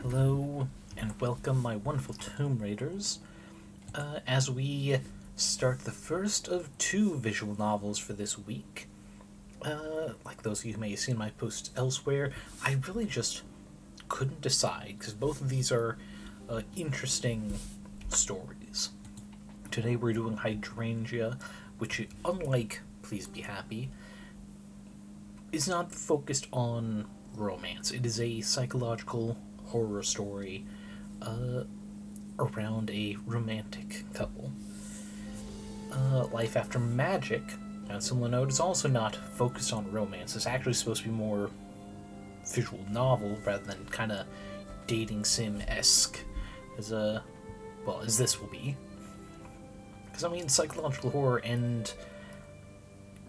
Hello, and welcome, my wonderful Tomb Raiders, as we start the first of two visual novels for this week. Like those of you who may have seen my posts elsewhere, I really just couldn't decide, because both of these are interesting stories. Today we're doing Hydrangea, which, unlike Please Be Happy, is not focused on romance. It is a psychological horror story around a romantic couple. Life After Magic, on a similar note, is also not focused on romance. It's actually supposed to be more visual novel rather than kind of dating sim-esque as this will be. Because, I mean, psychological horror, and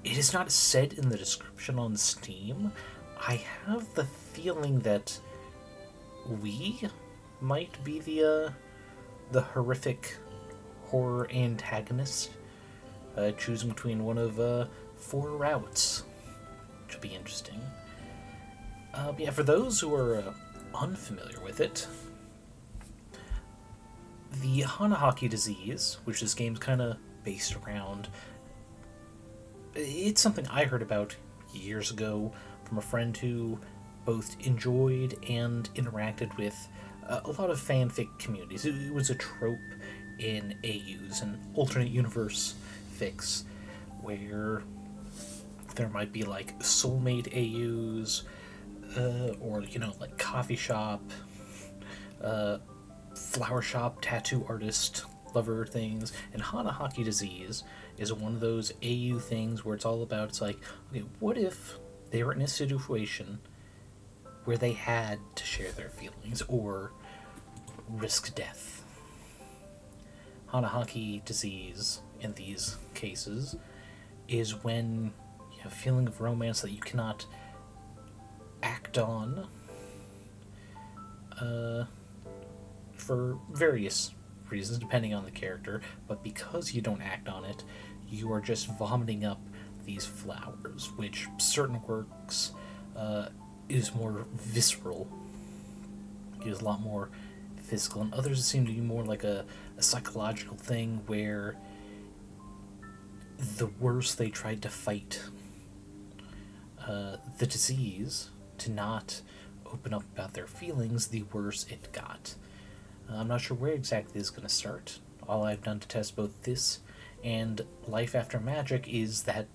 it is not said in the description on Steam. I have the feeling that we might be the horrific horror antagonist, choosing between one of four routes, which will be interesting. But yeah, for those who are unfamiliar with it, the Hanahaki disease, which this game's kind of based around, it's something I heard about years ago from a friend who both enjoyed and interacted with a lot of fanfic communities. It was a trope in AUs and alternate universe fics where there might be like soulmate AUs, or like coffee shop, flower shop, tattoo artist, lover things. And Hanahaki disease is one of those AU things where it's all about, it's like, okay, what if they were in a situation where they had to share their feelings or risk death? Hanahaki disease, in these cases, is when you have a feeling of romance that you cannot act on for various reasons, depending on the character, but because you don't act on it, you are just vomiting up these flowers, which certain works is more visceral. It is a lot more physical, and others seem to be more like a psychological thing where the worse they tried to fight the disease to not open up about their feelings, the worse it got. I'm not sure where exactly this is going to start. All I've done to test both this and Life After Magic is that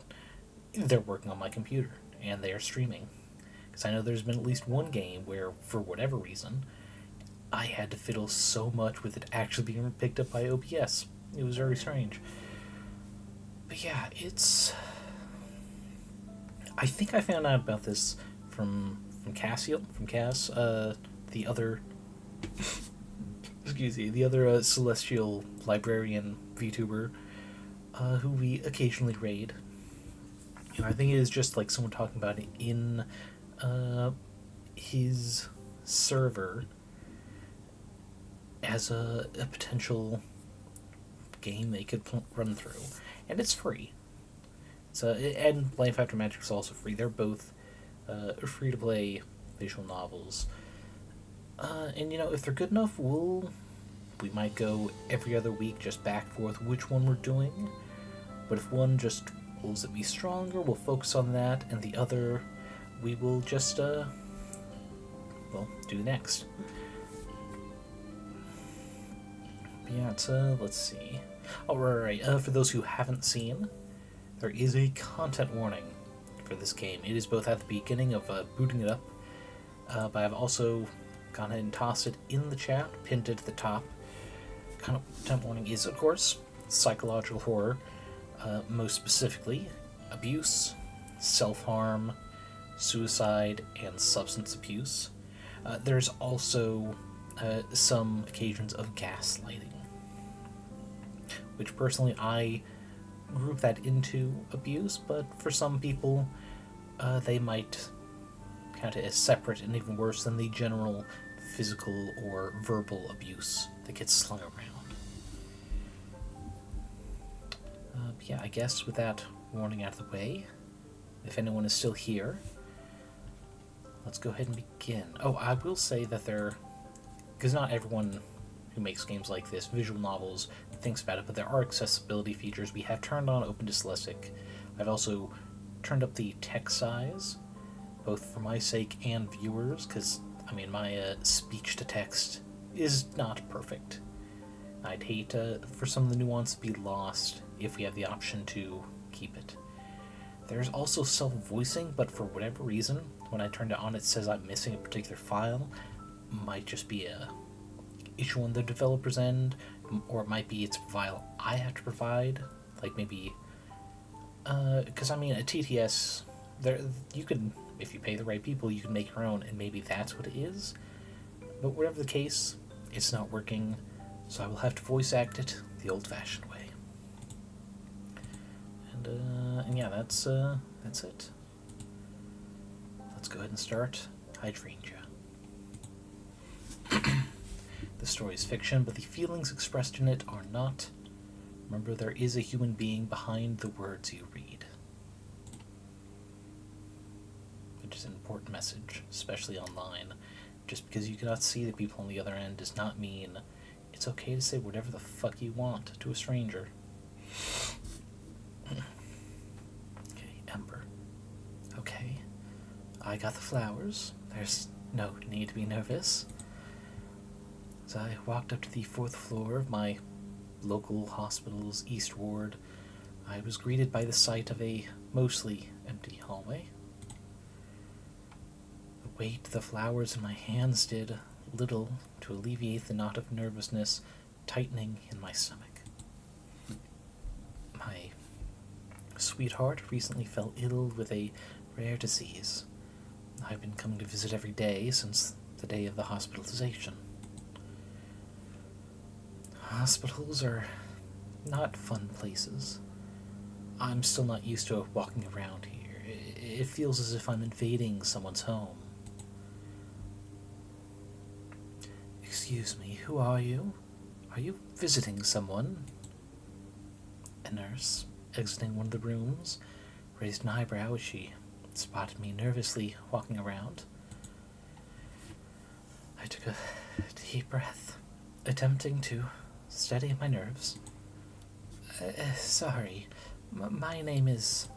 they're working on my computer and they are streaming. Because I know there's been at least one game where, for whatever reason, I had to fiddle so much with it actually being picked up by OBS. It was very strange. But yeah, I think I found out about this from Cass, the other the other celestial librarian VTuber, who we occasionally raid. And I think it is just like someone talking about it in his server as a potential game they could run through, and it's free. And Life After Magic is also free. They're both free to play visual novels. And if they're good enough, we might go every other week, just back and forth which one we're doing. But if one just pulls at me stronger, we'll focus on that, and the other we will just do next. But yeah, let's see. Oh, right. For those who haven't seen, there is a content warning for this game. It is both at the beginning of booting it up, but I've also gone ahead and tossed it in the chat, pinned it at the top. Content warning is, of course, psychological horror, most specifically abuse, self-harm, suicide, and substance abuse. There's also some occasions of gaslighting, which personally I group that into abuse, but for some people they might count it as separate and even worse than the general physical or verbal abuse that gets slung around. Yeah, I guess with that warning out of the way, if anyone is still here, let's go ahead and begin. Oh, I will say that there because not everyone who makes games like this, visual novels, thinks about it, but there are accessibility features. We have turned on Open Dyslexic. I've also turned up the text size, both for my sake and viewers, because, I mean, my speech-to-text is not perfect. I'd hate for some of the nuance to be lost if we have the option to keep it. There's also self-voicing, but for whatever reason, when I turned it on, it says I'm missing a particular file. Might just be a issue on the developer's end, or it might be it's a file I have to provide, like maybe, because I mean, a TTS, there, you can, if you pay the right people, you can make your own, and maybe that's what it is, but whatever the case, it's not working, so I will have to voice act it the old-fashioned way. And yeah, that's it. Let's go ahead and start Hydrangea. The story is fiction, but the feelings expressed in it are not. Remember, there is a human being behind the words you read. Which is an important message, especially online. Just because you cannot see the people on the other end does not mean it's okay to say whatever the fuck you want to a stranger. Okay, Ember. Okay, I got the flowers. There's no need to be nervous. As I walked up to the 4th floor of my local hospital's East Ward, I was greeted by the sight of a mostly empty hallway. The weight of the flowers in my hands did little to alleviate the knot of nervousness tightening in my stomach. My sweetheart recently fell ill with a rare disease. I've been coming to visit every day since the day of the hospitalization. Hospitals are not fun places. I'm still not used to walking around here. It feels as if I'm invading someone's home. Excuse me, who are you? Are you visiting someone? A nurse, exiting one of the rooms, raised an eyebrow as she spotted me nervously walking around. I took a deep breath, attempting to steady my nerves. Sorry, my name is...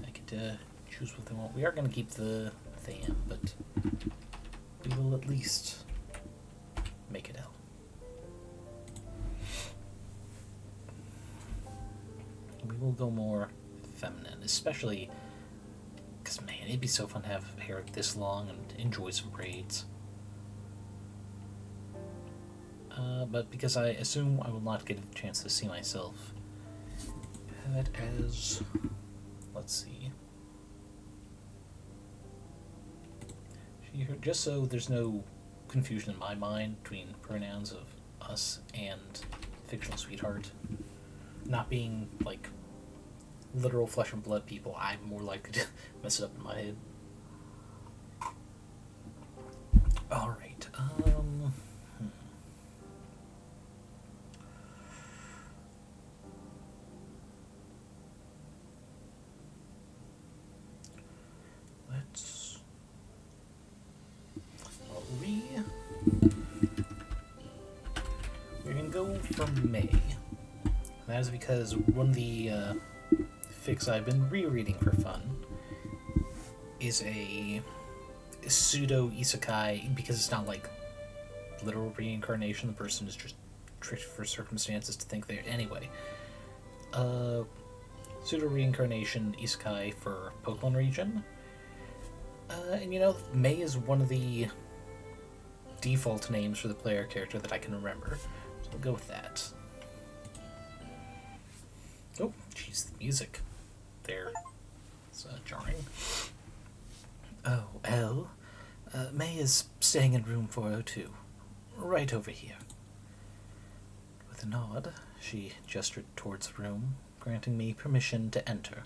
I could choose what they want. We are going to keep the they, but we will at least make it L. We will go more feminine, especially because, man, it'd be so fun to have hair this long and enjoy some braids. But because I assume I will not get a chance to see myself, have it as, let's see, just so there's no confusion in my mind between pronouns of us and fictional sweetheart. Not being, like, literal flesh and blood people, I'm more likely to mess it up in my head. Alright, let's... We're gonna go for May. And that is because one of the fics I've been rereading for fun is a pseudo isekai, because it's not like literal reincarnation. The person is just tricked for circumstances to think they're anyway. Pseudo reincarnation isekai for Pokemon region. And you know, May is one of the default names for the player character that I can remember, so I'll go with that. Oh, jeez, the music there. It's jarring. Oh, L. May is staying in room 402. Right over here. With a nod, she gestured towards the room, granting me permission to enter.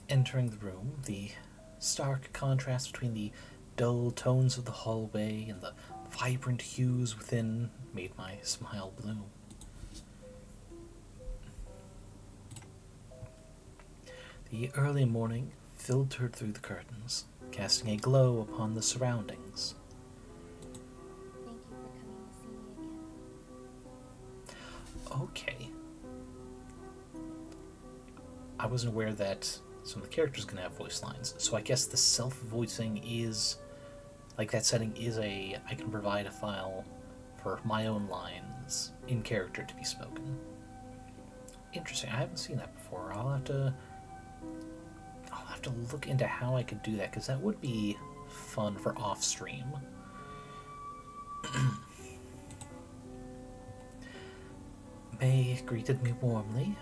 Entering the room, the stark contrast between the dull tones of the hallway and the vibrant hues within made my smile bloom. The early morning filtered through the curtains, casting a glow upon the surroundings. Thank you for coming to see me again. Okay. I wasn't aware that some of the characters can have voice lines, so I guess the self-voicing is, like, that setting is I can provide a file for my own lines in character to be spoken. Interesting. I haven't seen that before. I'll have to look into how I could do that, because that would be fun for off stream. May greeted me warmly,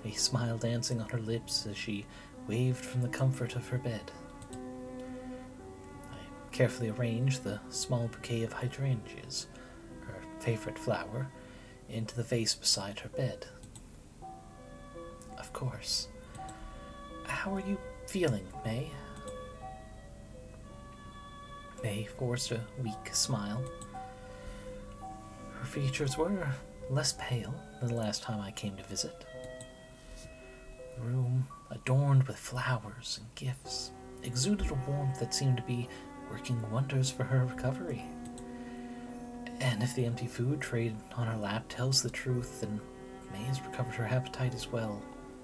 a smile dancing on her lips as she waved from the comfort of her bed. I carefully arranged the small bouquet of hydrangeas, her favorite flower, into the vase beside her bed. Of course. How are you feeling, May? May forced a weak smile. Her features were less pale than the last time I came to visit. The room, adorned with flowers and gifts, exuded a warmth that seemed to be working wonders for her recovery. And if the empty food tray on her lap tells the truth, then May has recovered her appetite as well.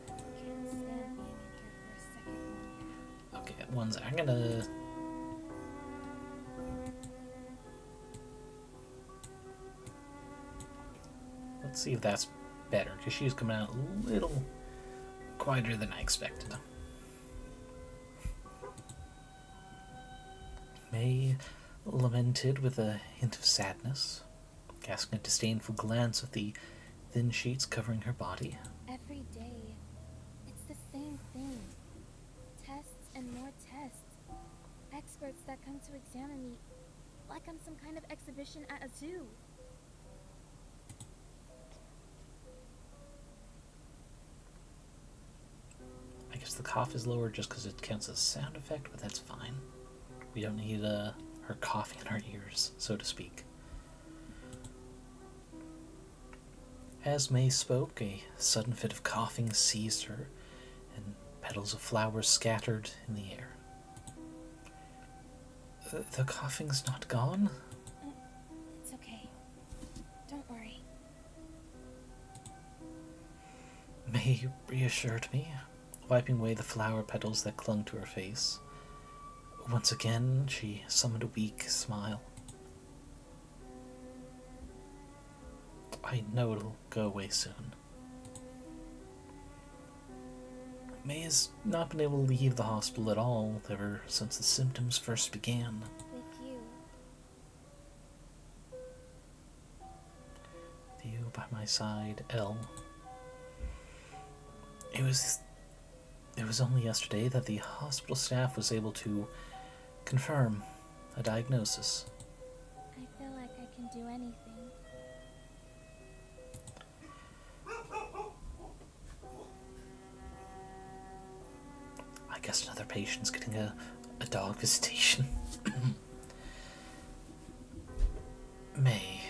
Can't stand being in here for a second longer. Okay, one sec. I'm gonna... Let's see if that's better, because she's coming out a little quieter than I expected. May lamented with a hint of sadness, casting a disdainful glance at the thin sheets covering her body. Every day, it's the same thing. Tests and more tests. Experts that come to examine me like I'm some kind of exhibition at a zoo. I guess the cough is lower just because it counts as a sound effect, but that's fine. We don't need her coughing in our ears, so to speak. As May spoke, a sudden fit of coughing seized her, and petals of flowers scattered in the air. The coughing's not gone? It's okay. Don't worry. May reassured me, wiping away the flower petals that clung to her face. Once again, she summoned a weak smile. I know it'll go away soon. May has not been able to leave the hospital at all ever since the symptoms first began. With you. With you by my side, Elle. It was only yesterday that the hospital staff was able to confirm a diagnosis. I feel like I can do anything. I guess another patient's getting a dog visitation. May.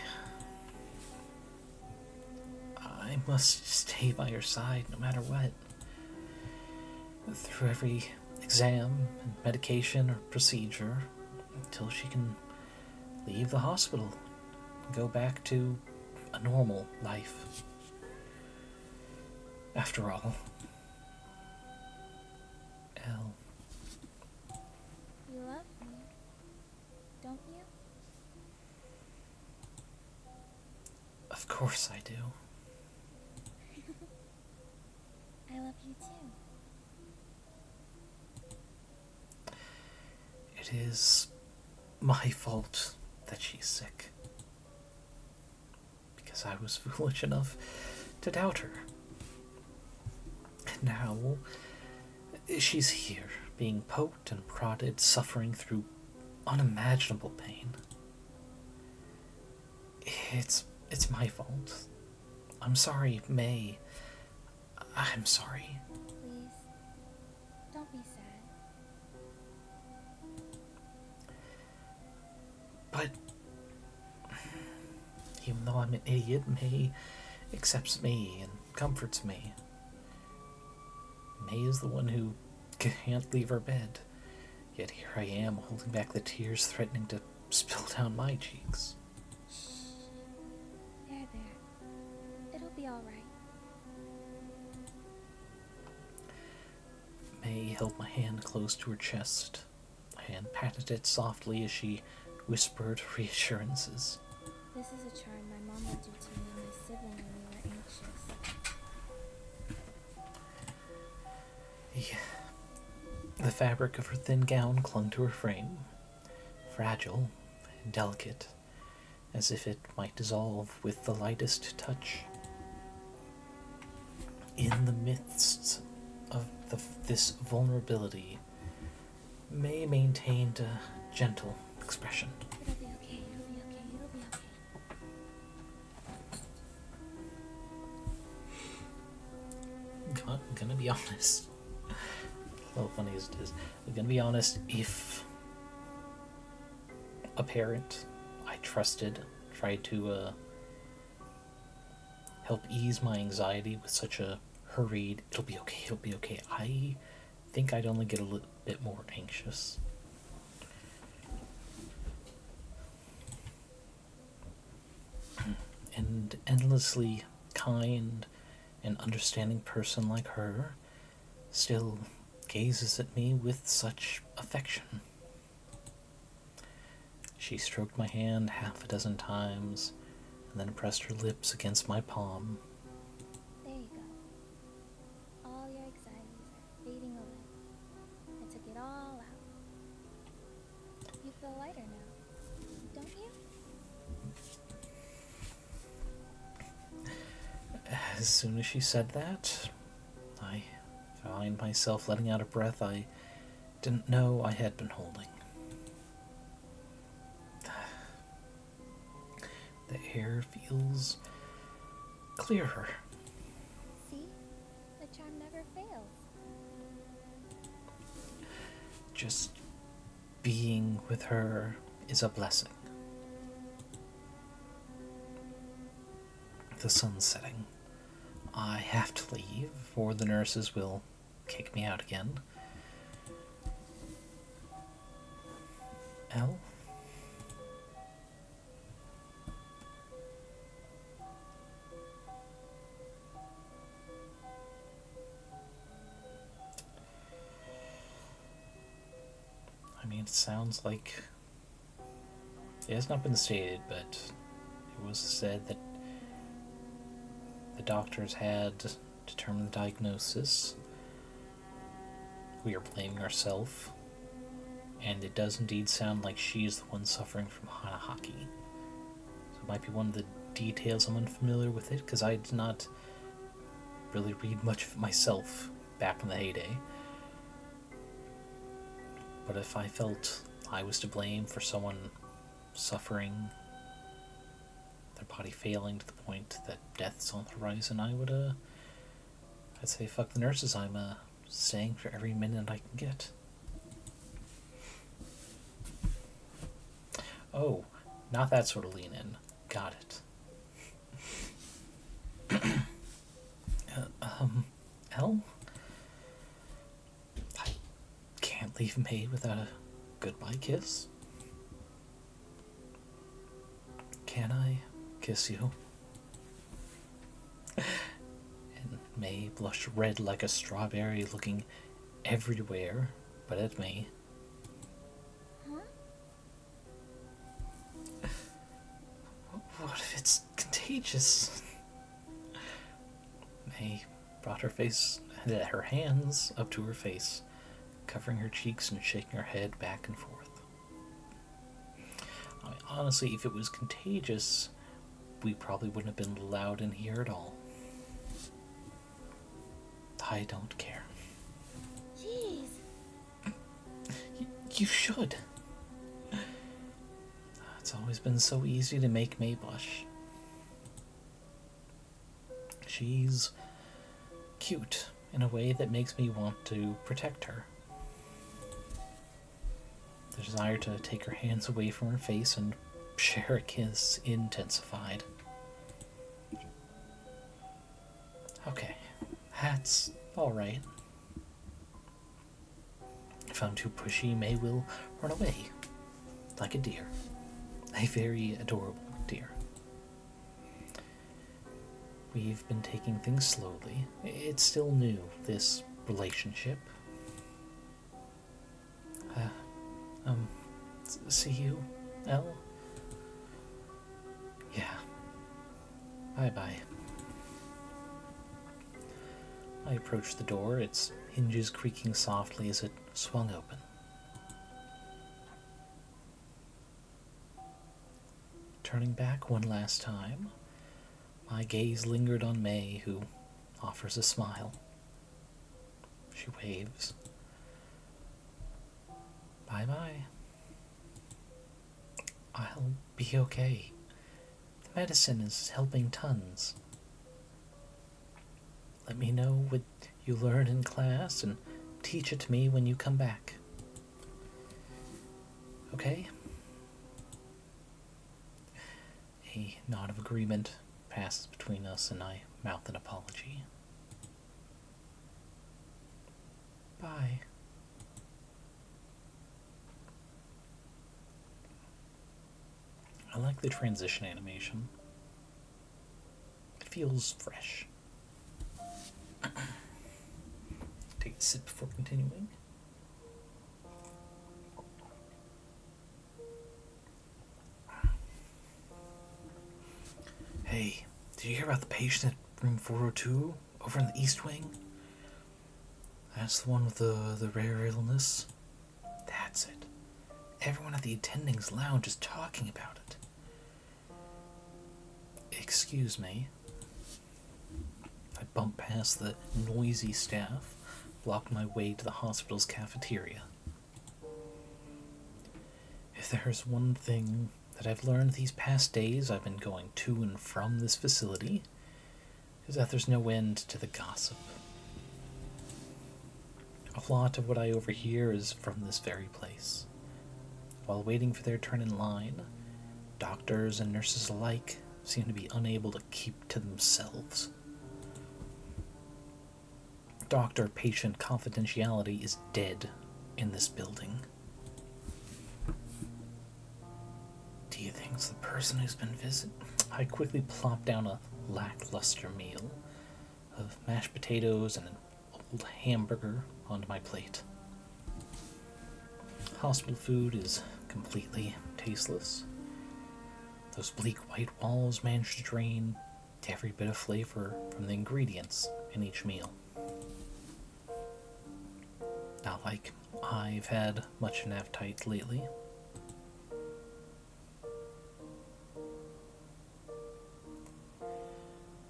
I must stay by your side no matter what. Through every exam and medication or procedure until she can leave the hospital and go back to a normal life. After all, Elle. You love me, don't you? Of course I do. I love you too. It is my fault that she's sick. Because I was foolish enough to doubt her. And now she's here, being poked and prodded, suffering through unimaginable pain. It's my fault. I'm sorry, May. I'm sorry. Please, don't be sad. But even though I'm an idiot, May accepts me and comforts me. May is the one who can't leave her bed. Yet here I am, holding back the tears threatening to spill down my cheeks. There. It'll be alright. May held my hand close to her chest. My hand patted it softly as she whispered reassurances. This is a charm my mom would do to me and my sibling when we were anxious. The fabric of her thin gown clung to her frame, fragile and delicate, as if it might dissolve with the lightest touch. In the midst of this vulnerability, May maintained a gentle expression. It'll be okay. I'm gonna be honest. How funny as it is, I'm gonna be honest, if a parent I trusted tried to help ease my anxiety with such a hurried, it'll be okay, I think I'd only get a little bit more anxious. An endlessly kind and understanding person like her still gazes at me with such affection. She stroked my hand half a dozen times and then pressed her lips against my palm. There you go. All your anxieties are fading away. I took it all out. You feel lighter now, don't you? As soon as she said that, I find myself letting out a breath I didn't know I had been holding. The air feels clearer. See? The charm never fails. Just being with her is a blessing. The sun's setting. I have to leave, or the nurses will kick me out again. Elle? I mean, it sounds like it has not been stated, but it was said that the doctors had determined the diagnosis. We are blaming ourselves, and it does indeed sound like she is the one suffering from Hanahaki. So it might be one of the details I'm unfamiliar with it, because I did not really read much of it myself back in the heyday. But if I felt I was to blame for someone suffering, their body failing to the point that death's on the horizon, I'd say fuck the nurses. I'm staying for every minute I can get. Oh, not that sort of lean in. Got it. Elle? I can't leave May without a goodbye kiss. Can I kiss you? And May blushed red like a strawberry, looking everywhere but at me. Huh? What if it's contagious? May brought her hands up to her face, covering her cheeks and shaking her head back and forth. I mean, honestly, if it was contagious, we probably wouldn't have been allowed in here at all. I don't care. Jeez. You should. It's always been so easy to make May blush. She's cute in a way that makes me want to protect her. The desire to take her hands away from her face and share a kiss intensified. Okay, that's alright. found too pushy, May will run away. Like a deer. A very adorable deer. We've been taking things slowly. It's still new, this relationship. See you, Elle? Yeah. Bye-bye. I approached the door, its hinges creaking softly as it swung open. Turning back one last time, my gaze lingered on May, who offers a smile. She waves. Bye-bye. I'll be okay. The medicine is helping tons. Let me know what you learn in class and teach it to me when you come back. Okay? A nod of agreement passes between us, and I mouth an apology. Bye. I like the transition animation. It feels fresh. Take a sip before continuing. Hey, did you hear about the patient at room 402 over in the East Wing? That's the one with the rare illness. That's it. Everyone at the attendings lounge is talking about it. Excuse me. I bumped past the noisy staff, blocked my way to the hospital's cafeteria. If there's one thing that I've learned these past days I've been going to and from this facility, is that there's no end to the gossip. A lot of what I overhear is from this very place. While waiting for their turn in line, doctors and nurses alike seem to be unable to keep to themselves. Doctor-patient confidentiality is dead in this building. Do you think it's the person who's been visited? I quickly plopped down a lackluster meal of mashed potatoes and an old hamburger onto my plate. Hospital food is completely tasteless. Those bleak white walls manage to drain every bit of flavor from the ingredients in each meal. Not like I've had much of an appetite lately.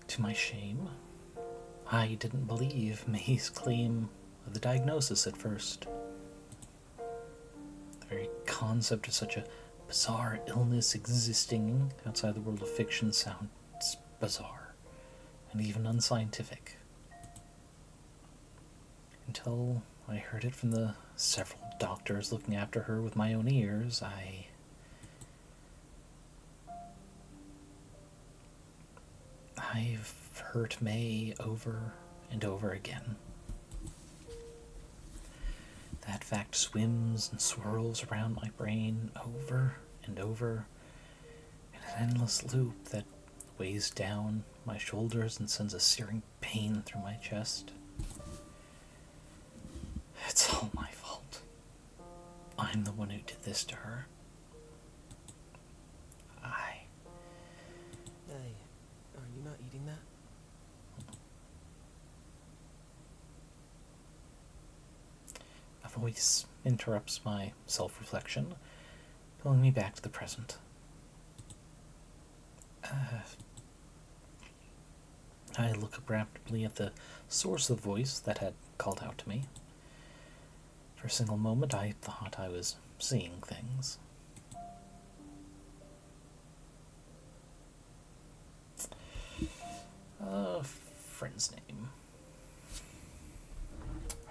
To my shame, I didn't believe May's claim of the diagnosis at first. The very concept of such a bizarre illness existing outside the world of fiction sounds bizarre and even unscientific. Until I heard it from the several doctors looking after her with my own ears, I've hurt May over and over again. That fact swims and swirls around my brain over and over in an endless loop that weighs down my shoulders and sends a searing pain through my chest. It's all my fault. I'm the one who did this to her. Hey, are you not eating that? A voice interrupts my self-reflection, pulling me back to the present. I look up rapidly at the source of the voice that had called out to me. For a single moment, I thought I was seeing things. Friend's name.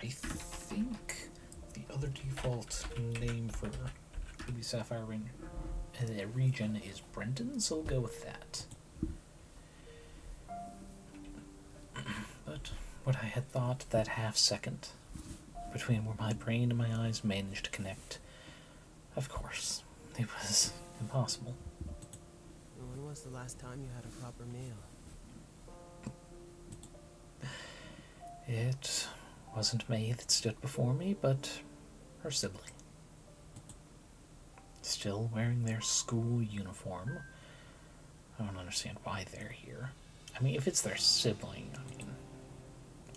I think the other default name for Ruby Sapphire region is Brendan, so we'll go with that. But what I had thought that half second between where my brain and my eyes managed to connect. Of course, it was impossible. When was the last time you had a proper meal? It wasn't May that stood before me, but her sibling. Still wearing their school uniform. I don't understand why they're here. I mean, if it's their sibling,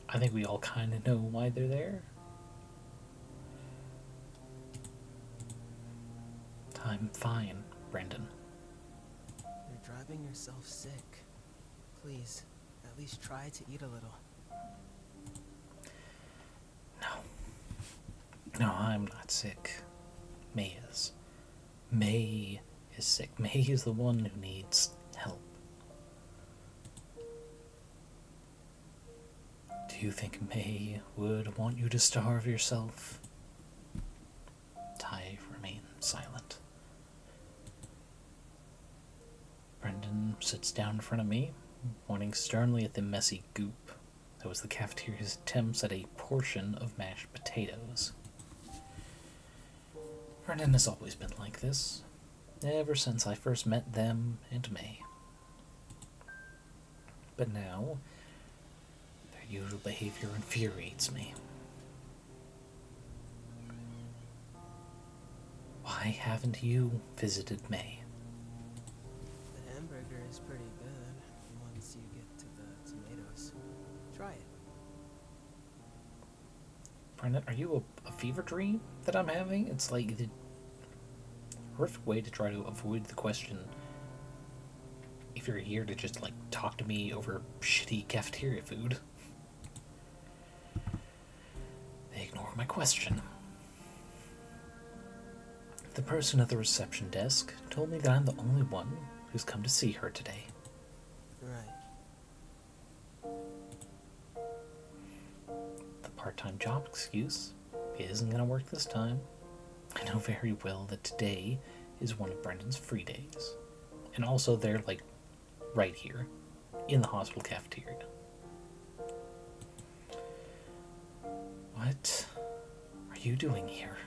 I think we all kind of know why they're there. I'm fine, Brendan. You're driving yourself sick. Please, at least try to eat a little. No, I'm not sick. May is. May is sick. May is the one who needs help. Do you think May would want you to starve yourself? Ty remained silent. Brendan sits down in front of me, pointing sternly at the messy goop that was the cafeteria's attempts at a portion of mashed potatoes. Brendan has always been like this, ever since I first met them and May. But now, their usual behavior infuriates me. Why haven't you visited May? The hamburger is pretty good once you get to the tomatoes. Try it. Brendan, are you a fever dream that I'm having? It's like the horrific way to try to avoid the question if you're here to just, like, talk to me over shitty cafeteria food. They ignore my question. The person at the reception desk told me that I'm the only one who's come to see her today. Right. The part-time job excuse isn't gonna work this time. I know very well that today is one of Brendan's free days. And also they're, like, right here, in the hospital cafeteria. What are you doing here?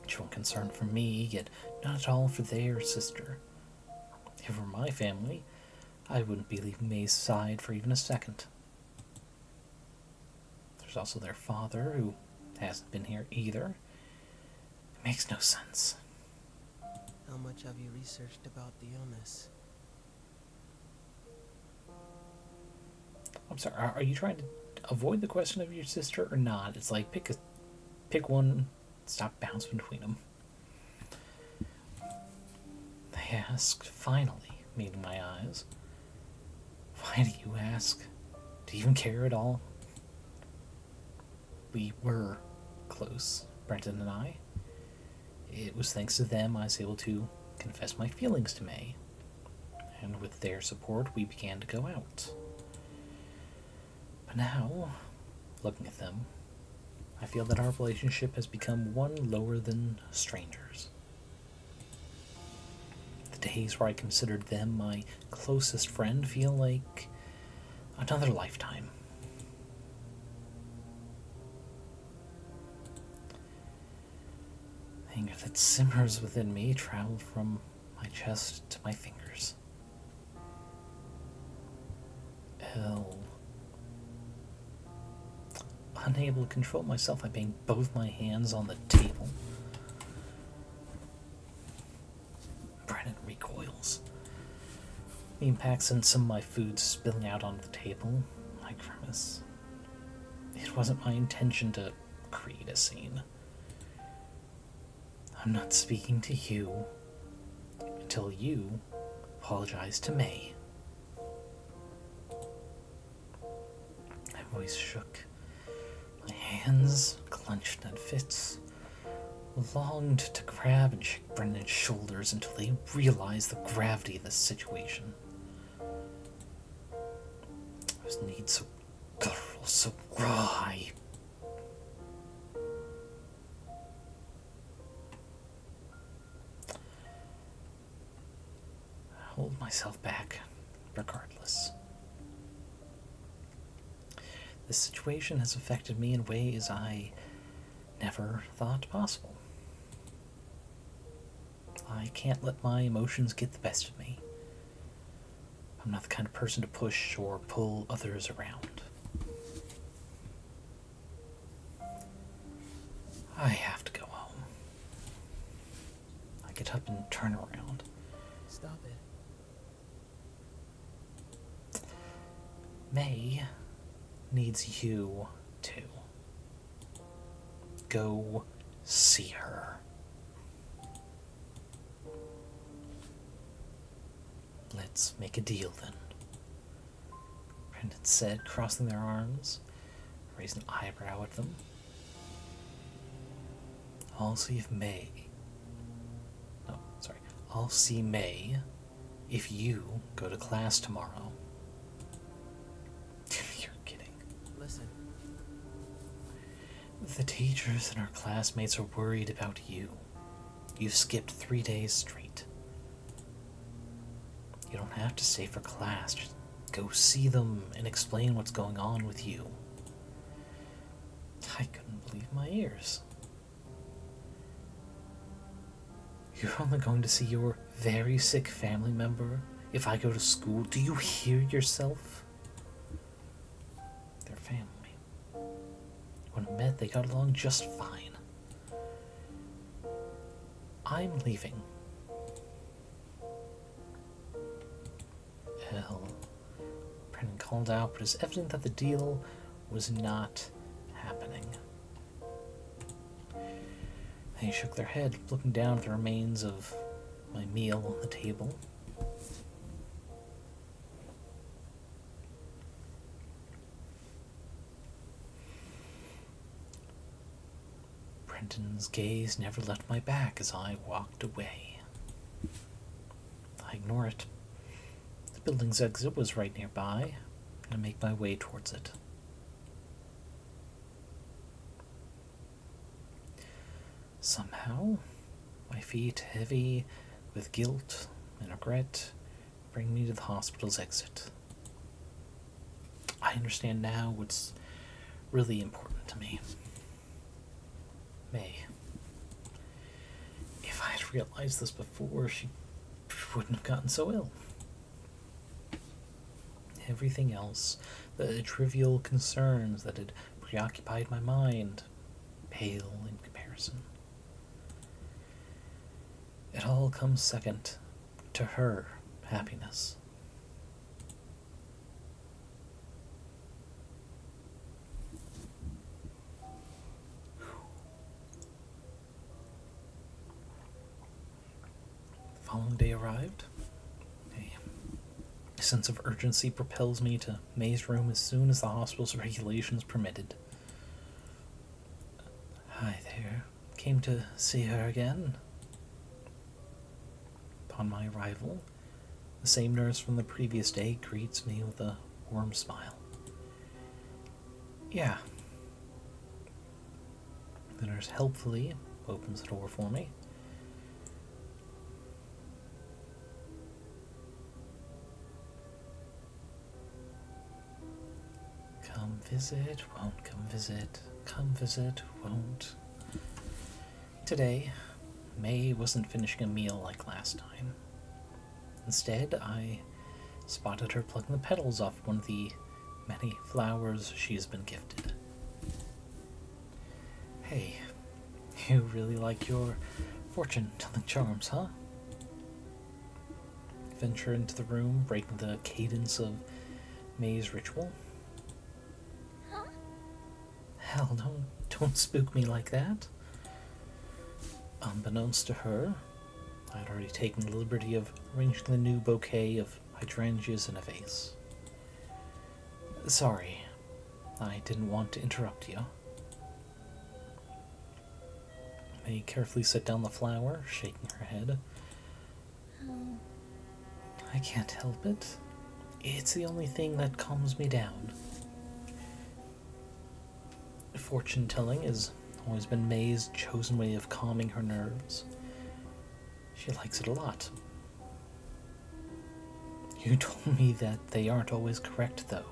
Shown concern for me, yet not at all for their sister. If it were my family, I wouldn't be leaving May's side for even a second. There's also their father, who hasn't been here either. It makes no sense. How much have you researched about the illness? I'm sorry, are you trying to avoid the question of your sister or not? It's like, pick one, stop bouncing between them. They asked, finally, meeting my eyes. Why do you ask? Do you even care at all? We were close, Brendan and I. It was thanks to them I was able to confess my feelings to May. And with their support, we began to go out. But now, looking at them, I feel that our relationship has become one lower than strangers. The days where I considered them my closest friend feel like another lifetime. Anger that simmers within me traveled from my chest to my fingers. Hell. Unable to control myself, I banged both my hands on the table. Brennan recoils. The impact sends some of my food spilling out onto the table. I grimace. It wasn't my intention to create a scene. I'm not speaking to you until you apologize to May. My voice shook. My hands clenched in fists. Longed to grab and shake Brendan's shoulders until they realized the gravity of the situation. I was indeed so guttural, so raw. I hold myself back regardless. This situation has affected me in ways I never thought possible. I can't let my emotions get the best of me. I'm not the kind of person to push or pull others around. I have to go home. I get up and turn around. Stop it. May needs you too. Go see her. Let's make a deal then, Brendan said, crossing their arms, raised an eyebrow at them. I'll see May if you go to class tomorrow. You're kidding. Listen, The teachers and our classmates are worried about you. You've skipped 3 days straight. You don't have to stay for class. Just go see them and explain what's going on with you. I couldn't believe my ears. You're only going to see your very sick family member if I go to school. Do you hear yourself? They're family. When I met, they got along just fine. I'm leaving. Hell. Brennan called out, but it's evident that the deal was not happening. They shook their head, looking down at the remains of my meal on the table. Brenton's gaze never left my back as I walked away. I ignore it. The building's exit was right nearby, and I make my way towards it. Somehow, my feet, heavy with guilt and regret, bring me to the hospital's exit. I understand now what's really important to me. May. If I had realized this before, she wouldn't have gotten so ill. Everything else, the trivial concerns that had preoccupied my mind, pale in comparison. It all comes second to her happiness. The following day arrived. A sense of urgency propels me to May's room as soon as the hospital's regulations permitted. Hi there. Came to see her again. Upon my arrival, the same nurse from the previous day greets me with a warm smile. Yeah. The nurse helpfully opens the door for me. Come visit, won't come visit, come visit, won't. Today, May wasn't finishing a meal like last time. Instead, I spotted her plucking the petals off one of the many flowers she has been gifted. Hey, you really like your fortune-telling charms, huh? Venture into the room, breaking the cadence of May's ritual. Huh? Hell, don't spook me like that. Unbeknownst to her, I had already taken the liberty of arranging the new bouquet of hydrangeas in a vase. Sorry, I didn't want to interrupt you. May carefully set down the flower, shaking her head. Oh, I can't help it. It's the only thing that calms me down. Fortune-telling has always been May's chosen way of calming her nerves. She likes it a lot. You told me that they aren't always correct, though.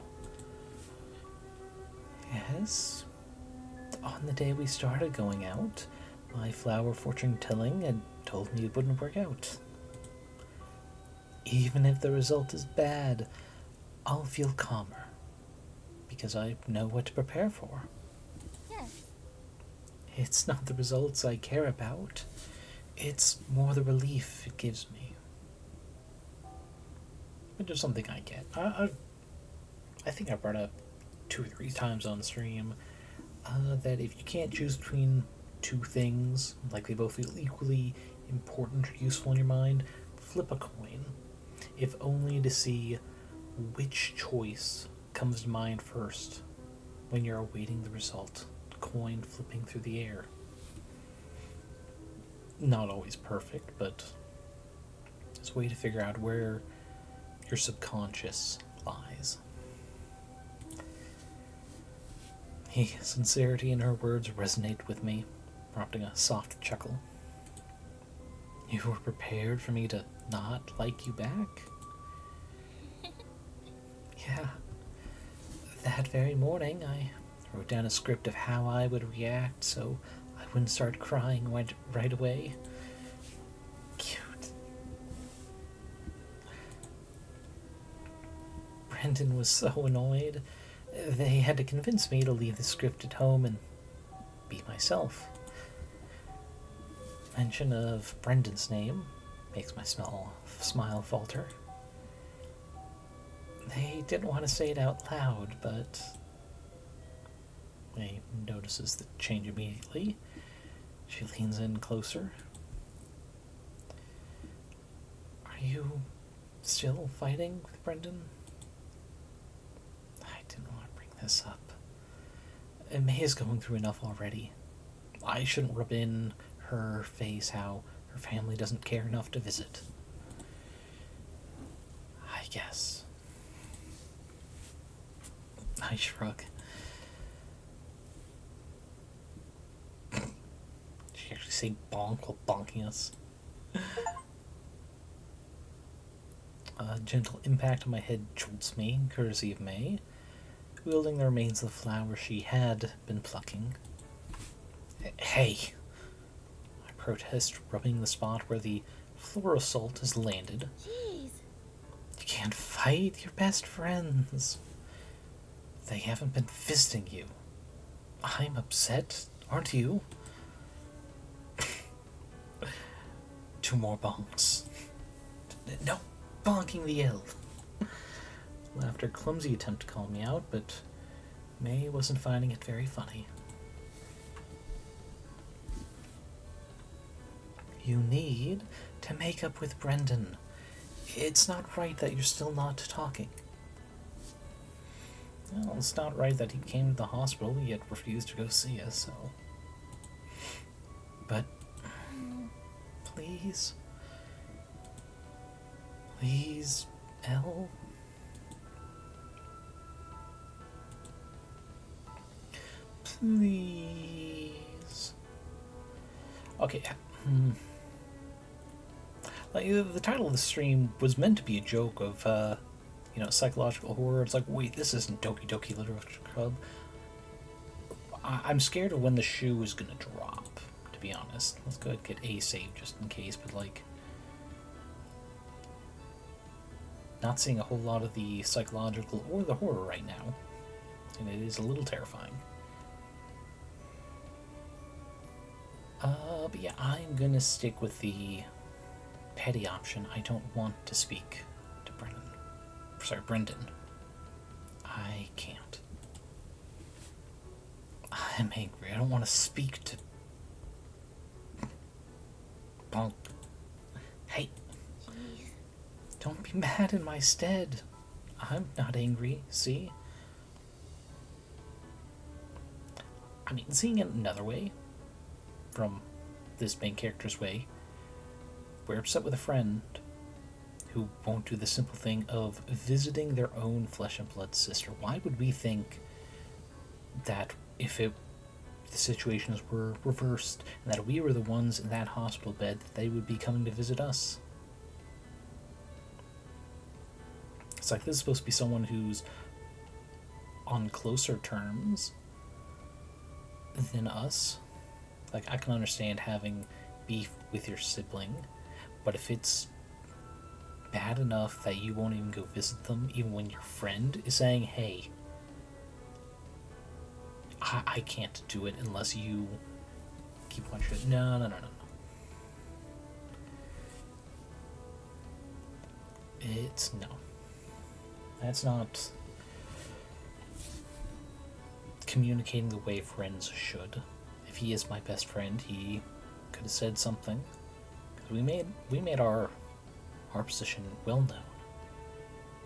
Yes. On the day we started going out, my flower fortune telling had told me it wouldn't work out. Even if the result is bad, I'll feel calmer because I know what to prepare for. Yes. It's not the results I care about, it's more the relief it gives me. Which is something I get. I think I brought up 2 or 3 times on stream that if you can't choose between two things, like they both feel equally important or useful in your mind, flip a coin. If only to see which choice comes to mind first when you're awaiting the result. Coin flipping through the air. Not always perfect, but it's a way to figure out where your subconscious lies. The sincerity in her words resonated with me, prompting a soft chuckle. You were prepared for me to not like you back? Yeah. That very morning, I wrote down a script of how I would react so I wouldn't start crying right away. Cute. Brendan was so annoyed. They had to convince me to leave the script at home and be myself. Mention of Brendan's name makes my smile falter. They didn't want to say it out loud, but May notices the change immediately. She leans in closer. Are you still fighting with Brendan? I didn't want to bring this up. May is going through enough already. I shouldn't rub in her face how her family doesn't care enough to visit. I guess. I shrug. She actually say bonk while bonking us. A gentle impact on my head jolts me, courtesy of May, wielding the remains of the flower she had been plucking. Hey! I protest, rubbing the spot where the floral salt has landed. Jeez. You can't fight your best friends. They haven't been visiting you. I'm upset, aren't you? 2 more bonks. No bonking the elf. Laughed her clumsy attempt to call me out, but May wasn't finding it very funny. You need to make up with Brendan. It's not right that you're still not talking. Well, it's not right that he came to the hospital yet refused to go see us, so... But... Please... Please, Elle? Please... Okay, like, the title of the stream was meant to be a joke of, psychological horror. It's like, wait, this isn't Doki Doki Literature Club. I'm scared of when the shoe is gonna drop, to be honest. Let's go ahead and get a save just in case, but, like... Not seeing a whole lot of the psychological or the horror right now. And it is a little terrifying. But yeah, I'm gonna stick with the petty option. I don't want to speak to Brendan. I can't. I'm angry. I don't want to speak to... Bonk. Hey. Jeez. Don't be mad in my stead. I'm not angry, see? I mean, seeing it another way, from this main character's way, we're upset with a friend who won't do the simple thing of visiting their own flesh and blood sister. Why would we think that if the situations were reversed and that we were the ones in that hospital bed, that they would be coming to visit us? It's like, this is supposed to be someone who's on closer terms than us. Like, I can understand having beef with your sibling, but if it's bad enough that you won't even go visit them, even when your friend is saying, hey, I can't do it unless you keep on shit. No, no, no, no, no. It's no. That's not communicating the way friends should. If he is my best friend, he could have said something. Because we made our position well known.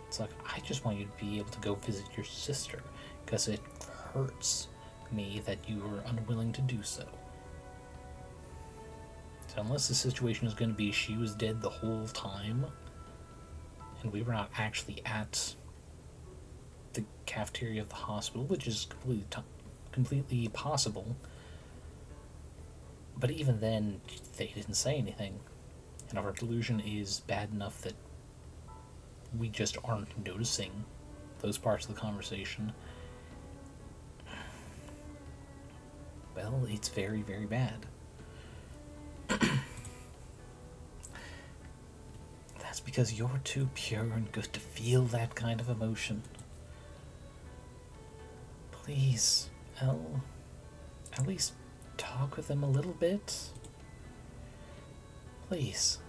It's like, I just want you to be able to go visit your sister, because it hurts me that you were unwilling to do so. So unless the situation is going to be she was dead the whole time, and we were not actually at the cafeteria of the hospital, which is completely possible, but even then, they didn't say anything, and our delusion is bad enough that we just aren't noticing those parts of the conversation. Well, it's very, very bad. That's because you're too pure and good to feel that kind of emotion. Please, Elle, at least talk with them a little bit. Please.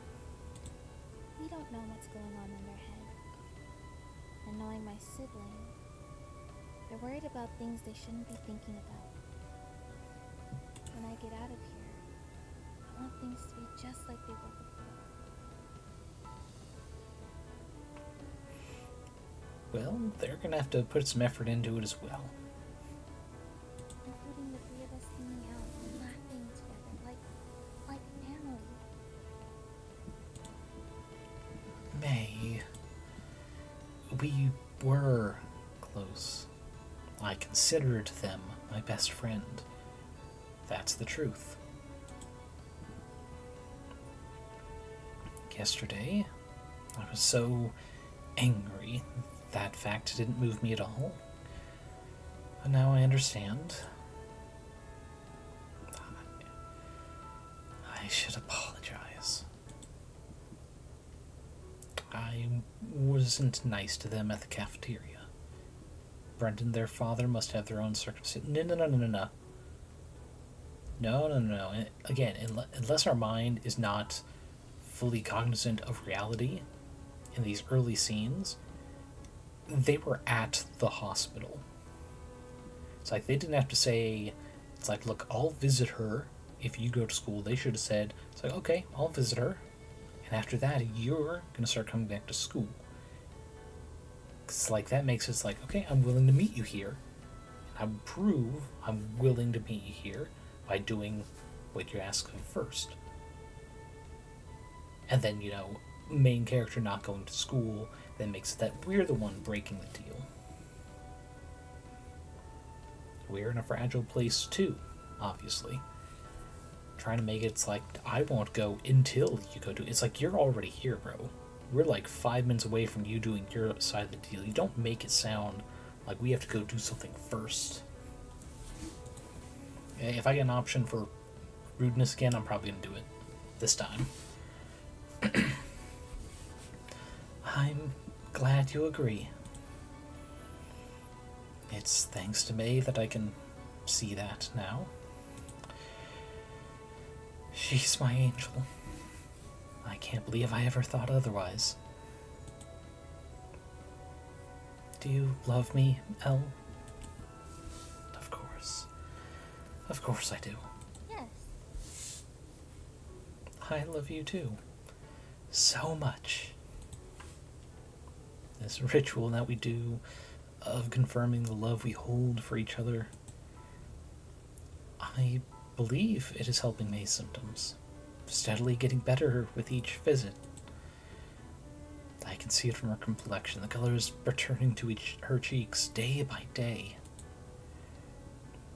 We don't know what's going on in their head. And knowing my sibling, they're worried about things they shouldn't be thinking about. When I get out of here, I want things to be just like they were before. Well, they're gonna have to put some effort into it as well. Including the three of us hanging out and laughing together, like family. May, we were close. I considered them my best friend. That's the truth. Yesterday, I was so angry. That fact didn't move me at all. But now I understand. I should apologize. I wasn't nice to them at the cafeteria. Brendan, their father, must have their own circumstances. No. No. Again, unless our mind is not fully cognizant of reality in these early scenes, they were at the hospital. It's like they didn't have to say, it's like, look, I'll visit her if you go to school. They should have said, it's like, okay, I'll visit her. And after that, you're going to start coming back to school. It's like, that makes it like, okay, I'm willing to meet you here. I would prove I'm willing to meet you here by doing what you ask of first. And then, main character not going to school, then makes it that we're the one breaking the deal. We're in a fragile place too, obviously. Trying to make it's like, I won't go until you go to... It's like, you're already here, bro. We're like 5 minutes away from you doing your side of the deal. You don't make it sound like we have to go do something first. If I get an option for rudeness again, I'm probably going to do it this time. I'm glad you agree. It's thanks to May that I can see that now. She's my angel. I can't believe I ever thought otherwise. Do you love me, Elle? Of course. Of course I do. Yes. I love you too. So much. This ritual that we do of confirming the love we hold for each other, I believe it is helping May's symptoms, steadily getting better with each visit. I can see it from her complexion. The color is returning to her cheeks day by day.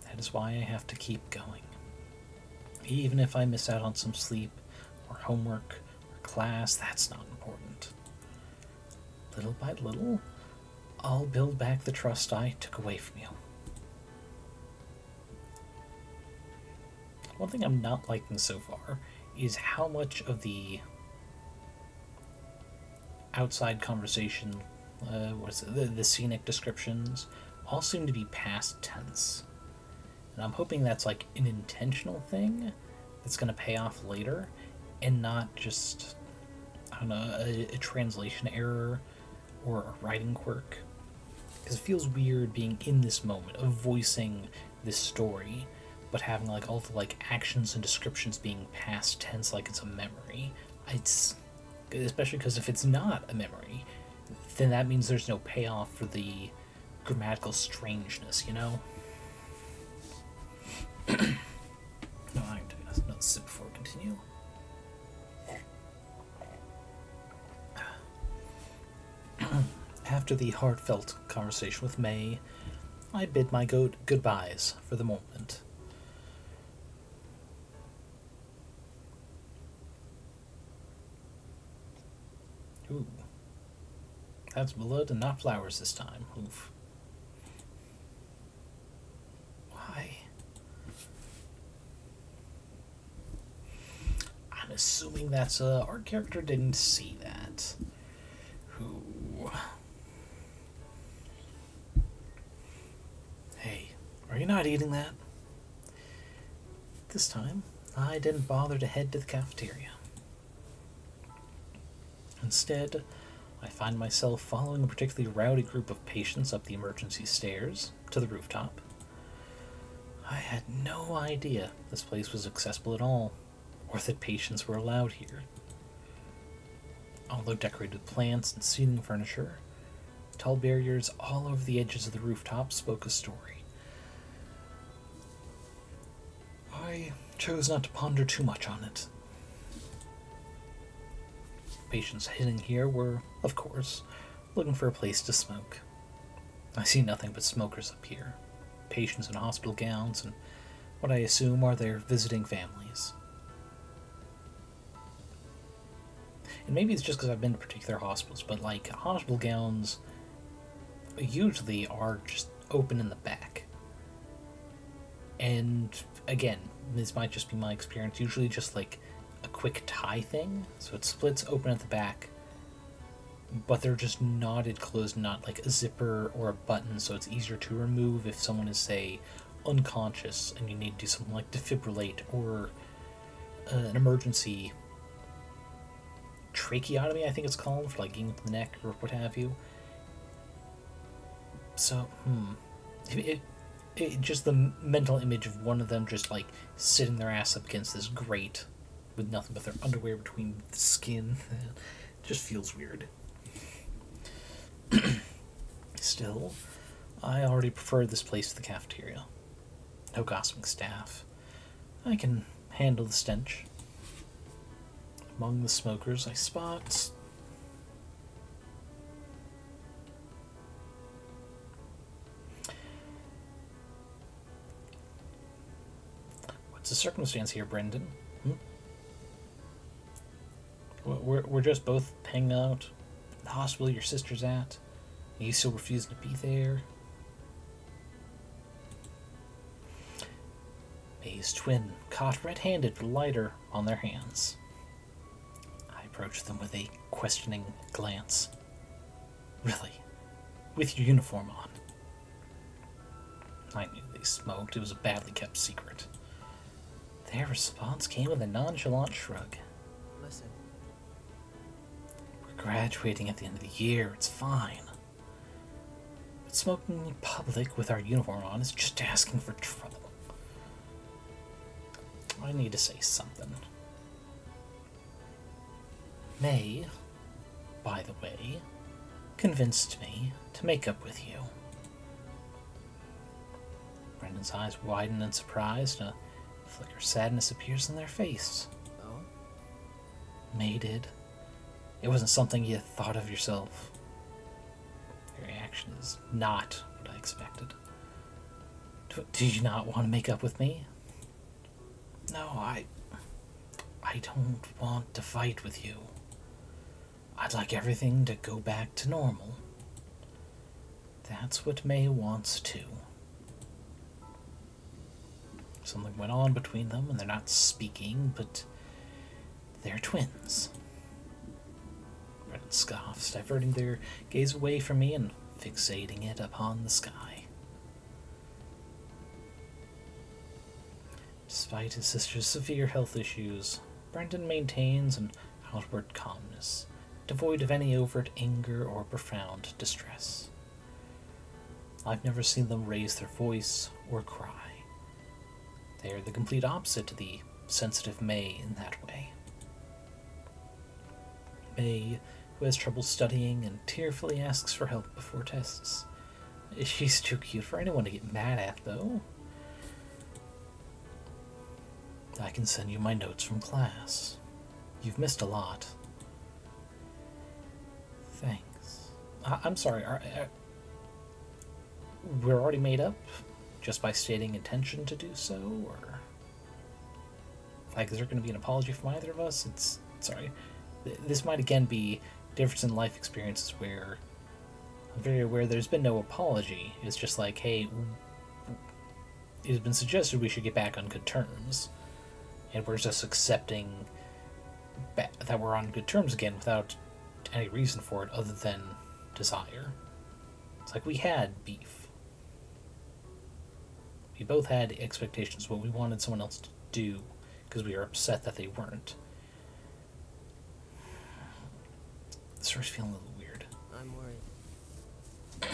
That is why I have to keep going. Even if I miss out on some sleep, or homework, or class, that's not important. Little by little, I'll build back the trust I took away from you. One thing I'm not liking so far is how much of the outside conversation, the scenic descriptions, all seem to be past tense. And I'm hoping that's like an intentional thing that's going to pay off later and not just, I don't know, a translation error or a writing quirk. Because it feels weird being in this moment of voicing this story, but having like all the like actions and descriptions being past tense like it's a memory. It's especially because if it's not a memory, then that means there's no payoff for the grammatical strangeness, you know? No, I'm taking another sip before we continue. After the heartfelt conversation with May, I bid my goodbyes for the moment. Ooh. That's blood and not flowers this time. Oof. Why? I'm assuming that's our character didn't see that. Ooh. Hey, are you not eating that? This time, I didn't bother to head to the cafeteria. Instead, I find myself following a particularly rowdy group of patients up the emergency stairs to the rooftop. I had no idea this place was accessible at all, or that patients were allowed here. Although decorated with plants and seating furniture, tall barriers all over the edges of the rooftop spoke a story. I chose not to ponder too much on it. Patients hidden here were, of course, looking for a place to smoke. I see nothing but smokers up here, patients in hospital gowns, and what I assume are their visiting families. And maybe it's just because I've been to particular hospitals, but like hospital gowns usually are just open in the back. And again, this might just be my experience, usually just like a quick tie thing, so it splits open at the back, but they're just knotted closed, not like a zipper or a button, so it's easier to remove if someone is, say, unconscious and you need to do something like defibrillate or an emergency tracheotomy, I think it's called, for like getting into the neck or what have you. So, it just the mental image of one of them just like sitting their ass up against this grate with nothing but their underwear between the skin. It just feels weird. Still, I already preferred this place to the cafeteria. No gossiping staff. I can handle the stench. Among the smokers, I spot... What's the circumstance here, Brendan? We're just both hanging out at the hospital your sister's at, and you still refusing to be there. May's twin caught red-handed with a lighter on their hands. I approached them with a questioning glance. Really? With your uniform on? I knew they smoked. It was a badly kept secret. Their response came with a nonchalant shrug. Listen. We're graduating at the end of the year. It's fine. But smoking in public with our uniform on is just asking for trouble. I need to say something. May, by the way, convinced me to make up with you. Brendan's eyes widen in surprise, and a flicker of sadness appears in their face. Oh? May did. It wasn't something you thought of yourself. Your reaction is not what I expected. Do you not want to make up with me? No, I don't want to fight with you. I'd like everything to go back to normal. That's what May wants too. Something went on between them, and they're not speaking, but they're twins. Brendan scoffs, diverting their gaze away from me and fixating it upon the sky. Despite his sister's severe health issues, Brendan maintains an outward calmness, devoid of any overt anger or profound distress. I've never seen them raise their voice or cry. They are the complete opposite to the sensitive May in that way. May, who has trouble studying and tearfully asks for help before tests. She's too cute for anyone to get mad at, though. I can send you my notes from class. You've missed a lot. Thanks. I'm sorry, we're already made up? Just by stating intention to do so, or... Like, is there going to be an apology from either of us? Sorry. This might again be difference in life experiences where I'm very aware there's been no apology. It's just like, hey, it has been suggested we should get back on good terms. And we're just accepting that we're on good terms again without any reason for it other than desire. It's like we had beef. We both had expectations of what we wanted someone else to do because we were upset that they weren't. This starts feeling a little weird. I'm worried.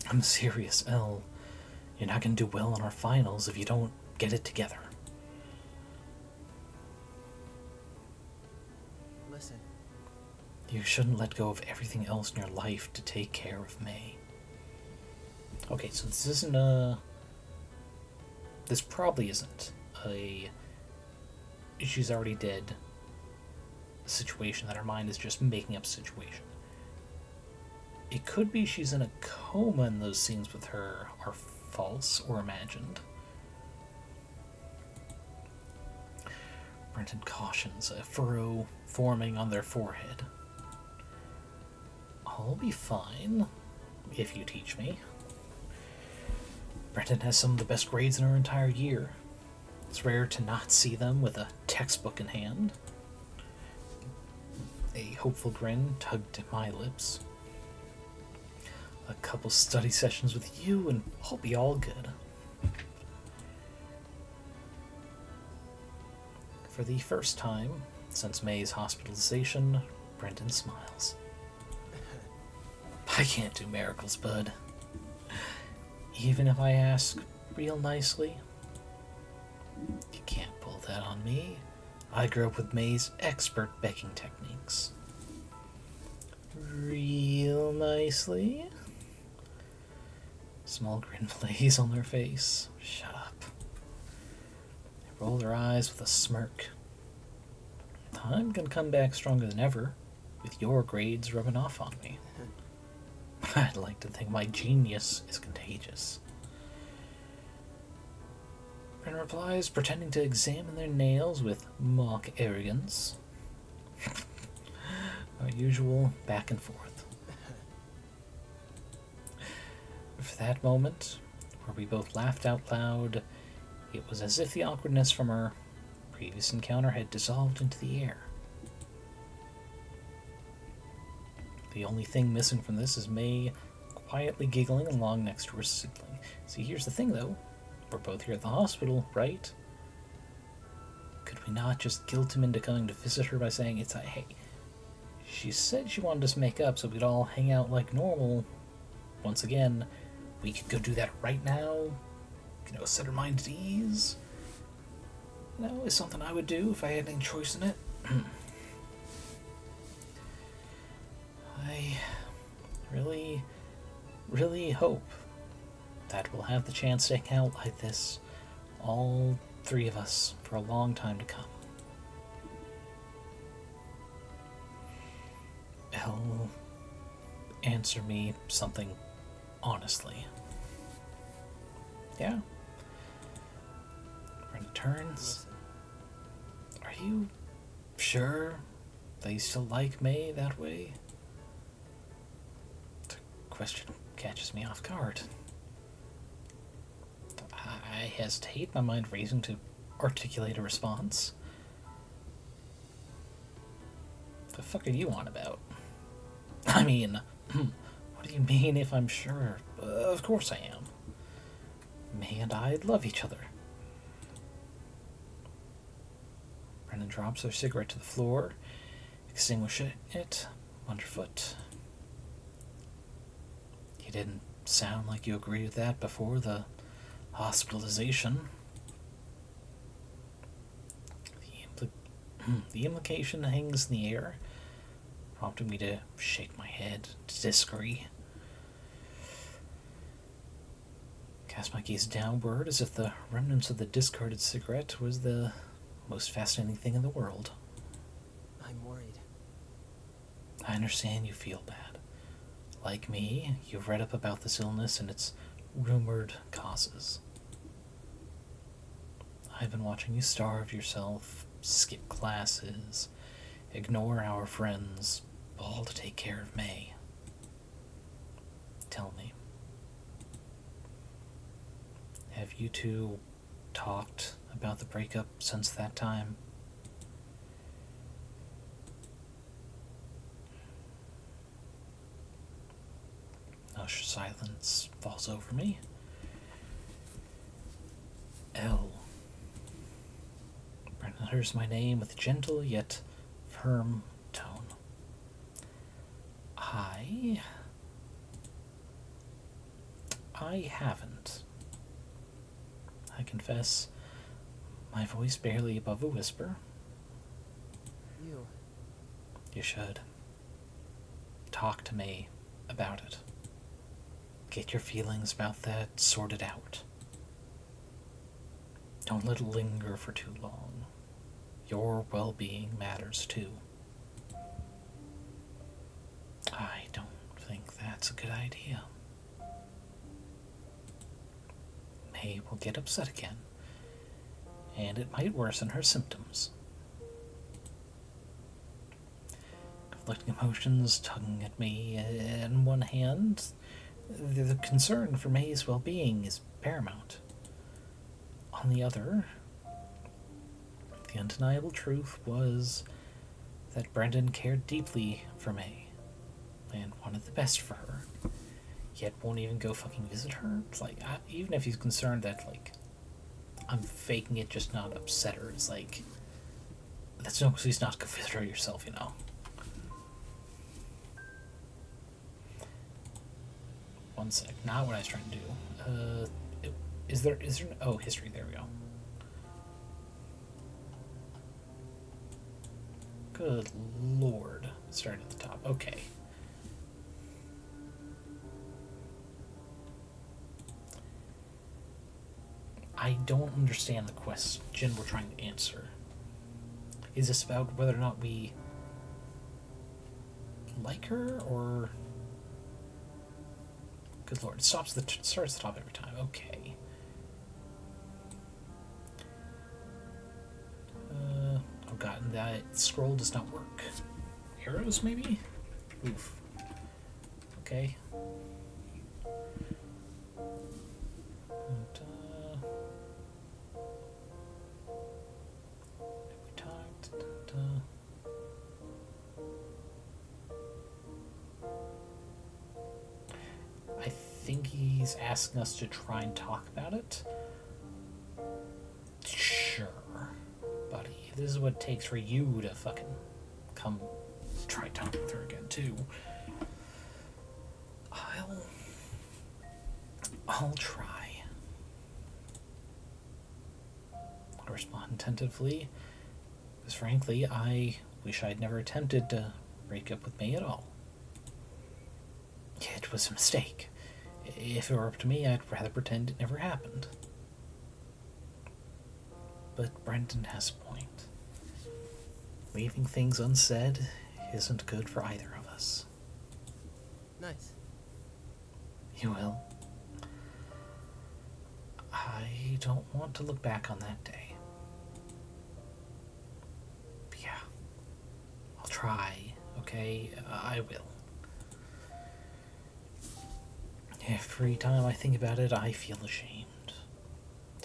I'm serious, Elle. You're not going to do well on our finals if you don't get it together. Listen. You shouldn't let go of everything else in your life to take care of May. Okay, so this isn't this probably isn't a she's already dead situation that our mind is just making up a situation. It could be she's in a coma and those scenes with her are false or imagined. Brenton cautions, a furrow forming on their forehead. I'll be fine if you teach me. Brenton has some of the best grades in our entire year. It's rare to not see them with a textbook in hand. A hopeful grin tugged at my lips. A couple study sessions with you and I'll be all good. For the first time since May's hospitalization, Brendan smiles. I can't do miracles, bud. Even if I ask real nicely. You can't pull that on me. I grew up with May's expert begging techniques. Real nicely? Small grin plays on their face. Shut up. They roll their eyes with a smirk. I'm gonna come back stronger than ever, with your grades rubbing off on me. I'd like to think my genius is contagious. Bren replies, pretending to examine their nails with mock arrogance. Our usual back and forth. For that moment, where we both laughed out loud, it was as if the awkwardness from our previous encounter had dissolved into the air. The only thing missing from this is May quietly giggling along next to her sibling. See, here's the thing, though. We're both here at the hospital, right? Could we not just guilt him into coming to visit her by saying, it's like, hey, she said she wanted us to make up so we'd all hang out like normal. Once again, we could go do that right now. You know, set her mind at ease. You know, it's something I would do if I had any choice in it. I really hope that we'll have the chance to hang out like this, all three of us, for a long time to come. Elle, answer me something honestly. Yeah? Brenda turns. Listen. Are you sure that you still like May that way? It's a question catches me off guard. I hesitate, my mind racing to articulate a response. The fuck are you on about? I mean, what do you mean if I'm sure? Of course I am. May and I love each other. Brendan drops her cigarette to the floor, extinguishes it underfoot. You didn't sound like you agreed with that before the hospitalization. The implication hangs in the air, prompting me to shake my head to disagree. Cast my gaze downward as if the remnants of the discarded cigarette was the most fascinating thing in the world. I'm worried. I understand you feel bad. Like me, you've read up about this illness and its rumored causes. I've been watching you starve yourself, skip classes, ignore our friends, all to take care of May. Tell me, have you two talked about the breakup since that time? Hush silence falls over me. L. Brendan utters my name with a gentle yet firm tone. I haven't. I confess, my voice barely above a whisper. You should. Talk to me about it. Get your feelings about that sorted out. Don't let it linger for too long. Your well-being matters too. I don't think that's a good idea. May will get upset again, and it might worsen her symptoms. Conflicting emotions tugging at me. On one hand, the concern for May's well-being is paramount. On the other, the undeniable truth was that Brendan cared deeply for May and wanted the best for her, yet won't even go fucking visit her. It's like, even if he's concerned that, like, I'm faking it just not upset her, it's like, that's no excuse not to go visit her yourself, you know? One sec, not what I was trying to do. Is there, oh, history, there we go. Good lord. Starting at the top, okay. I don't understand the question we're trying to answer. Is this about whether or not we like her, or... Good lord, it starts at the top every time. Okay. Oh god, and that scroll does not work. Arrows, maybe? Oof. Okay. And, we talked. I think he's asking us to try and talk about it. Sure, buddy. This is what it takes for you to fucking come try talking with her again, too. I'll try. I respond tentatively, because frankly, I wish I'd never attempted to break up with May at all. It was a mistake. If it were up to me, I'd rather pretend it never happened. But Brendan has a point. Leaving things unsaid isn't good for either of us. Nice. You will. I don't want to look back on that day. But yeah. I'll try, okay? I will. Every time I think about it, I feel ashamed,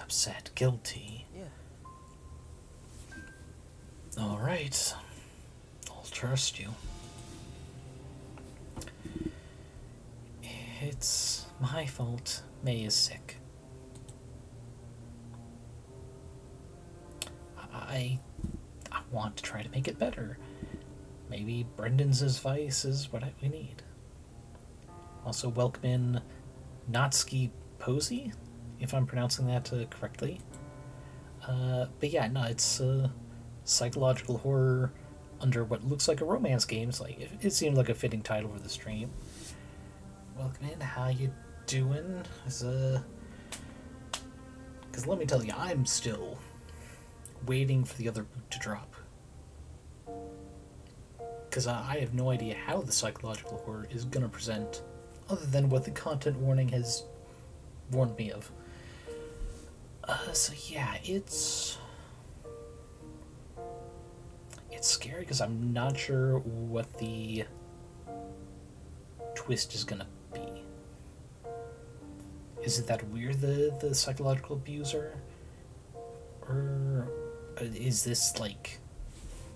upset, guilty. Yeah. Alright, I'll trust you. It's my fault May is sick. I want to try to make it better. Maybe Brendan's advice is what we need. Also, welcome in Natsuki Posey, if I'm pronouncing that correctly. But yeah, no, it's psychological horror under what looks like a romance game. It's like it seemed like a fitting title for the stream. Welcome in. How you doing? Because let me tell you, I'm still waiting for the other boot to drop. Because I have no idea how the psychological horror is going to present, other than what the content warning has warned me of. So yeah, it's scary because I'm not sure what the twist is going to be. Is it that we're the psychological abuser? Or is this, like,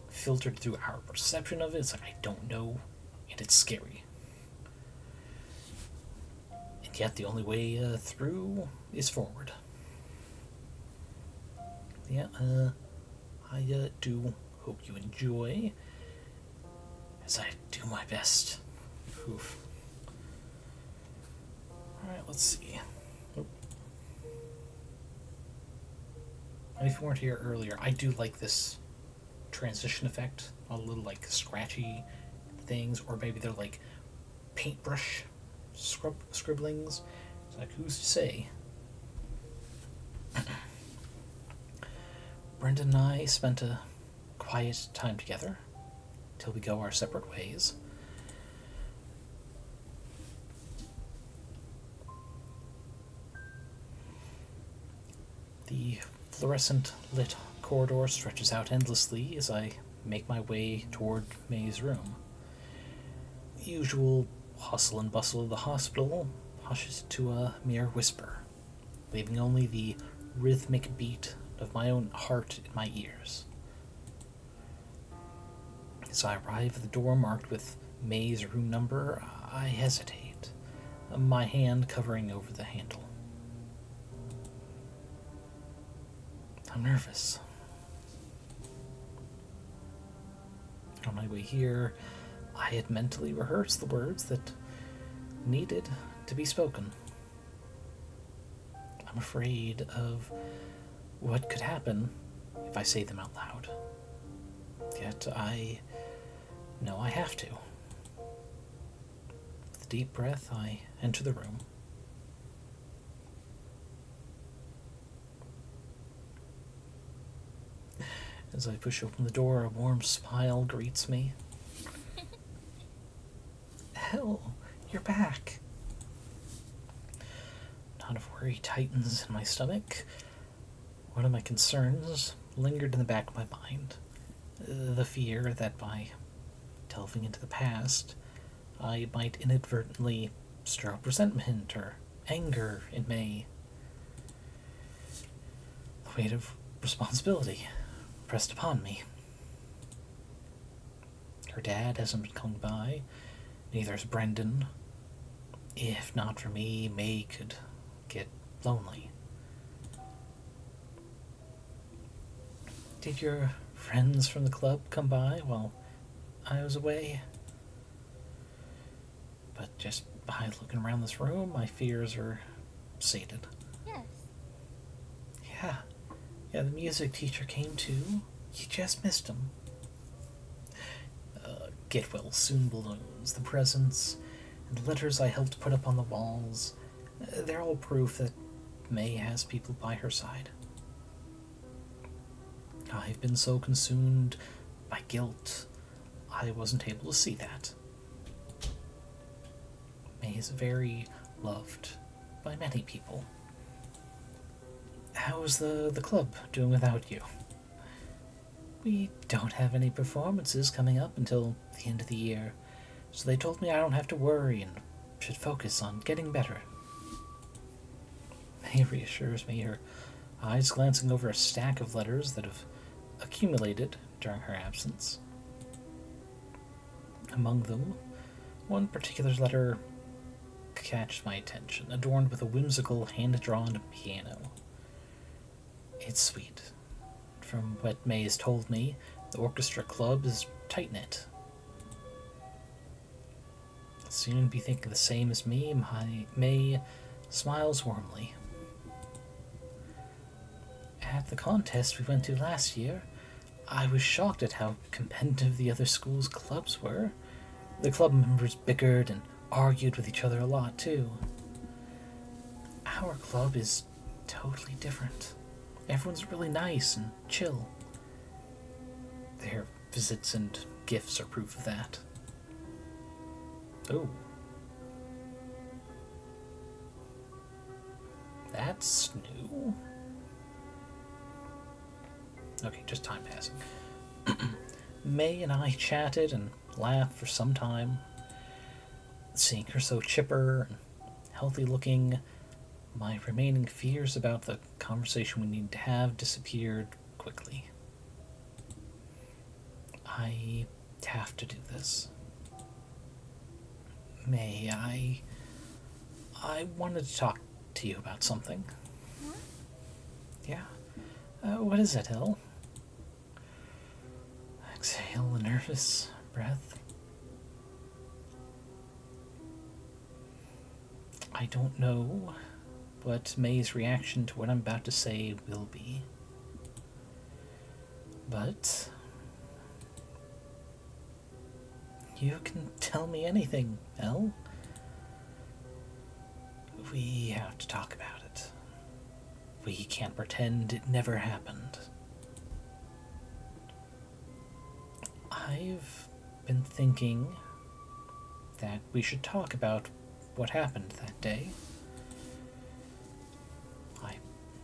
filtered through our perception of it? It's like, I don't know, and it's scary. And yet the only way through is forward. Yeah, I do hope you enjoy, as I do my best. Oof. Alright, let's see. Oh. And if you weren't here earlier, I do like this transition effect. All the little, like, scratchy things, or maybe they're like paintbrush scribblings. It's like, who's to say? Brendan and I spent a quiet time together till we go our separate ways. The fluorescent lit corridor stretches out endlessly as I make my way toward May's room. The usual hustle and bustle of the hospital hushes to a mere whisper, leaving only the rhythmic beat of my own heart in my ears. As I arrive at the door marked with May's room number, I hesitate, my hand covering over the handle. I'm nervous. On my way here, I had mentally rehearsed the words that needed to be spoken. I'm afraid of what could happen if I say them out loud. Yet I know I have to. With a deep breath, I enter the room. As I push open the door, a warm smile greets me. Hell, you're back. Knot of worry tightens in my stomach. One of my concerns lingered in the back of my mind. The fear that by delving into the past, I might inadvertently stir up resentment or anger in May. The weight of responsibility pressed upon me. Her dad hasn't been coming by, neither has Brendan. If not for me, May could get lonely. Did your friends from the club come by while I was away? But just by looking around this room, my fears are sated. Yes. Yeah, the music teacher came too. You just missed him. Get well soon balloons, the presents, and the letters I helped put up on the walls. They're all proof that May has people by her side. I've been so consumed by guilt, I wasn't able to see that. May is very loved by many people. How's the club doing without you? We don't have any performances coming up until the end of the year, so they told me I don't have to worry and should focus on getting better. May reassures me, her eyes glancing over a stack of letters that have accumulated during her absence. Among them, one particular letter catches my attention, adorned with a whimsical hand-drawn piano. It's sweet. From what May has told me, the orchestra club is tight-knit. Soon be thinking the same as me, May smiles warmly. At the contest we went to last year, I was shocked at how competitive the other schools' clubs were. The club members bickered and argued with each other a lot, too. Our club is totally different. Everyone's really nice and chill. Their visits and gifts are proof of that. Oh. That's new. Okay, just time passing. May and I chatted and laughed for some time. Seeing her so chipper and healthy looking, my remaining fears about the conversation we needed to have disappeared quickly. I have to do this. May I wanted to talk to you about something. Huh? Yeah. What is it, Hill? Exhale a nervous breath. I don't know what May's reaction to what I'm about to say will be. But you can tell me anything, Elle. We have to talk about it. We can't pretend it never happened. I've been thinking that we should talk about what happened that day. I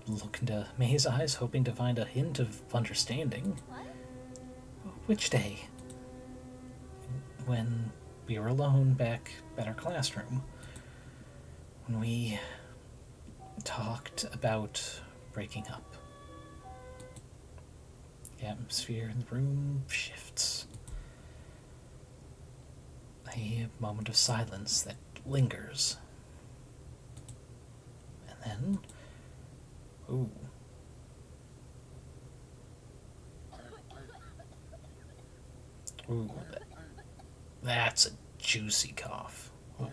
look into May's eyes, hoping to find a hint of understanding. What? Which day? When we were alone back at our classroom. When we talked about breaking up. The atmosphere in the room shifts. A moment of silence that lingers. And then... Ooh. Ooh. That's a juicy cough. Ooh.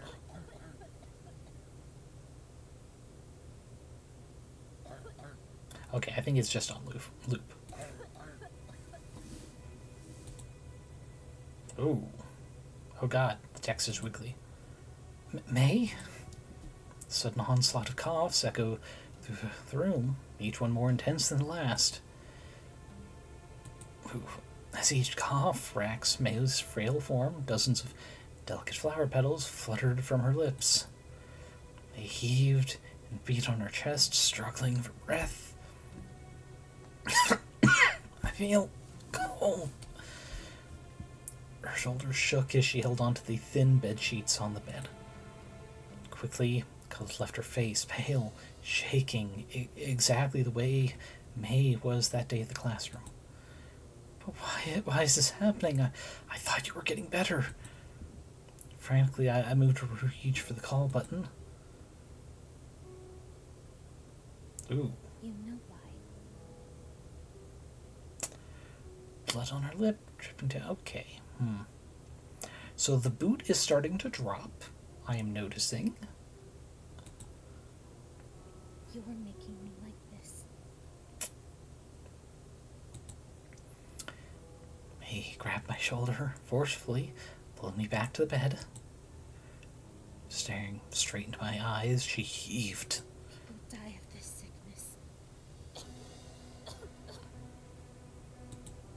Okay, I think it's just on loop. Ooh. Oh god, the text is wiggly. May? Sudden onslaught of coughs echo through the room, each one more intense than the last. Ooh. As each cough racks May's frail form, dozens of delicate flower petals fluttered from her lips. They heaved and beat on her chest, struggling for breath. I feel cold. Her shoulders shook as she held onto the thin bed sheets on the bed. Quickly, color left her face, pale, shaking, exactly the way May was that day at the classroom. But why is this happening? I thought you were getting better. Frantically, I moved to reach for the call button. Ooh. You know why. Blood on her lip, dripping down. Okay. So the boot is starting to drop, I am noticing. You were making me like this. He grabbed my shoulder forcefully, pulled me back to the bed. Staring straight into my eyes, she heaved. People die of this sickness.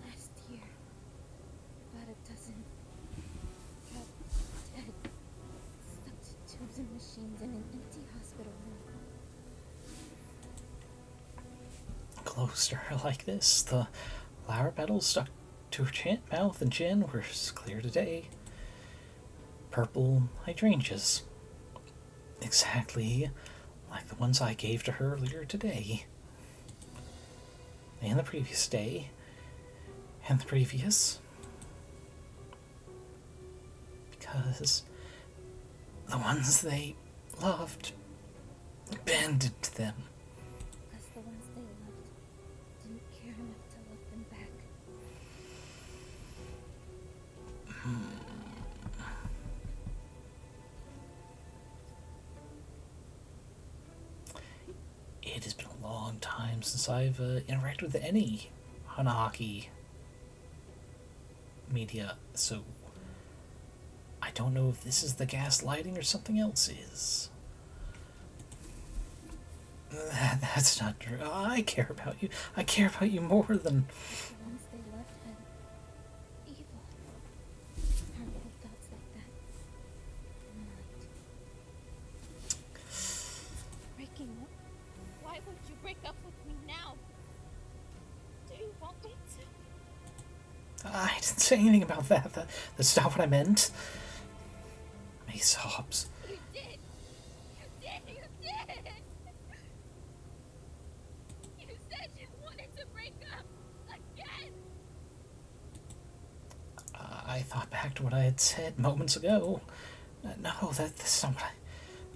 Last year, about a dozen dropped dead, stuck to tubes and machines in an empty hospital room. Close to her like this, the flower petals stuck to her mouth and chin were as clear today. Purple hydrangeas, Exactly like the ones I gave to her earlier today. And the previous day. And the previous. Because the ones they loved abandoned them. Because the ones they loved didn't care enough to love them back. It has been a long time since I've interacted with any Hanaki media, so I don't know if this is the gaslighting or something else is. That's not true. I care about you. I care about you more than... The ones they loved had evil, harmful thoughts like that. And breaking up? Why would you break up with me now? Do you want me to? I didn't say anything about that. That's not what I meant. May sobs. You did! You did! You did! You said you wanted to break up again! I thought back to what I had said moments ago. No, that's not what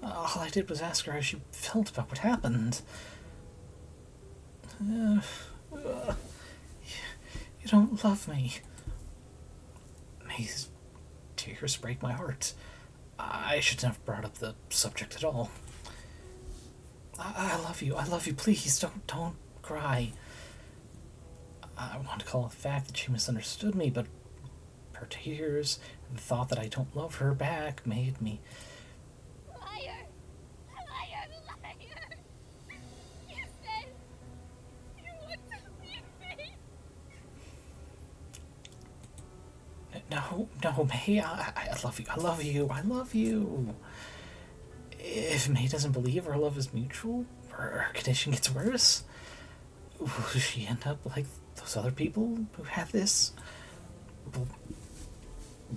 all I did was ask her how she felt about what happened. You don't love me. May's tears break my heart. I shouldn't have brought up the subject at all. I love you. I love you. Please don't cry. I want to call it the fact that she misunderstood me, but her tears and the thought that I don't love her back made me... Liar! Liar! Liar! You said you want to leave me! No, May, I love you. I love you. I love you. If May doesn't believe our love is mutual, or her condition gets worse, will she end up like those other people who had this?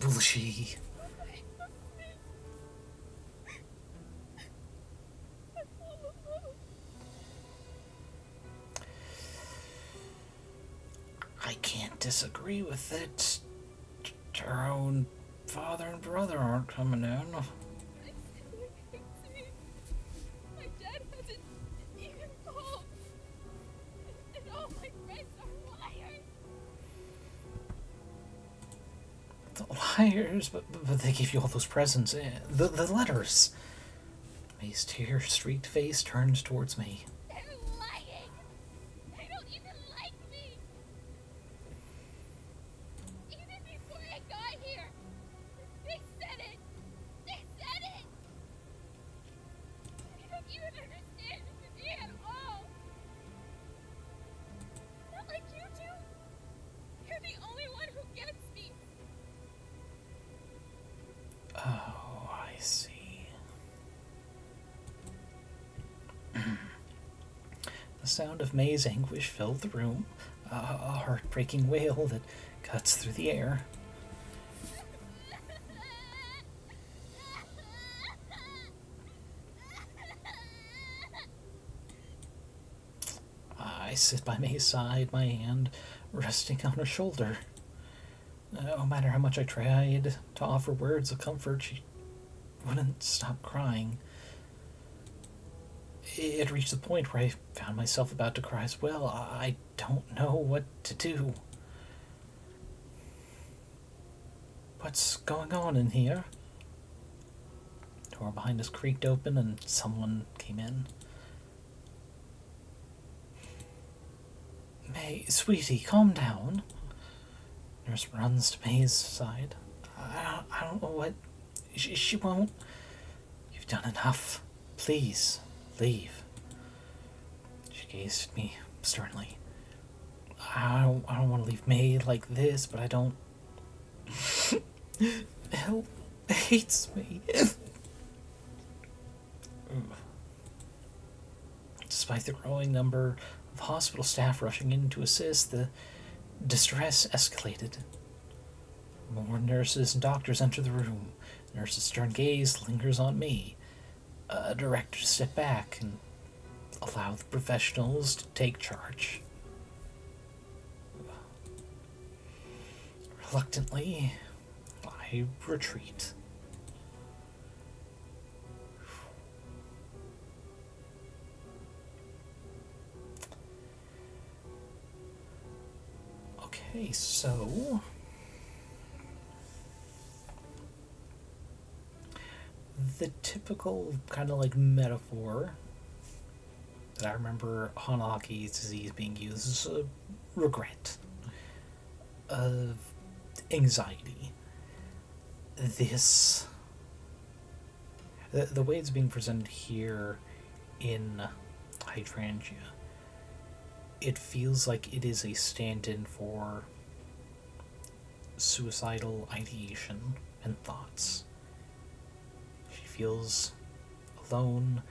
Will she? I can't disagree with it. Her own father and brother aren't coming in. My sibling hates me. My dad hasn't even called. And all my friends are liars. The liars, but they gave you all those presents. The letters. May's tear-streaked face turns towards me. They're lying. They don't even like me. Even before I got here, they said it. They said it. They don't even understand me at all. Not like you do. You're the only one who gets me. Oh, I see. The sound of May's anguish filled the room, a heartbreaking wail that cuts through the air. I sit by May's side, my hand resting on her shoulder. No matter how much I tried to offer words of comfort, she wouldn't stop crying. It reached the point where I found myself about to cry as well. I don't know what to do. What's going on in here? The door behind us creaked open and someone came in. May, sweetie, calm down. Nurse runs to May's side. I don't know what... She won't... You've done enough. Please, leave. She gazed at me sternly. I don't want to leave May like this, but I don't... Hell hates me. Despite the growing number of hospital staff rushing in to assist, the distress escalated. More nurses and doctors enter the room. The nurse's stern gaze lingers on me. a director to step back and allow the professionals to take charge. Reluctantly, I retreat. Okay, so the typical kind of like metaphor that I remember Hanaki's disease being used is a regret, of anxiety. This, the way it's being presented here in hydrangea, it feels like it is a stand-in for suicidal ideation and thoughts. She feels alone,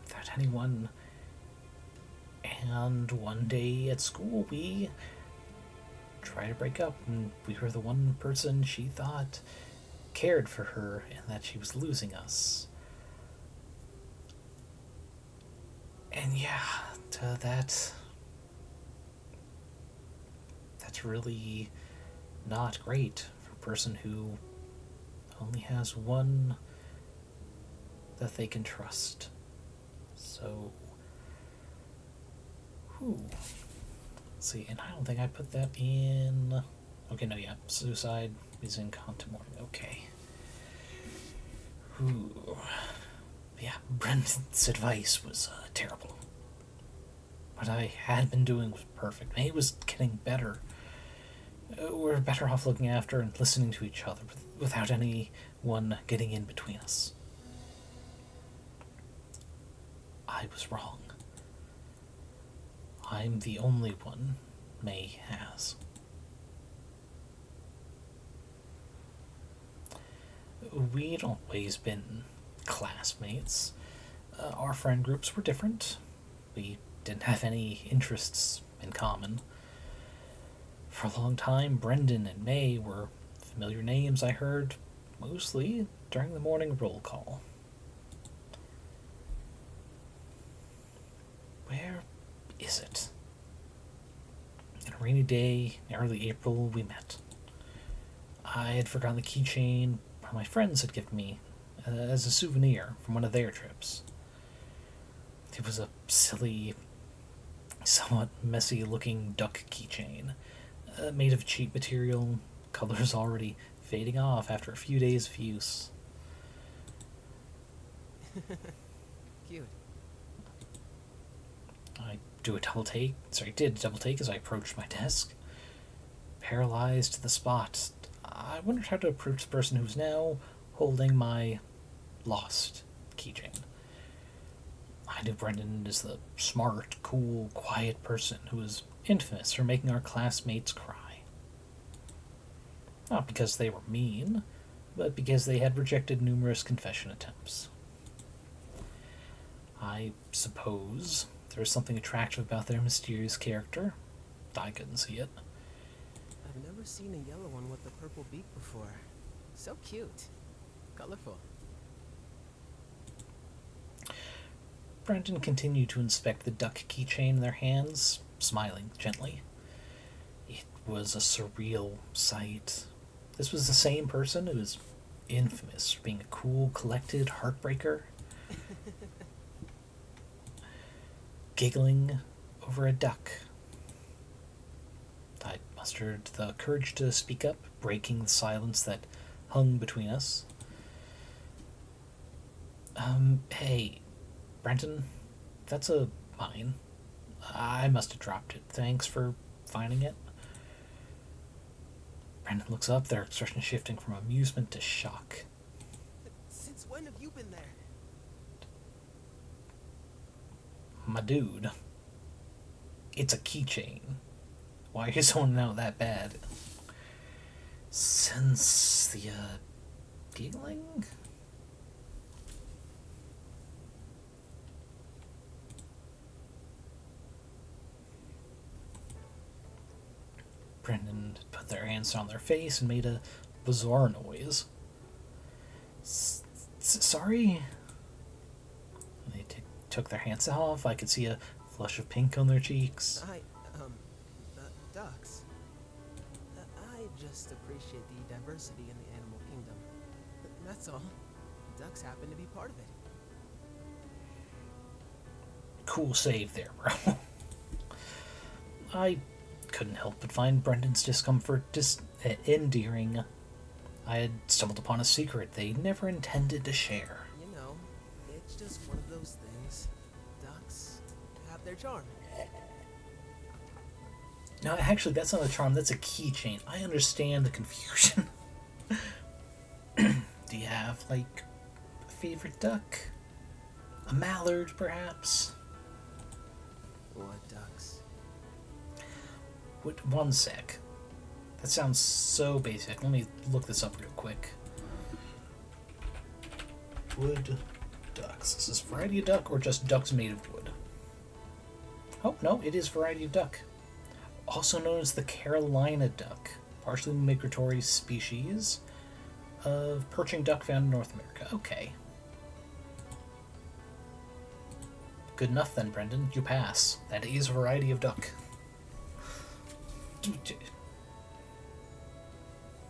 without anyone, and one day at school we try to break up, and we were the one person she thought cared for her and that she was losing us. And yeah, that's really not great for a person who only has one that they can trust. So, let's see, and I don't think I put that in. Okay, no, yeah, suicide is in content warning. Okay. Yeah, Brendan's advice was terrible. What I had been doing was perfect. May was getting better. We're better off looking after and listening to each other without anyone getting in between us. I was wrong. I'm the only one May has. We'd always been classmates. Our friend groups were different. We didn't have any interests in common. For a long time, Brendan and May were familiar names I heard mostly during the morning roll call. Where is it? On a rainy day in early April, we met. I had forgotten the keychain my friends had given me as a souvenir from one of their trips. It was a silly, somewhat messy-looking duck keychain, made of cheap material, colors already fading off after a few days of use. Cute. I did a double take as I approached my desk. Paralyzed to the spot, I wondered how to approach the person who's now holding my lost keychain. I knew Brendan is the smart, cool, quiet person who was infamous for making our classmates cry. Not because they were mean, but because they had rejected numerous confession attempts. I suppose there was something attractive about their mysterious character. I couldn't see it. I've never seen a yellow one with a purple beak before. So cute. Colorful. Brendan continued to inspect the duck keychain in their hands, smiling gently. It was a surreal sight. This was the same person who was infamous for being a cool, collected heartbreaker. Giggling over a duck. I mustered the courage to speak up, breaking the silence that hung between us. Hey, Brenton, that's a mine. I must have dropped it. Thanks for finding it. Brendan looks up, their expression shifting from amusement to shock. Since when have you been there? My dude, it's a keychain. Why are you zoning out that bad? Since the, giggling? Brendan put their hands on their face and made a bizarre noise. Sorry? took their hands off, I could see a flush of pink on their cheeks. Ducks. I just appreciate the diversity in the animal kingdom. That's all. Ducks happen to be part of it. Cool save there, bro. I couldn't help but find Brendan's discomfort endearing. I had stumbled upon a secret they never intended to share. You know, it's just one of those things. Ducks have their charm. No, actually, that's not a charm, that's a keychain. I understand the confusion. Do you have, like, a favorite duck? A mallard, perhaps? What ducks? Wait, one sec. That sounds so basic. Let me look this up real quick. Wood ducks. Is this variety of duck or just ducks made of wood? Oh, no, it is variety of duck. Also known as the Carolina duck, partially migratory species of perching duck found in North America. Okay. Good enough then, Brendan. You pass. That is a variety of duck.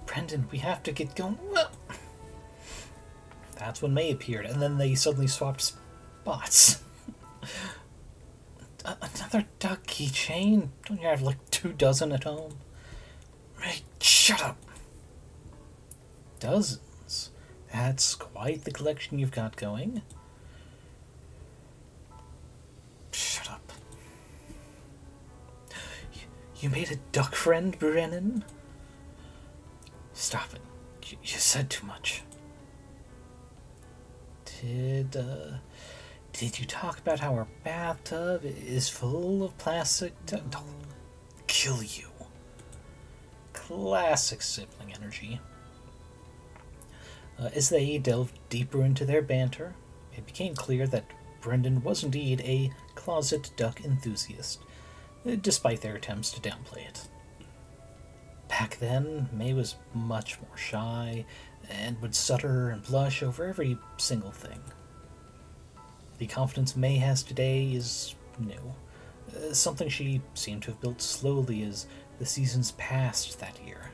Brendan, we have to get going. That's when May appeared, and then they suddenly swapped spots. Another duck keychain? Don't you have like 24 at home? May, shut up. Dozens. That's quite the collection you've got going. Shut up. You made a duck friend, Brennan? Stop it. You said too much. Did you talk about how our bathtub is full of plastic? I'll kill you. Classic sibling energy. As they delved deeper into their banter, it became clear that Brendan was indeed a closet duck enthusiast, despite their attempts to downplay it. Back then, May was much more shy and would stutter and blush over every single thing. The confidence May has today is new, something she seemed to have built slowly as the seasons passed that year.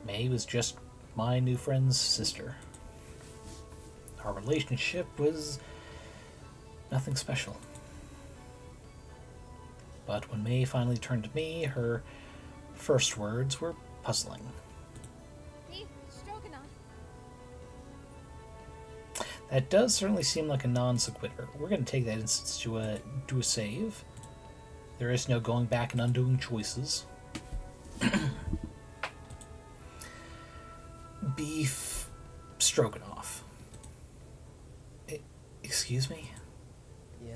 May was just my new friend's sister. Our relationship was nothing special. But when May finally turned to me, her first words were puzzling. Beef stroganoff. That does certainly seem like a non sequitur. We're going to take that instance to do a save. There is no going back and undoing choices. Beef stroganoff. Excuse me? Yeah?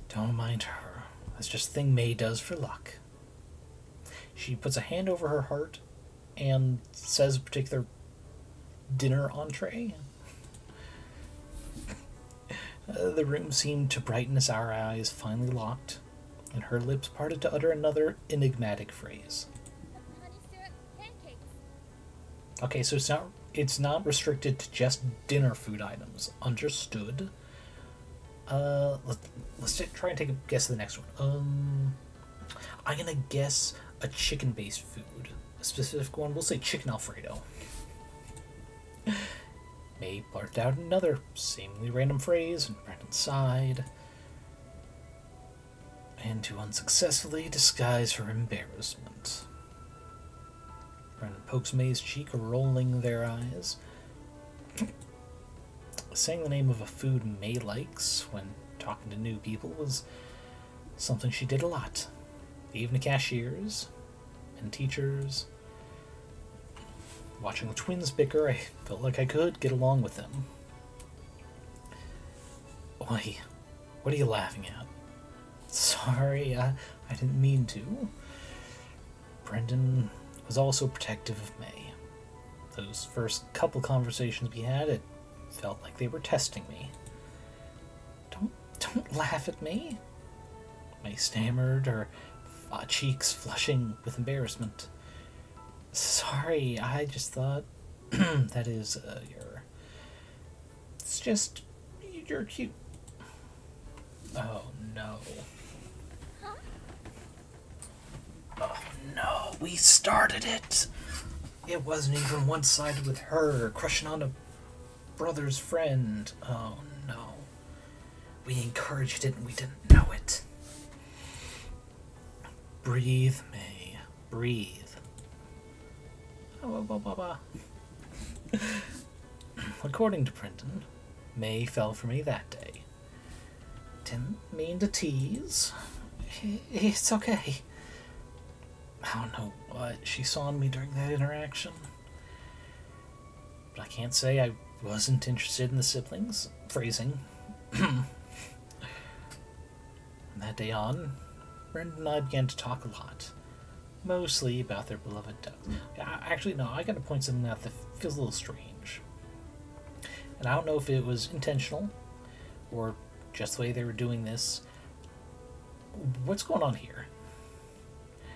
Don't mind her. That's just a thing May does for luck. She puts a hand over her heart and says a particular dinner entree. The room seemed to brighten as our eyes finally locked, and her lips parted to utter another enigmatic phrase. Honey syrup pancakes. Okay, so it's not restricted to just dinner food items. Understood. Let's try and take a guess at the next one. I'm gonna guess a chicken-based food. A specific one. We'll say chicken Alfredo. May blurted out another seemingly random phrase, and Brandon sighed. And to unsuccessfully disguise her embarrassment, Brandon pokes May's cheek, rolling their eyes. Saying the name of a food May likes when talking to new people was something she did a lot. Even to cashiers and teachers. Watching the twins bicker, I felt like I could get along with them. Why, what are you laughing at? Sorry, I didn't mean to. Brendan was also protective of May. Those first couple conversations we had, it felt like they were testing me. Don't laugh at me, May stammered, her cheeks flushing with embarrassment. Sorry, I just thought... that is, it's just You're cute. Oh no. Huh? Oh no, we started it. It wasn't even one-sided with her crushing on a brother's friend. Oh no. We encouraged it and we didn't know it. Breathe, May. Breathe. According to Brendan, May fell for me that day. Didn't mean to tease. It's okay. I don't know what she saw in me during that interaction. But I can't say I wasn't interested in the siblings. Phrasing. From that day on, Brendan and I began to talk a lot. Mostly about their beloved ducks. Actually, no, I gotta point something out that feels a little strange. And I don't know if it was intentional or just the way they were doing this. What's going on here?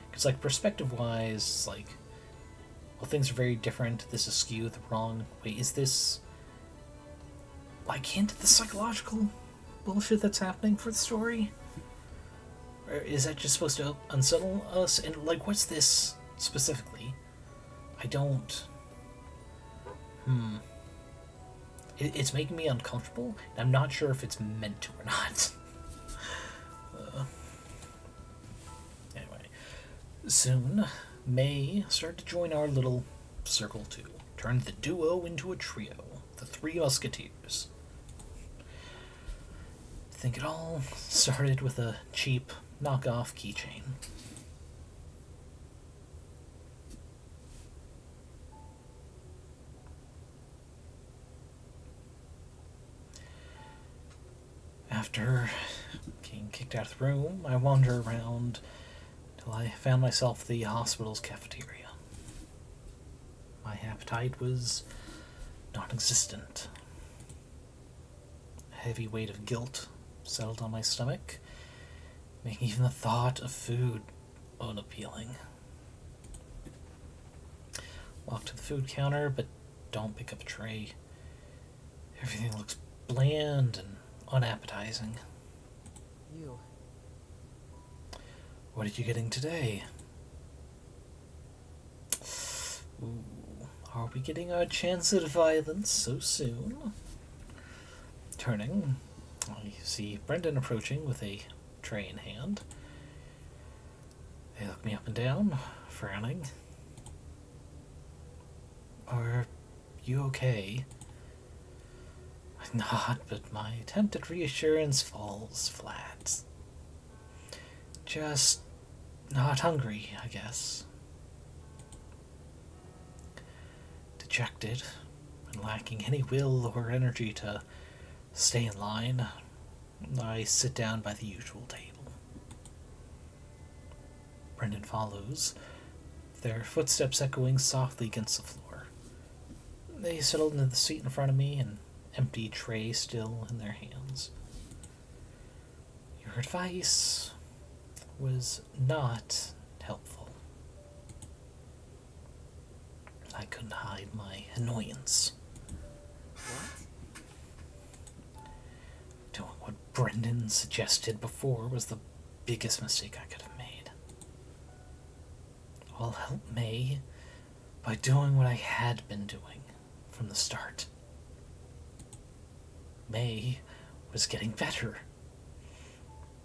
Because, like, perspective-wise, like, well, things are very different. This is skewed the wrong way. Is this, like, hint at the psychological bullshit that's happening for the story? Or is that just supposed to unsettle us? And, like, what's this specifically? I don't... It's making me uncomfortable, and I'm not sure if it's meant to or not. Anyway. Soon, May started to join our little circle too. Turned the duo into a trio. The Three Musketeers. I think it all started with a cheap knockoff keychain. After getting kicked out of the room, I wandered around till I found myself at the hospital's cafeteria. My appetite was non-existent. A heavy weight of guilt settled on my stomach, making even the thought of food unappealing. Walk to the food counter, but don't pick up a tray. Everything looks bland and unappetizing. You. What are you getting today? Ooh, are we getting our chance at violence so soon? Turning, I see Brendan approaching with a tray in hand. They look me up and down, frowning. Are you okay? I'm not, but my attempt at reassurance falls flat. Just not hungry, I guess. Dejected and lacking any will or energy to stay in line, I sit down by the usual table. Brendan follows, their footsteps echoing softly against the floor. They settle into the seat in front of me, an empty tray still in their hands. Your advice was not helpful. I couldn't hide my annoyance. What? Doing what Brendan suggested before was the biggest mistake I could have made. I'll help May by doing what I had been doing from the start. May was getting better.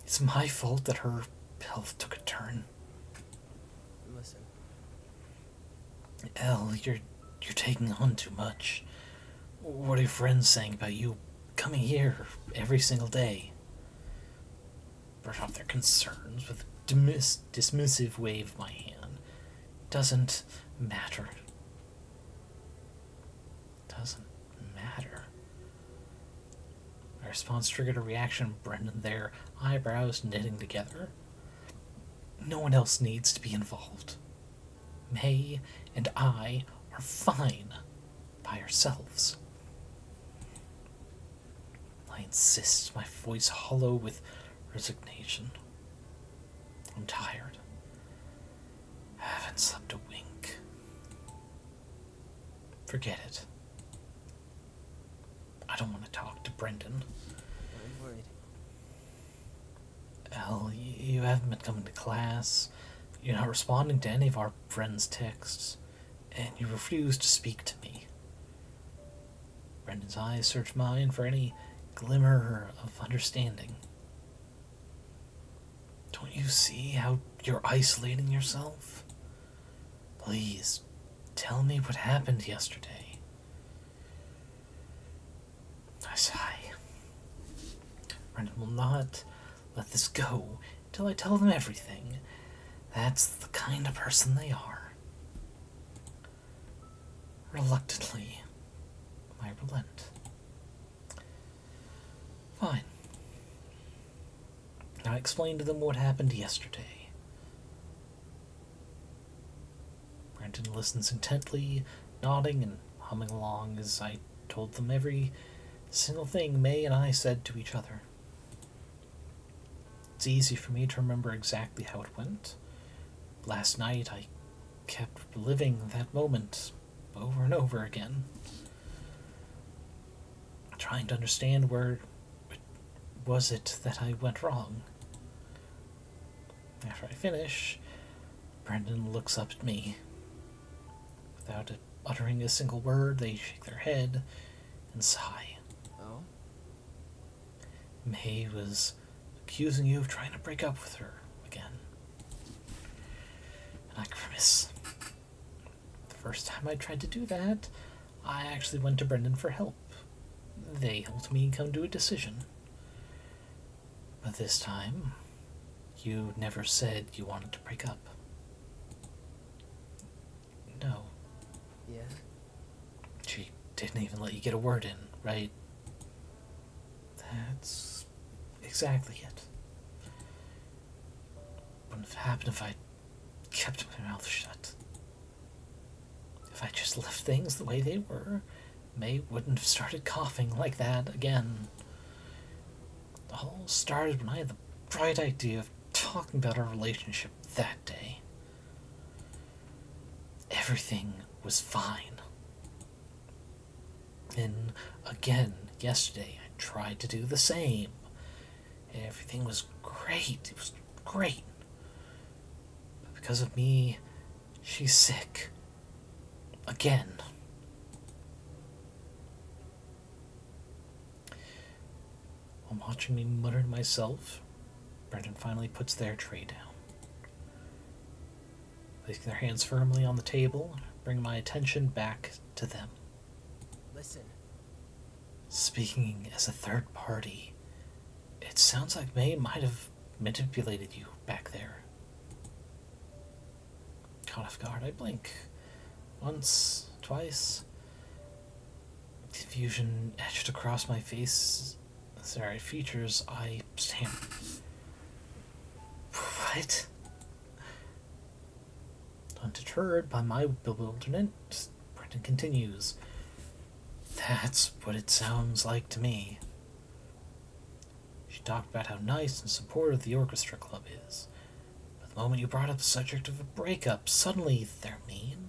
It's my fault that her health took a turn. Listen. Elle, you're taking on too much. What are your friends saying about you coming here every single day? Brush off their concerns with a dismissive wave of my hand. Doesn't matter. Doesn't matter. My response triggered a reaction of Brendan, their eyebrows knitting together. No one else needs to be involved. May and I are fine by ourselves. I insist, my voice hollow with resignation. I'm tired. I haven't slept a wink. Forget it. I don't want to talk to Brendan. I'm worried. Elle, you haven't been coming to class. You're not responding to any of our friends' texts. And you refuse to speak to me. Brendan's eyes search mine for any glimmer of understanding. Don't you see how you're isolating yourself? Please, tell me what happened yesterday. I sigh. Brendan will not let this go until I tell them everything. That's the kind of person they are. Reluctantly, I relent. Fine. I explained to them what happened yesterday. Brendan listens intently, nodding and humming along as I told them every single thing May and I said to each other. It's easy for me to remember exactly how it went. Last night I kept reliving that moment over and over again, trying to understand where was it that I went wrong. After I finish, Brendan looks up at me. Without uttering a single word, they shake their head and sigh. Oh? May was accusing you of trying to break up with her again. And I grimace. The first time I tried to do that, I actually went to Brendan for help. They helped me come to a decision. But this time, you never said you wanted to break up. No. Yeah? She didn't even let you get a word in, right? That's exactly it. Wouldn't have happened if I kept my mouth shut. If I just left things the way they were, May wouldn't have started coughing like that again. It all started when I had the bright idea of talking about our relationship that day. Everything was fine. Then, again, yesterday, I tried to do the same. Everything was great. It was great. But because of me, she's sick. Again. While watching me mutter to myself, Brendan finally puts their tray down. Placing their hands firmly on the table, bring my attention back to them. Listen. Speaking as a third party, it sounds like May might have manipulated you back there. Caught off guard, I blink. Once, twice. Confusion etched across my features, I stammer. What? Undeterred by my bewilderment, Brendan continues. That's what it sounds like to me. She talked about how nice and supportive the orchestra club is. But the moment you brought up the subject of a breakup, suddenly they're mean.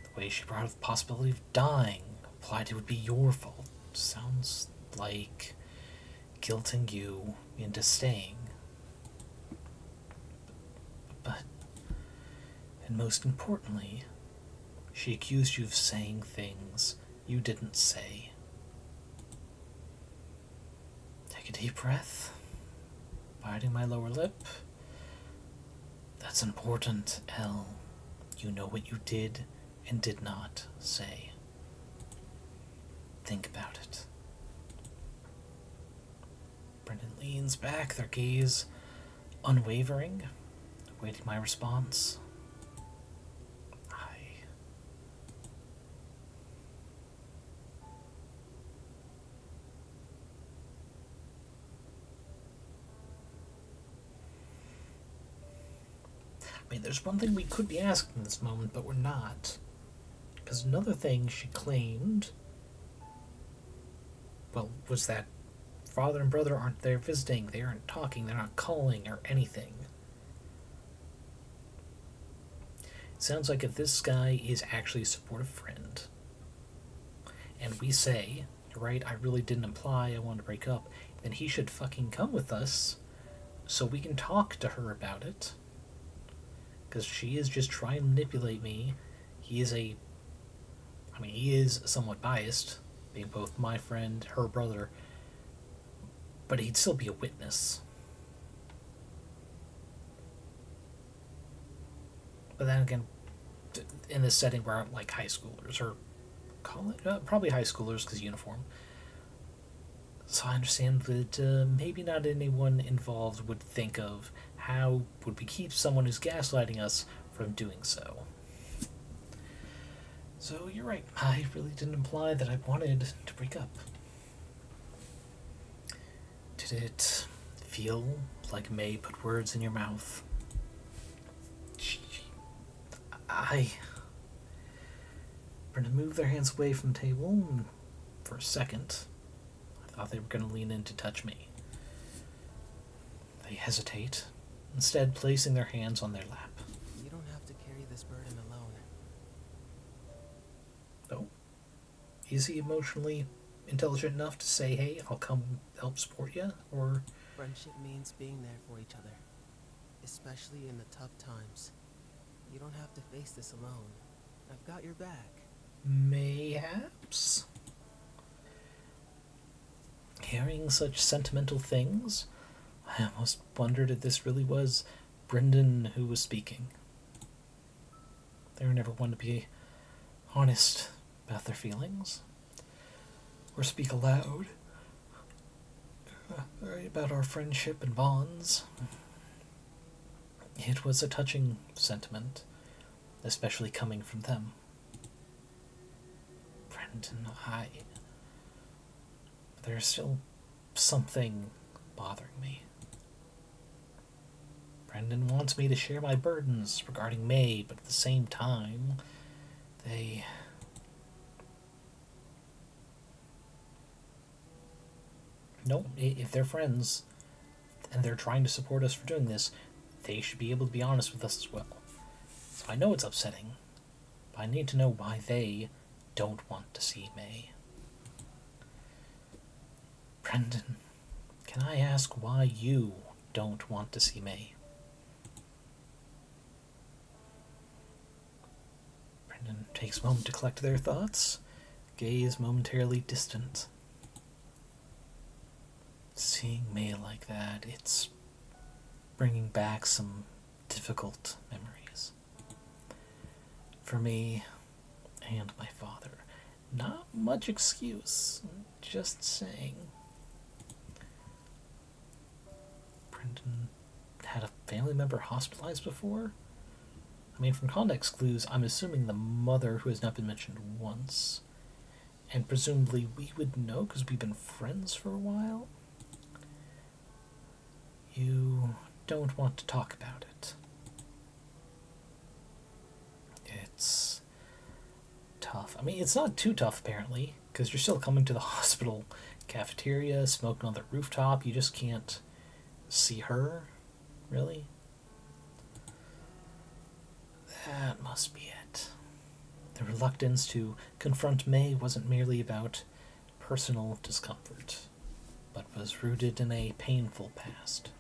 The way she brought up the possibility of dying, implied it would be your fault, sounds like guilting you into staying. But, and most importantly, she accused you of saying things you didn't say. Take a deep breath, biting my lower lip. That's important, Elle. You know what you did and did not say. Think about it. Brendan leans back, their gaze unwavering, awaiting my response. I mean, there's one thing we could be asking in this moment, but we're not. Because another thing she claimed, well, was that father and brother aren't there visiting, they aren't talking, they're not calling or anything. It sounds like if this guy is actually a supportive friend, and we say, "You're right, I really didn't imply I wanted to break up," then he should fucking come with us so we can talk to her about it. Because she is just trying to manipulate me. He is somewhat biased, being both my friend, her brother, but he'd still be a witness. But then again, in this setting where like high schoolers or college, probably high schoolers because uniform. So I understand that maybe not anyone involved would think of how would we keep someone who's gaslighting us from doing so. So you're right, I really didn't imply that I wanted to break up. Did it feel like May put words in your mouth? Brendan moved their hands away from the table, and for a second, I thought they were going to lean in to touch me. They hesitate, instead placing their hands on their lap. You don't have to carry this burden alone. No? Is he emotionally intelligent enough to say, "Hey, I'll come help support you," or... Friendship means being there for each other, especially in the tough times. You don't have to face this alone. I've got your back. Mayhaps? Hearing such sentimental things, I almost wondered if this really was Brendan who was speaking. They were never one to be honest about their feelings, or speak aloud about our friendship and bonds. It was a touching sentiment, especially coming from them. Brendan, there's still something bothering me. Brendan wants me to share my burdens regarding May, but at the same time, No, if they're friends, and they're trying to support us for doing this, they should be able to be honest with us as well. So I know it's upsetting, but I need to know why they don't want to see May. Brendan, can I ask why you don't want to see May? Brendan takes a moment to collect their thoughts, gaze momentarily distant. Seeing May like that, it's bringing back some difficult memories. For me and my father. Not much excuse, just saying. Brendan had a family member hospitalized before? I mean, from context clues, I'm assuming the mother who has not been mentioned once. And presumably we would know because we've been friends for a while. You don't want to talk about it. It's tough. I mean, it's not too tough, apparently, because you're still coming to the hospital cafeteria, smoking on the rooftop. You just can't see her, really. That must be it. The reluctance to confront May wasn't merely about personal discomfort, but was rooted in a painful past.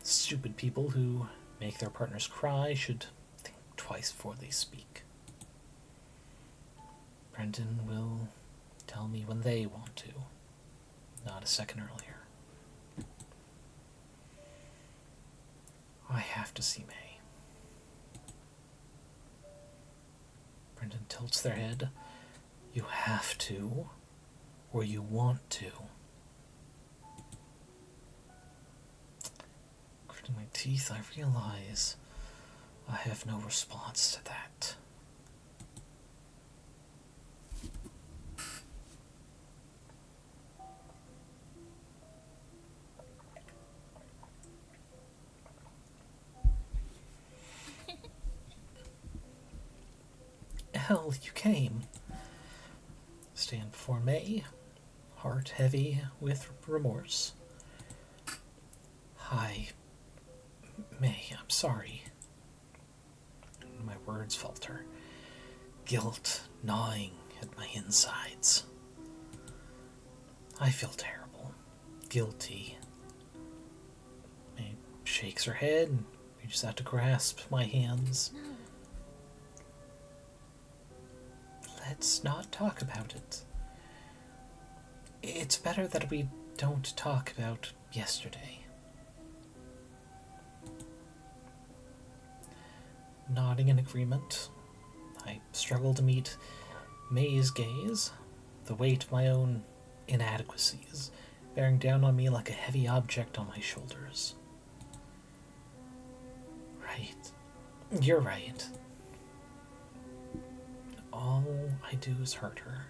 Stupid people who make their partners cry should think twice before they speak. Brendan will tell me when they want to, not a second earlier. I have to see May. Brendan tilts their head. You have to, or you want to. Gritting my teeth, I realize I have no response to that. Hell, you came. Stand before May, heart heavy with remorse. Hi, May, I'm sorry. My words falter, guilt gnawing at my insides. I feel terrible. Guilty. May shakes her head, and we just have to grasp my hands. No. Let's not talk about it. It's better that we don't talk about yesterday. Nodding in agreement, I struggle to meet May's gaze, the weight of my own inadequacies bearing down on me like a heavy object on my shoulders. Right. You're right. All I do is hurt her.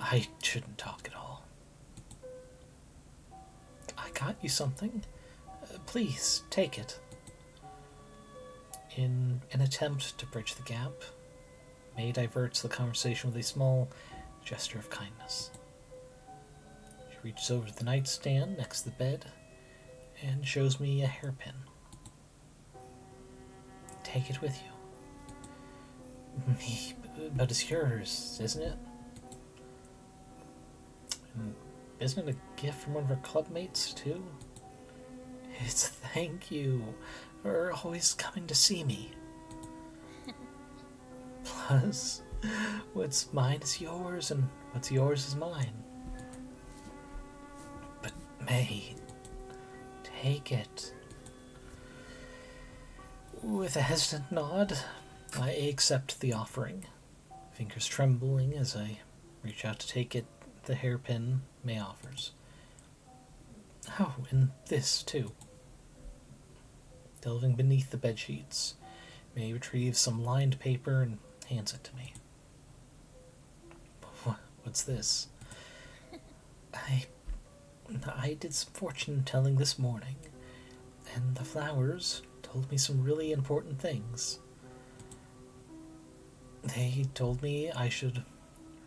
I shouldn't talk at all. I got you something. Please, take it. In an attempt to bridge the gap, May diverts the conversation with a small gesture of kindness. She reaches over to the nightstand next to the bed and shows me a hairpin. Take it with you. But it's yours, isn't it? And isn't it a gift from one of our clubmates, too? It's a thank you for always coming to see me. Plus, what's mine is yours, and what's yours is mine. But May, take it. With a hesitant nod, I accept the offering, fingers trembling as I reach out to take it, the hairpin May offers. Oh, and this, too. Delving beneath the bedsheets, May retrieves some lined paper and hands it to me. What's this? I did some fortune telling this morning, and the flowers told me some really important things. They told me I should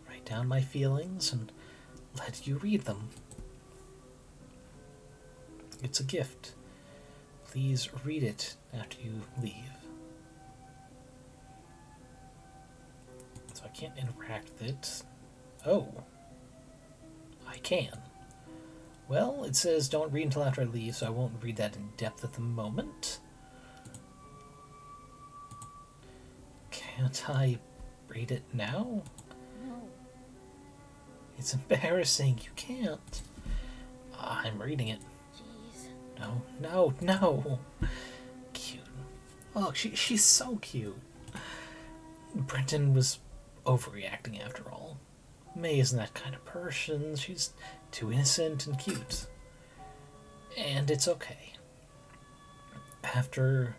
write down my feelings and let you read them. It's a gift. Please read it after you leave. So I can't interact with it. Oh. I can. Well, it says don't read until after I leave, so I won't read that in depth at the moment. Can't I read it now? No. It's embarrassing. You can't. I'm reading it. Jeez. No. Cute. Oh, she's so cute. Brenton was overreacting after all. May isn't that kind of person. She's too innocent and cute. And it's okay. After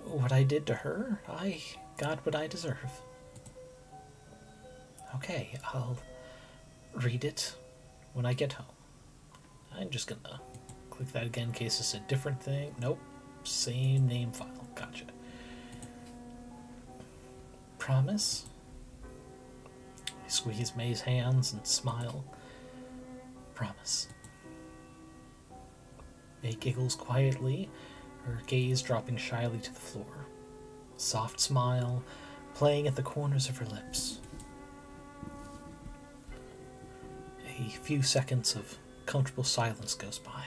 what I did to her, I got what I deserve. Okay, I'll read it when I get home. I'm just gonna click that again in case it's a different thing. Nope. Same name file. Gotcha. Promise? I squeeze May's hands and smile. Promise. May giggles quietly, her gaze dropping shyly to the floor. A soft smile playing at the corners of her lips. A few seconds of comfortable silence goes by.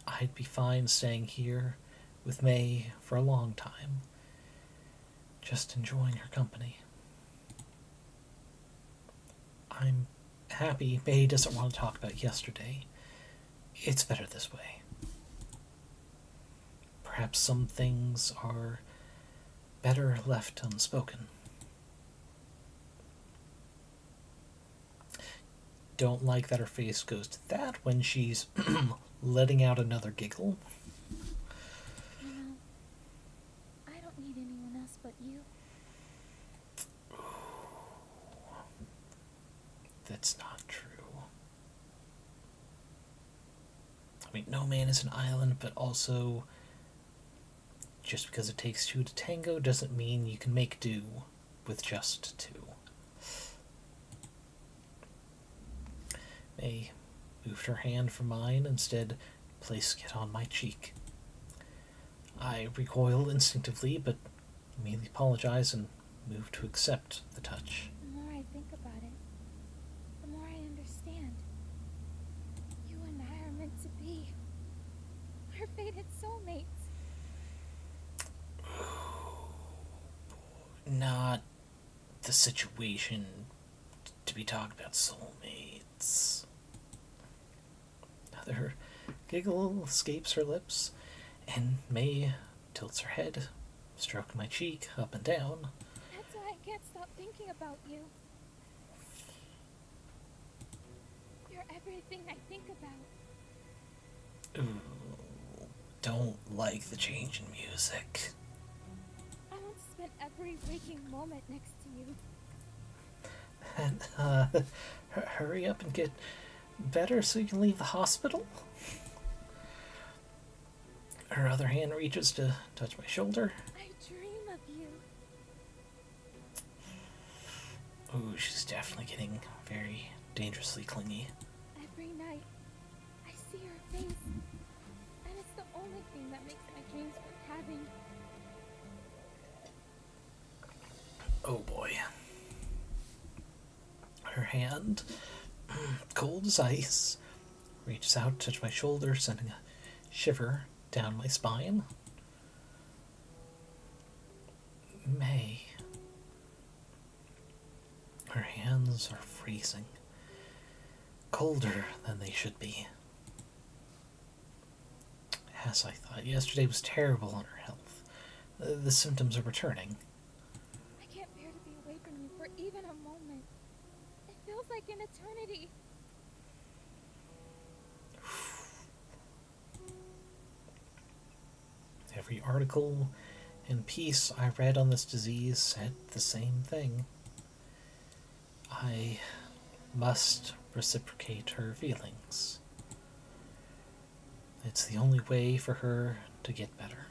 I'd be fine staying here with May for a long time, just enjoying her company. I'm happy May doesn't want to talk about yesterday. It's better this way. Perhaps some things are better left unspoken. Don't like that her face goes to that when she's letting out another giggle. You know, I don't need anyone else but you. That's not true. I mean, no man is an island, but also, just because it takes two to tango doesn't mean you can make do with just two. May moved her hand from mine, instead placing it on my cheek. I recoil instinctively, but immediately apologize and moved to accept the touch. The more I think about it, the more I understand. You and I are meant to be. We're fated soulmates. Not the situation to be talking about soulmates. Another giggle escapes her lips, and May tilts her head, stroking my cheek up and down. That's why I can't stop thinking about you. You're everything I think about. Ooh, don't like the change in music. I want to spend every waking moment next to you. And, hurry up and get better so you can leave the hospital? Her other hand reaches to touch my shoulder. I dream of you. Ooh, she's definitely getting very dangerously clingy. Every night, I see her face. And it's the only thing that makes my dreams worth having. Oh boy. Her hand, cold as ice, reaches out to touch my shoulder, sending a shiver down my spine. May. Her hands are freezing. Colder than they should be. As I thought, yesterday was terrible on her health. The symptoms are returning. I can't bear to be away from you for even a moment. It feels like an eternity. Every article and piece I read on this disease said the same thing. I must reciprocate her feelings. It's the only way for her to get better.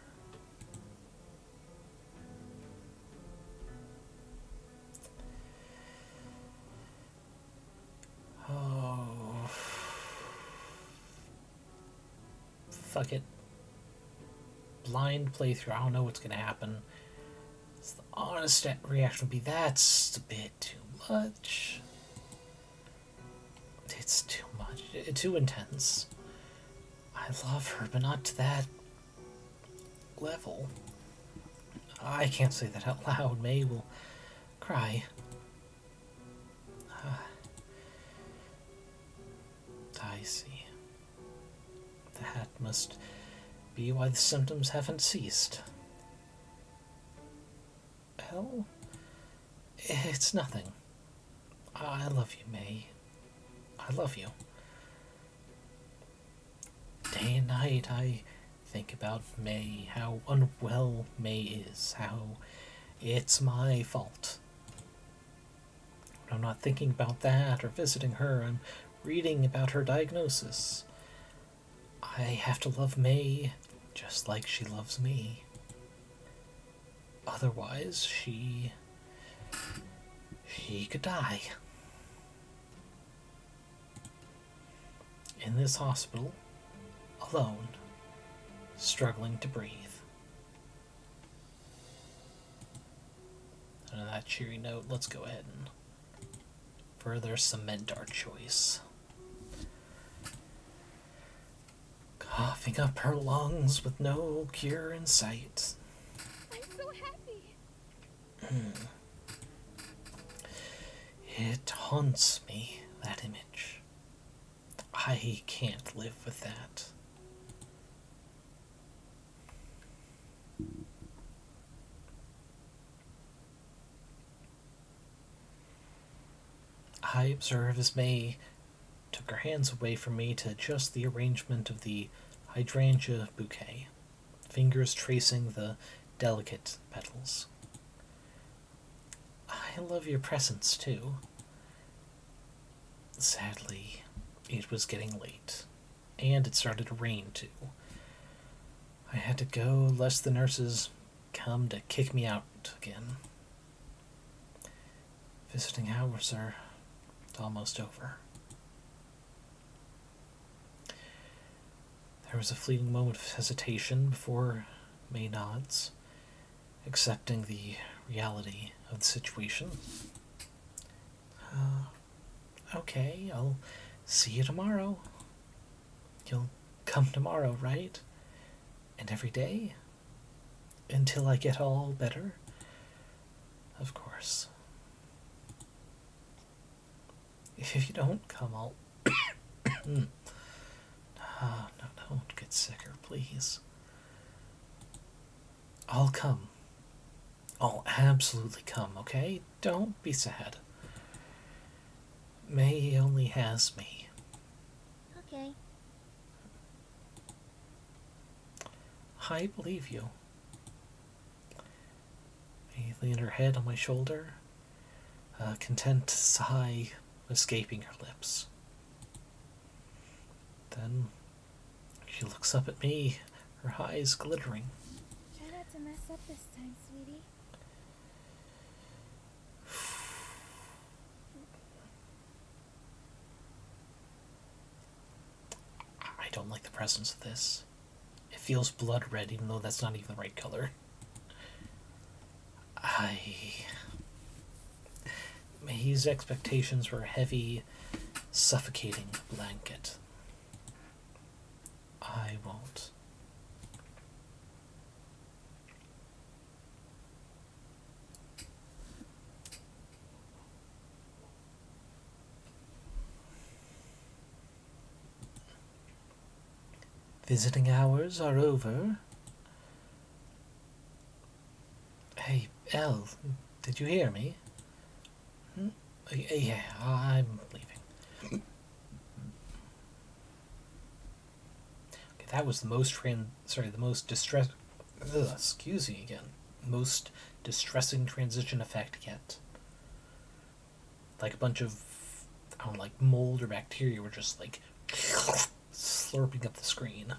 Oh. Fuck it. Blind playthrough. I don't know what's gonna happen. So the honest reaction would be, that's a bit too much. It's too much. Too intense. I love her, but not to that level. I can't say that out loud. May will cry. I see. That must be why the symptoms haven't ceased. Well, it's nothing. I love you, May. I love you. Day and night I think about May, how unwell May is, how it's my fault. But I'm not thinking about that or visiting her. I'm reading about her diagnosis. I have to love May just like she loves me. Otherwise, she could die. In this hospital, alone, struggling to breathe. And on that cheery note, let's go ahead and further cement our choice. Coughing up her lungs with no cure in sight. I'm so happy. It haunts me, that image. I can't live with that. I observe as May took her hands away from me to adjust the arrangement of the hydrangea bouquet, fingers tracing the delicate petals. I love your presence, too. Sadly, it was getting late, and it started to rain, too. I had to go lest the nurses come to kick me out again. Visiting hours are almost over. There was a fleeting moment of hesitation before May nods, accepting the reality of the situation. Okay, I'll see you tomorrow. You'll come tomorrow, right? And every day? Until I get all better? Of course. If you don't come, I'll... No, don't get sicker, please. I'll come. I'll absolutely come, okay? Don't be sad. May only has me. Okay. I believe you. May leaned her head on my shoulder, a content sigh escaping her lips. Then she looks up at me, her eyes glittering. Try not to mess up this time, sweetie. I don't like the presence of this. It feels blood red, even though that's not even the right color. May's expectations were a heavy, suffocating blanket. I won't. Visiting hours are over. Hey, Elle, did you hear me? Yeah, I'm leaving. Okay, that was the most distress. Excuse me again. Most distressing transition effect yet. Like a bunch of, I don't know, like mold or bacteria were just like slurping up the screen.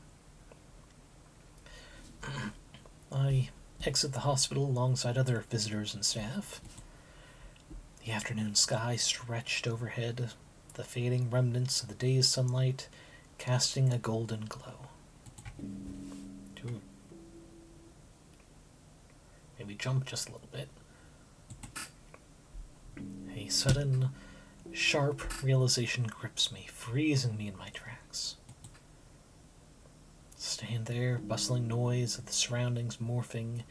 I exit the hospital alongside other visitors and staff. The afternoon sky stretched overhead, the fading remnants of the day's sunlight casting a golden glow. Maybe jump just a little bit. A sudden, sharp realization grips me, freezing me in my tracks. Stand there, bustling noise of the surroundings morphing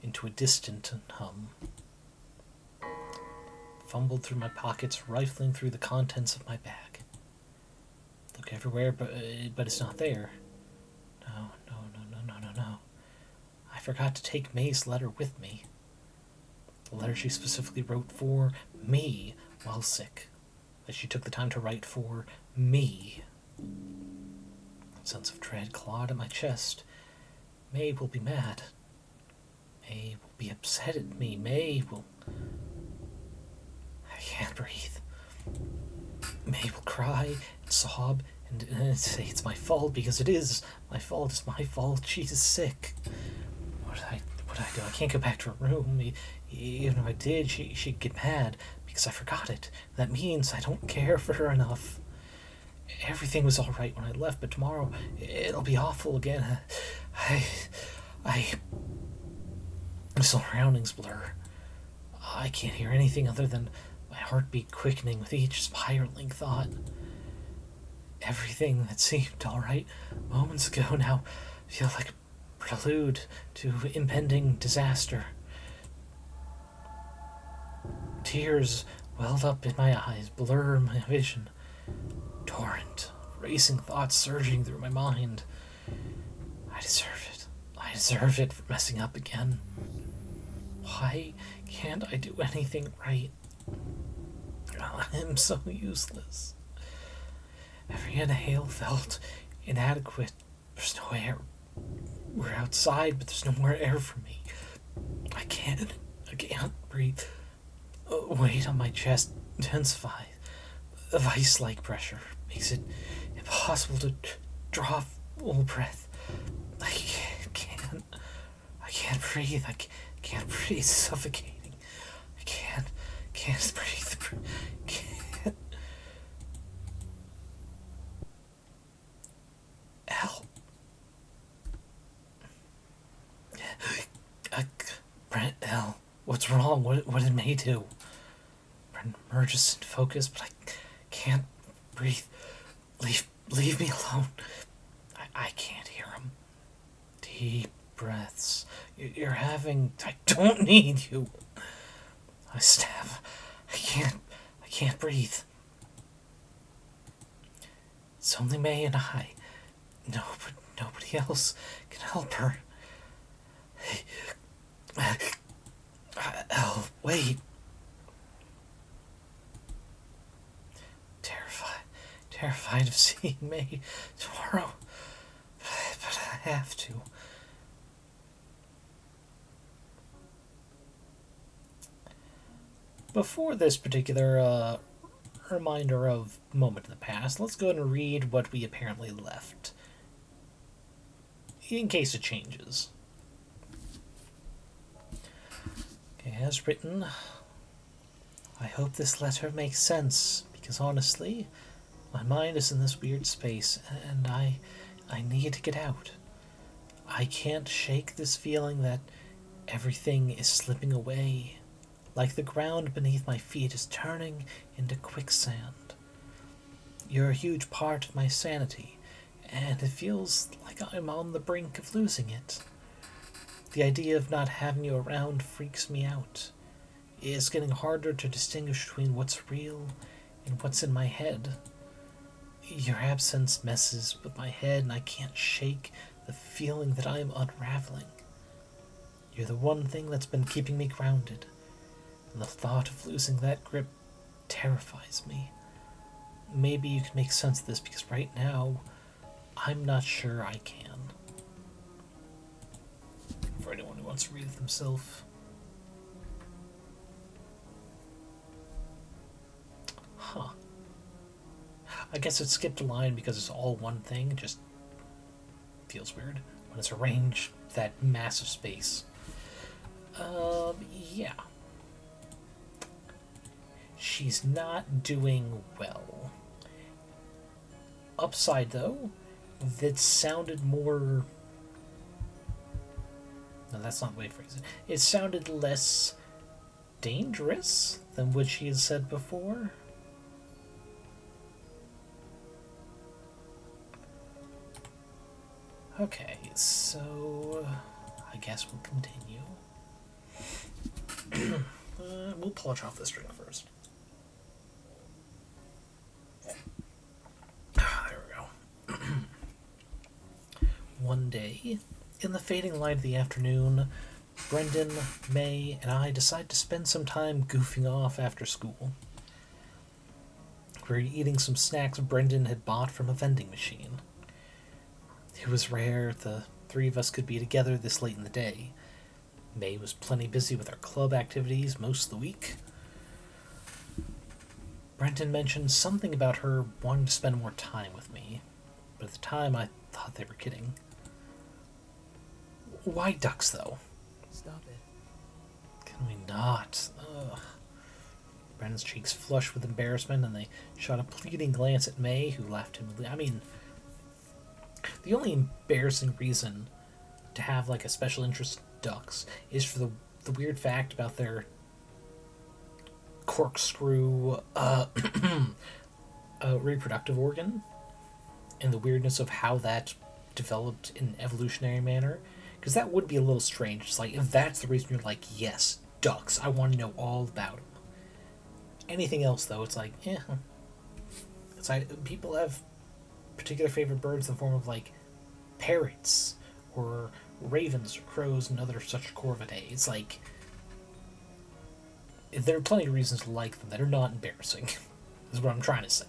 into a distant hum. Fumbled through my pockets, rifling through the contents of my bag. Look everywhere, but it's not there. No. I forgot to take May's letter with me. The letter she specifically wrote for me while sick. That she took the time to write for me. A sense of dread clawed at my chest. May will be mad. May will be upset at me. May will... I can't breathe. May will cry and sob and say it's my fault, because it is my fault. It's my fault. She's sick. What did I do? I can't go back to her room. Even if I did, she'd get mad because I forgot it. That means I don't care for her enough. Everything was all right when I left, but tomorrow it'll be awful again. The surroundings blur. I can't hear anything other than my heartbeat quickening with each spiraling thought. Everything that seemed all right moments ago now feels like a prelude to impending disaster. Tears welled up in my eyes, blur my vision. Torrent, racing thoughts surging through my mind. I deserve it. I deserve it for messing up again. Why can't I do anything right? I'm so useless. Every inhale felt inadequate. There's no air. We're outside, but there's no more air for me. I can't breathe. Weight on my chest intensifies. The vice-like pressure makes it impossible to draw full breath. I can't breathe. I can't breathe. Suffocating. I can't breathe. Can't. Help. Brent, L. What's wrong? What did May do? Brendan emerges in focus, but I can't breathe. Leave me alone. I can't hear him. Deep breaths. You're having... I don't need you. I stab. I can't breathe. It's only May and I. No, but nobody else can help her. Oh, wait. Terrified of seeing May tomorrow. But I have to. Before this particular reminder of moment in the past, let's go ahead and read what we apparently left, in case it changes. Okay, as written, I hope this letter makes sense, because honestly, my mind is in this weird space, and I need to get out. I can't shake this feeling that everything is slipping away, like the ground beneath my feet is turning into quicksand. You're a huge part of my sanity, and it feels like I'm on the brink of losing it. The idea of not having you around freaks me out. It's getting harder to distinguish between what's real and what's in my head. Your absence messes with my head, and I can't shake the feeling that I am unraveling. You're the one thing that's been keeping me grounded, and the thought of losing that grip terrifies me. Maybe you can make sense of this, because right now, I'm not sure I can. For anyone who wants to read it themselves. Huh. I guess it skipped a line because it's all one thing. It just feels weird when it's arranged that massive space. Yeah. She's not doing well. Upside, though, that sounded more... No, that's not the way to phrase it. It sounded less dangerous than what she had said before. Okay, so I guess we'll continue. We'll polish off the string first. There we go. One day, in the fading light of the afternoon, Brendan, May, and I decide to spend some time goofing off after school. We're eating some snacks Brendan had bought from a vending machine. It was rare the three of us could be together this late in the day. May was plenty busy with our club activities most of the week. Brendan mentioned something about her wanting to spend more time with me, but at the time I thought they were kidding. Why ducks, though? Stop it. Can we not? Ugh. Brendan's cheeks flushed with embarrassment, and they shot a pleading glance at May, who laughed timidly. I mean, the only embarrassing reason to have, like, a special interest in ducks is for the weird fact about their corkscrew reproductive organ, and the weirdness of how that developed in an evolutionary manner. Because that would be a little strange. It's like, if that's the reason you're like, yes, ducks, I want to know all about them. Anything else, though, it's like, eh. It's like, people have particular favorite birds in the form of, like, parrots, or ravens, or crows, and other such corvidae. It's like, there are plenty of reasons to like them that are not embarrassing, is what I'm trying to say.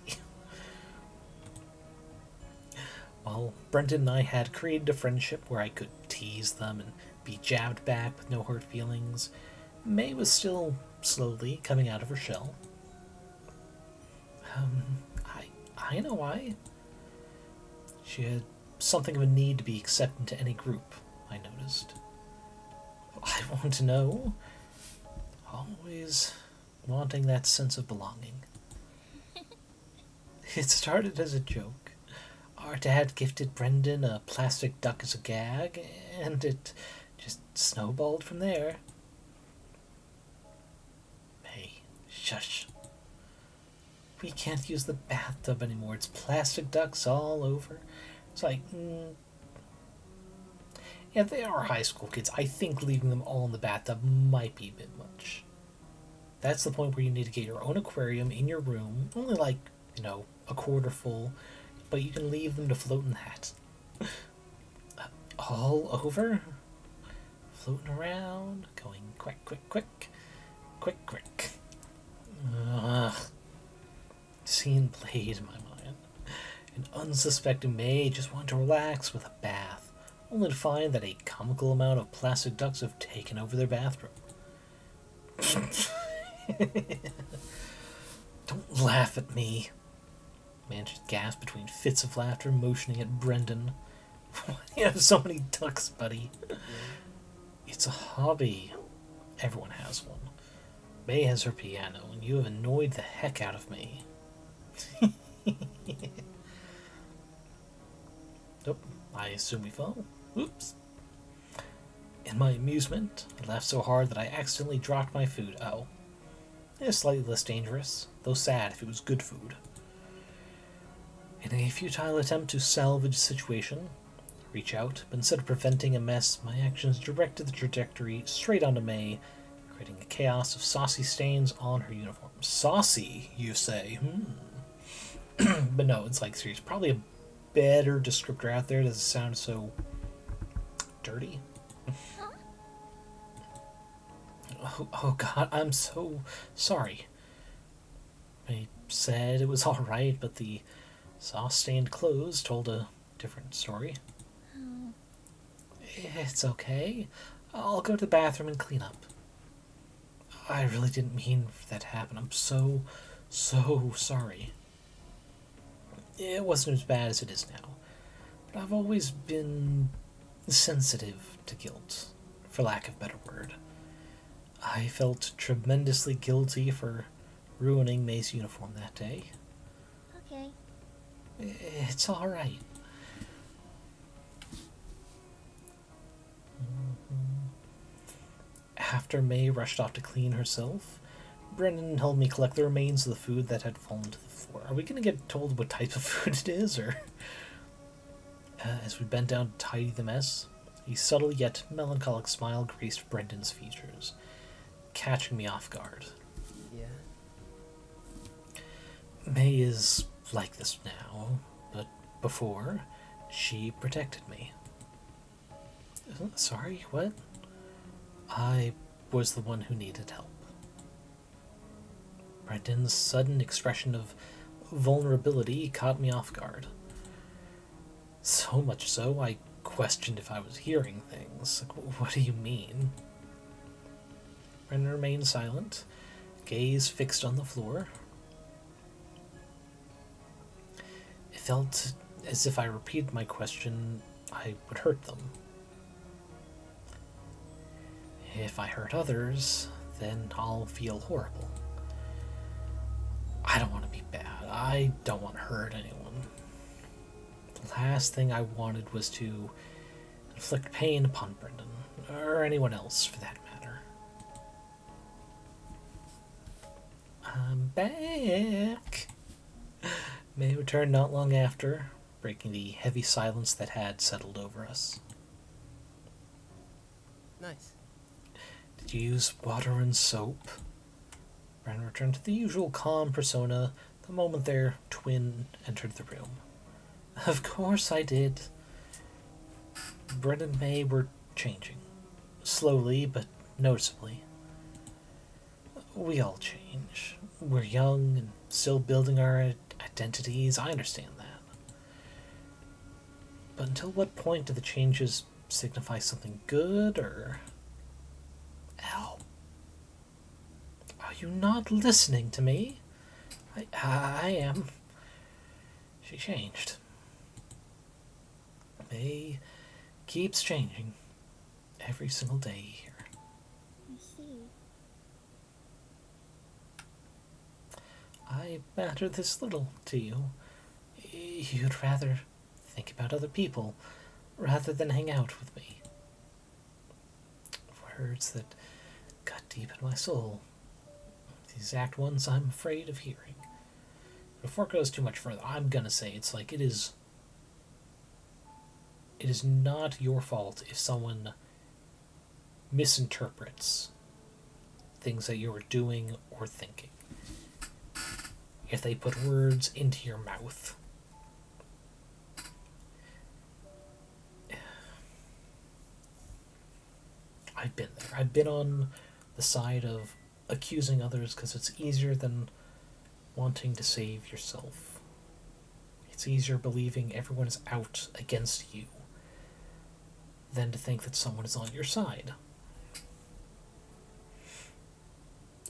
Well, Brendan and I had created a friendship where I could tease them and be jabbed back with no hurt feelings. May was still slowly coming out of her shell. I know why. She had something of a need to be accepted into any group, I noticed. I want to know. Always wanting that sense of belonging. It started as a joke. Our dad gifted Brendan a plastic duck as a gag, and it just snowballed from there. Shush. We can't use the bathtub anymore. It's plastic ducks all over. It's like, yeah, they are high school kids. I think leaving them all in the bathtub might be a bit much. That's the point where you need to get your own aquarium in your room, only like, a quarter full, but you can leave them to float in that. All over? Floating around, going quick, quick, quick, quick, quick. Scene played in my mind. An unsuspecting May just wanted to relax with a bath, only to find that a comical amount of plastic ducks have taken over their bathroom. Don't laugh at me. Managed gasped between fits of laughter, motioning at Brendan. Why do you have so many ducks, buddy? It's a hobby. Everyone has one. May has her piano, and you have annoyed the heck out of me. Nope, I assume we fell. Oops. In my amusement, I laughed so hard that I accidentally dropped my food. Oh. It's slightly less dangerous, though sad if it was good food. In a futile attempt to salvage the situation, reach out, but instead of preventing a mess, my actions directed the trajectory straight onto May, creating a chaos of saucy stains on her uniform. Saucy, you say? But no, it's like serious. Probably a better descriptor out there. Doesn't sound so dirty. Oh God, I'm so sorry. I said it was alright, but the sauce-stained clothes told a different story. Oh. It's okay. I'll go to the bathroom and clean up. I really didn't mean for that to happen. I'm so sorry. It wasn't as bad as it is now, but I've always been sensitive to guilt, for lack of a better word. I felt tremendously guilty for ruining May's uniform that day. Okay. It's alright. After May rushed off to clean herself, Brendan helped me collect the remains of the food that had fallen to the floor. Are we going to get told what type of food it is, or...? As we bent down to tidy the mess, a subtle yet melancholic smile graced Brendan's features, catching me off guard. Yeah? May is like this now, but before, she protected me. Sorry, what? I was the one who needed help. Brendan's sudden expression of vulnerability caught me off guard. So much so, I questioned if I was hearing things. Like, what do you mean? Brendan remained silent, gaze fixed on the floor. It felt as if I repeated my question, I would hurt them. If I hurt others, then I'll feel horrible. I don't want to be bad. I don't want to hurt anyone. The last thing I wanted was to inflict pain upon Brendan, or anyone else for that matter. I'm back! May returned not long after, breaking the heavy silence that had settled over us. Nice. Did you use water and soap? Brendan returned to the usual calm persona the moment their twin entered the room. Of course I did. Brendan and May were changing. Slowly, but noticeably. We all change. We're young and still building our identities. I understand that. But until what point do the changes signify something good, or... Ow. Are you not listening to me? I am. She changed. May keeps changing. Every single day here. I see. I matter this little to you. You'd rather think about other people rather than hang out with me. Words that cut deep in my soul. The exact ones I'm afraid of hearing. Before it goes too much further, I'm gonna say it's like it is not your fault if someone misinterprets things that you're doing or thinking. If they put words into your mouth. I've been there. I've been on the side of accusing others because it's easier than wanting to save yourself. It's easier believing everyone is out against you than to think that someone is on your side.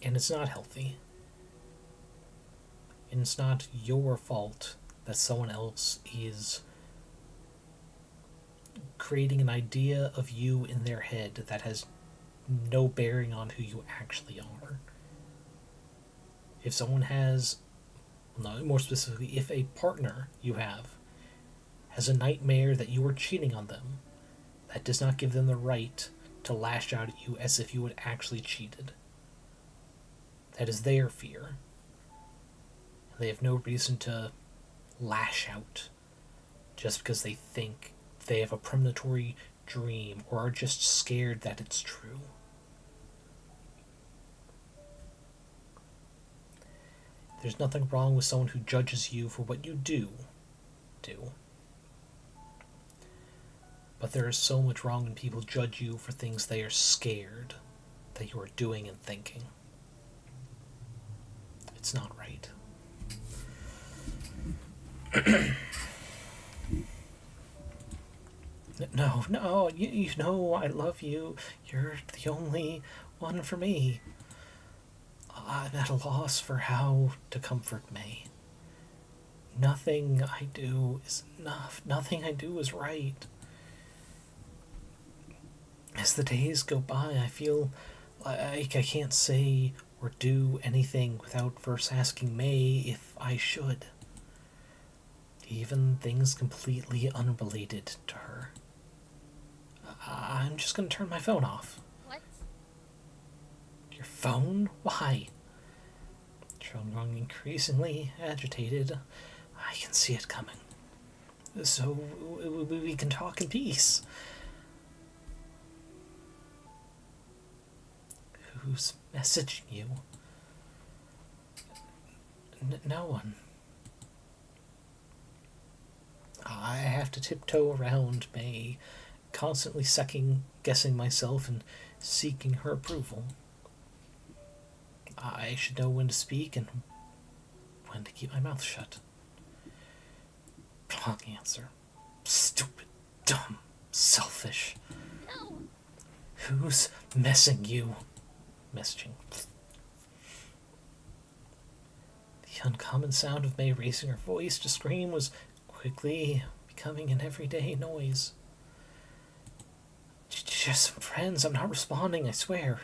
And it's not healthy. And it's not your fault that someone else is creating an idea of you in their head that has no bearing on who you actually are. If someone has, no, more specifically, if a partner you have has a nightmare that you are cheating on them, that does not give them the right to lash out at you as if you had actually cheated. That is their fear. They have no reason to lash out just because they think they have a premonitory dream or are just scared that it's true. There's nothing wrong with someone who judges you for what you do. But there is so much wrong when people judge you for things they are scared that you are doing and thinking. It's not right. No, you know I love you. You're the only one for me. I'm at a loss for how to comfort May. Nothing I do is enough. Nothing I do is right. As the days go by, I feel like I can't say or do anything without first asking May if I should. Even things completely unrelated to her. I'm just gonna turn my phone off. What? Your phone? Why? Showing growing increasingly agitated. I can see it coming. So we can talk in peace. Who's messaging you? No one. I have to tiptoe around May, constantly second-guessing myself and seeking her approval. I should know when to speak and when to keep my mouth shut. Wrong answer. Stupid, dumb, selfish. No! Who's messaging? The uncommon sound of May raising her voice to scream was quickly becoming an everyday noise. Just some friends. I'm not responding, I swear.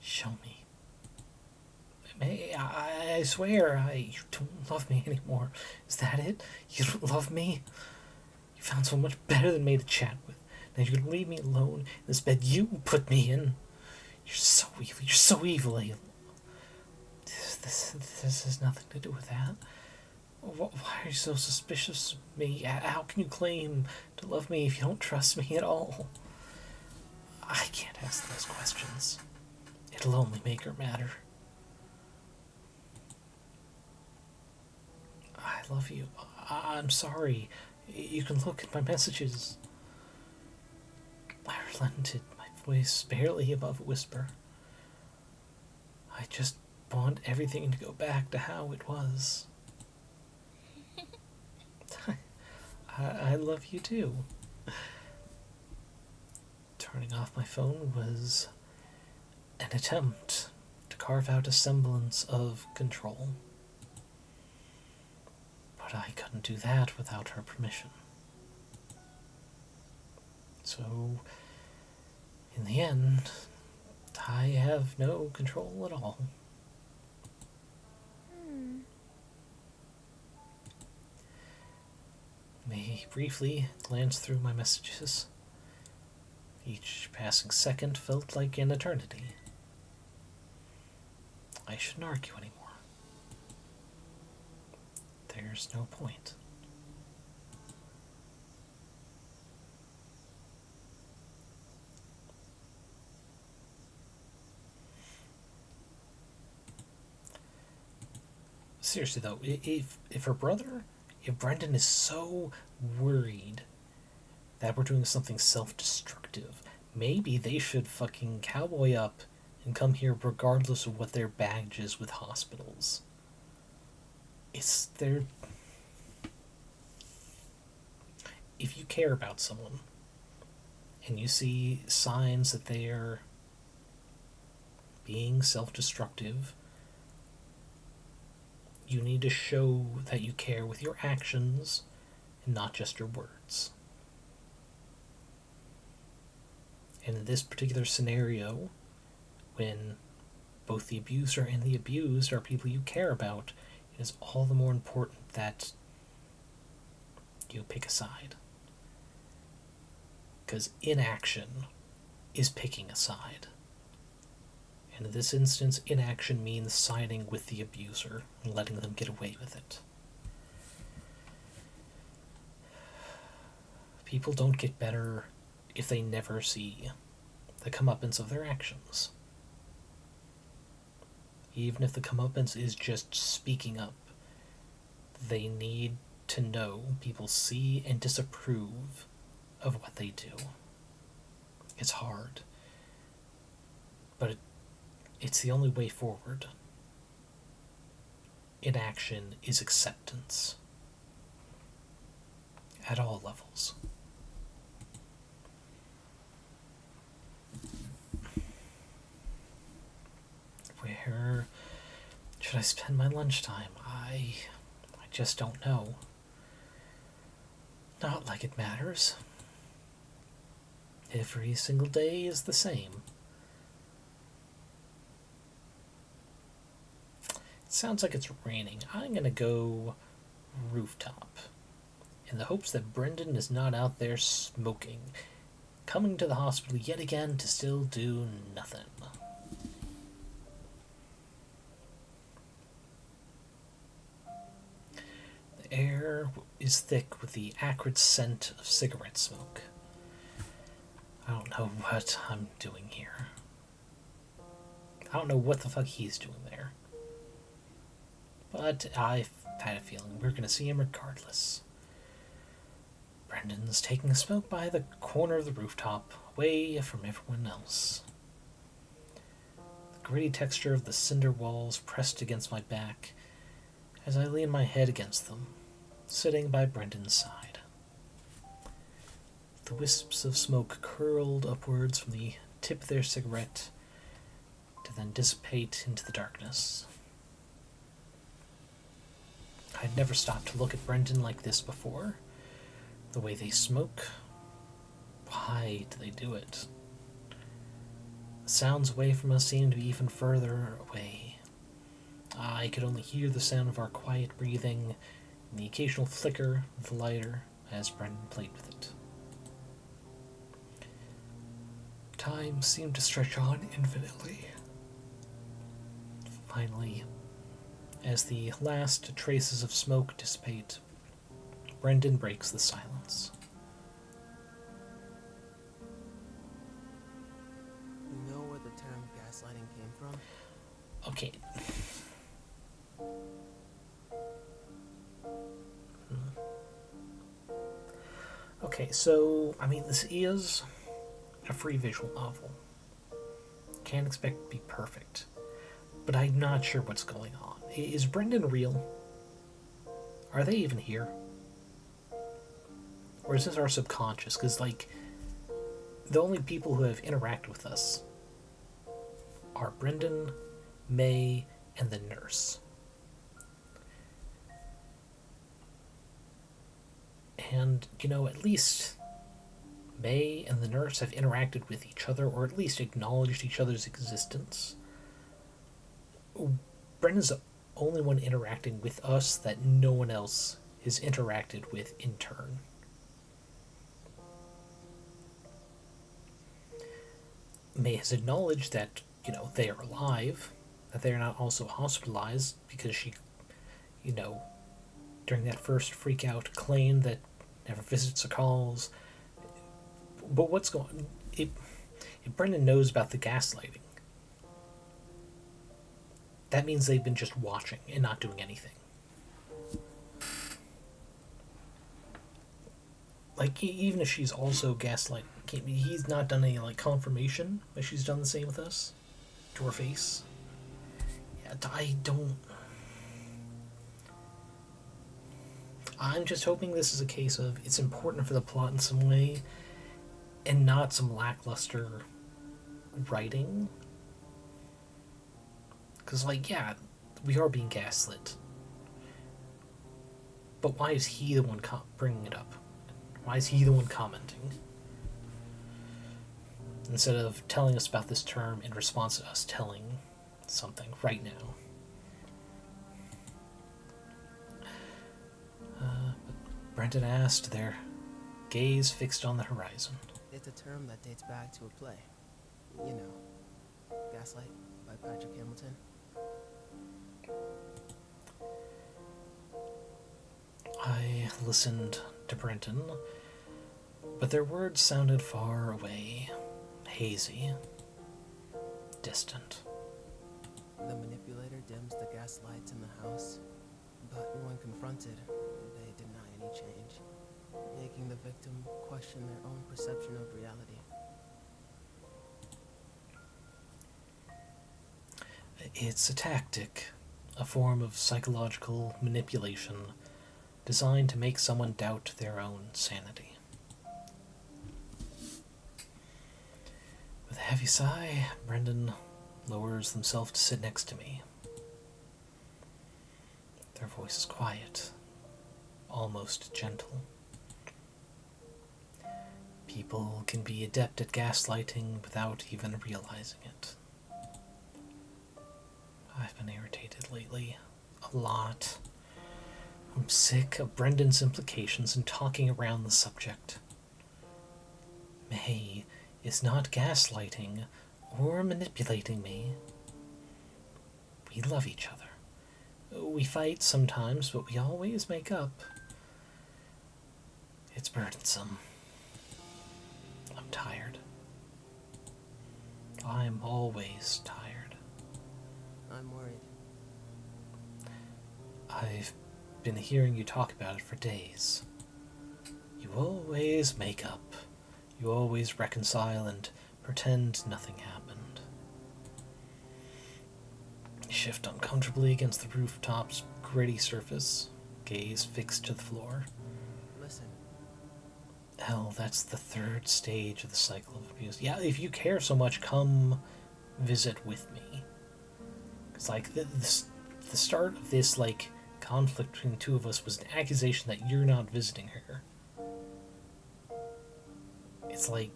Show me. May, I swear, you don't love me anymore. Is that it? You don't love me? You found someone much better than me to chat with. Now you're gonna leave me alone in this bed you put me in. You're so evil. You're so evil. This has nothing to do with that. Why are you so suspicious of me? How can you claim to love me if you don't trust me at all? I can't ask those questions. It'll only make her madder. I love you. I'm sorry. You can look at my messages. I relented, my voice barely above a whisper. I just want everything to go back to how it was. I love you too. Turning off my phone was an attempt to carve out a semblance of control. But I couldn't do that without her permission. So, in the end, I have no control at all. May briefly glanced through my messages. Each passing second felt like an eternity. I shouldn't argue anymore. There's no point. Seriously though, if her brother, if Brendan is so worried that we're doing something self-destructive, maybe they should fucking cowboy up and come here regardless of what their baggage is with hospitals. It's their... If you care about someone and you see signs that they're being self-destructive, you need to show that you care with your actions and not just your words. And in this particular scenario, when both the abuser and the abused are people you care about, it is all the more important that you pick a side. Because inaction is picking a side. And in this instance, inaction means siding with the abuser and letting them get away with it. People don't get better if they never see the comeuppance of their actions. Even if the comeuppance is just speaking up, they need to know people see and disapprove of what they do. It's hard, but it's the only way forward. Inaction is acceptance at all levels. Where should I spend my lunchtime? I just don't know. Not like it matters. Every single day is the same. It sounds like it's raining. I'm gonna go rooftop, in the hopes that Brendan is not out there smoking, coming to the hospital yet again to still do nothing. The air is thick with the acrid scent of cigarette smoke. I don't know what I'm doing here. I don't know what the fuck he's doing there. But I've had a feeling we're gonna see him regardless. Brendan's taking a smoke by the corner of the rooftop, away from everyone else. The gritty texture of the cinder walls pressed against my back as I lean my head against them, sitting by Brendan's side. The wisps of smoke curled upwards from the tip of their cigarette to then dissipate into the darkness. I'd never stopped to look at Brendan like this before. The way they smoke. Why do they do it? The sounds away from us seemed to be even further away. I could only hear the sound of our quiet breathing and the occasional flicker of the lighter as Brendan played with it. Time seemed to stretch on infinitely. Finally, as the last traces of smoke dissipate, Brendan breaks the silence. You know where the term gaslighting came from? Okay. Okay, so, I mean, this is a free visual novel. Can't expect it to be perfect. But I'm not sure what's going on. Is Brendan real? Are they even here? Or is this our subconscious? Because, like, the only people who have interacted with us are Brendan, May, and the nurse. And, you know, at least May and the nurse have interacted with each other, or at least acknowledged each other's existence. Brendan's the only one interacting with us that no one else has interacted with in turn. May has acknowledged that, you know, they are alive, that they're not also hospitalized because she, you know, during that first freak out claimed that never visits or calls. But what's going if Brendan knows about the gaslighting, that means they've been just watching and not doing anything. Like, even if she's also gaslighting, he's not done any, like, confirmation that she's done the same with us to her face. Yeah, I don't... I'm just hoping this is a case of it's important for the plot in some way and not some lackluster writing. Because, like, yeah, we are being gaslit. But why is he the one bringing it up? Why is he the one commenting? Instead of telling us about this term in response to us telling something right now. Brendan asked, their gaze fixed on the horizon. It's a term that dates back to a play. You know, Gaslight by Patrick Hamilton. I listened to Brenton, but their words sounded far away, hazy, distant. The manipulator dims the gas lights in the house, but when confronted, they deny any change, making the victim question their own perception of reality. It's a tactic, a form of psychological manipulation designed to make someone doubt their own sanity. With a heavy sigh, Brendan lowers themselves to sit next to me. Their voice is quiet, almost gentle. People can be adept at gaslighting without even realizing it. I've been irritated lately, a lot. I'm sick of Brendan's implications and talking around the subject. May is not gaslighting or manipulating me. We love each other. We fight sometimes, but we always make up. It's burdensome. I'm tired. I'm always tired. I'm worried. I've been hearing you talk about it for days. You always make up. You always reconcile and pretend nothing happened. You shift uncomfortably against the rooftop's gritty surface, gaze fixed to the floor. Listen. Hell, that's the third stage of the cycle of abuse. Yeah, if you care so much, come visit with me. It's like the start of this, like, conflict between the two of us was an accusation that you're not visiting her. It's like,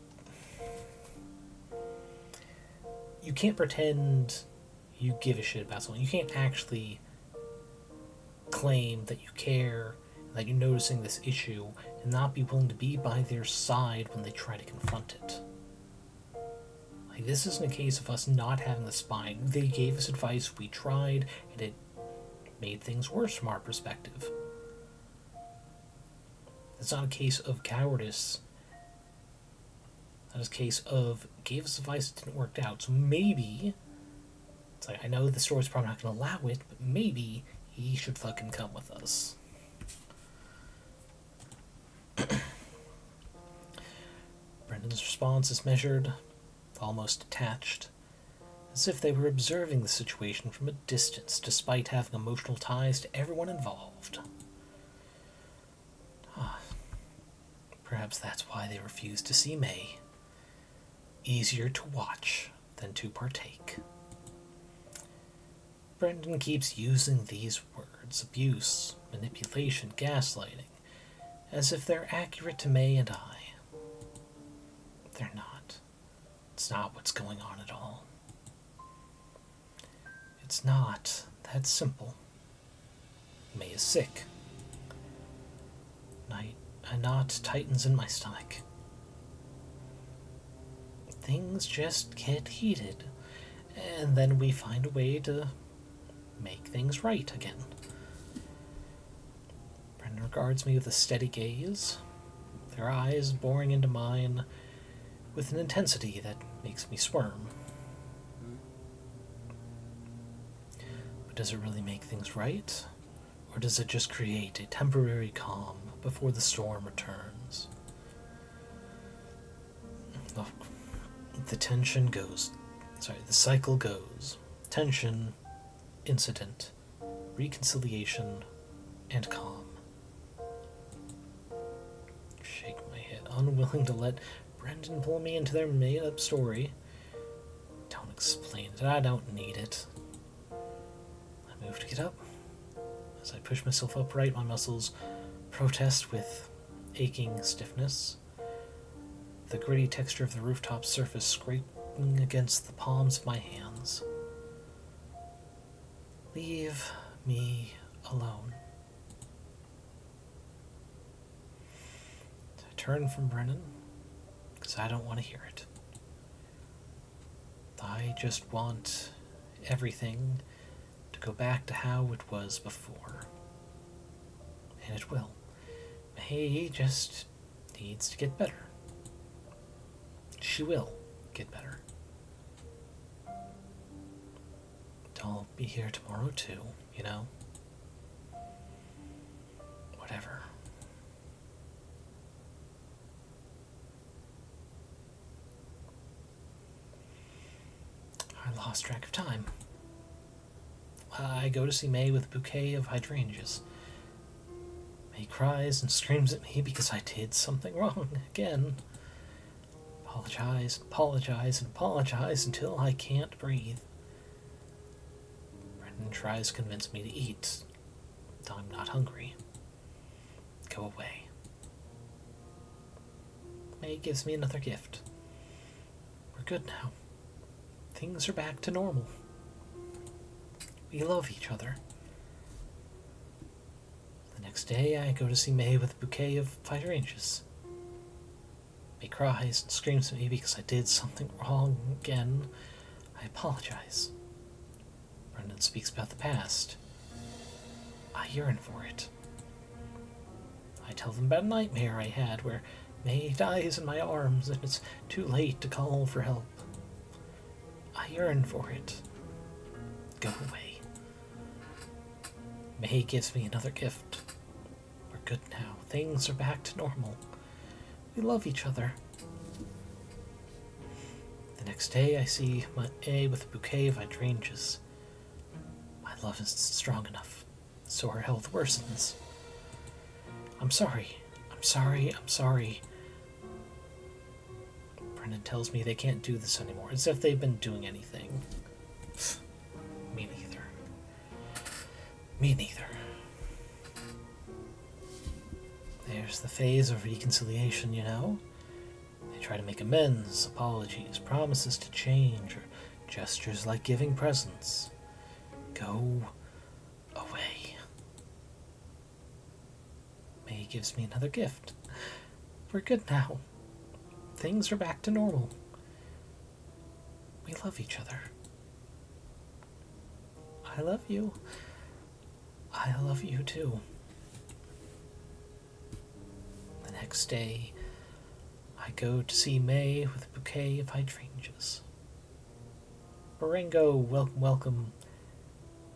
you can't pretend you give a shit about someone. You can't actually claim that you care, that you're noticing this issue, and not be willing to be by their side when they try to confront it. Like, this isn't a case of us not having the spine. They gave us advice, we tried, and it made things worse from our perspective. It's not a case of cowardice. That is a case of gave us advice that didn't work out. So maybe, it's like, I know the story's probably not going to allow it, but maybe he should fucking come with us. Brendan's response is measured, almost detached, as if they were observing the situation from a distance despite having emotional ties to everyone involved. Perhaps that's why they refused to see May. Easier to watch than to partake. Brendan keeps using these words, abuse, manipulation, gaslighting, as if they're accurate to May and I. They're not. It's not what's going on at all. It's not that simple. May is sick. A knot tightens in my stomach. Things just get heated, and then we find a way to make things right again. Brendan regards me with a steady gaze, their eyes boring into mine with an intensity that makes me squirm. But does it really make things right? Or does it just create a temporary calm before the storm returns? The cycle goes. Tension, incident, reconciliation, and calm. Shake my head, unwilling to let Brendan pull me into their made-up story. Don't explain it, I don't need it. I move to get up. As I push myself upright, my muscles protest with aching stiffness. The gritty texture of the rooftop surface scraping against the palms of my hands. Leave me alone. I turn from Brennan, because I don't want to hear it. I just want everything to go back to how it was before. And it will. May just needs to get better. She will get better. I'll be here tomorrow too, you know? Whatever. I lost track of time. I go to see May with a bouquet of hydrangeas. May cries and screams at me because I did something wrong again. Apologize until I can't breathe. Brendan tries to convince me to eat. I'm not hungry. Go away. May gives me another gift. We're good now. Things are back to normal. We love each other. The next day, I go to see May with a bouquet of hydrangeas. May cries and screams at me because I did something wrong again. I apologize. Brendan speaks about the past. I yearn for it. I tell them about a nightmare I had where May dies in my arms and it's too late to call for help. I yearn for it. Go away. May gives me another gift. We're good now. Things are back to normal. We love each other. The next day I see May with a bouquet of hydrangeas. My love isn't strong enough, so her health worsens. I'm sorry. Brendan tells me they can't do this anymore, as if they've been doing anything. Me neither. There's the phase of reconciliation, you know? They try to make amends, apologies, promises to change, or gestures like giving presents. Go away. May gives me another gift. We're good now. Things are back to normal. We love each other. I love you. I love you too. The next day, I go to see May with a bouquet of hydrangeas. Baringo, welcome.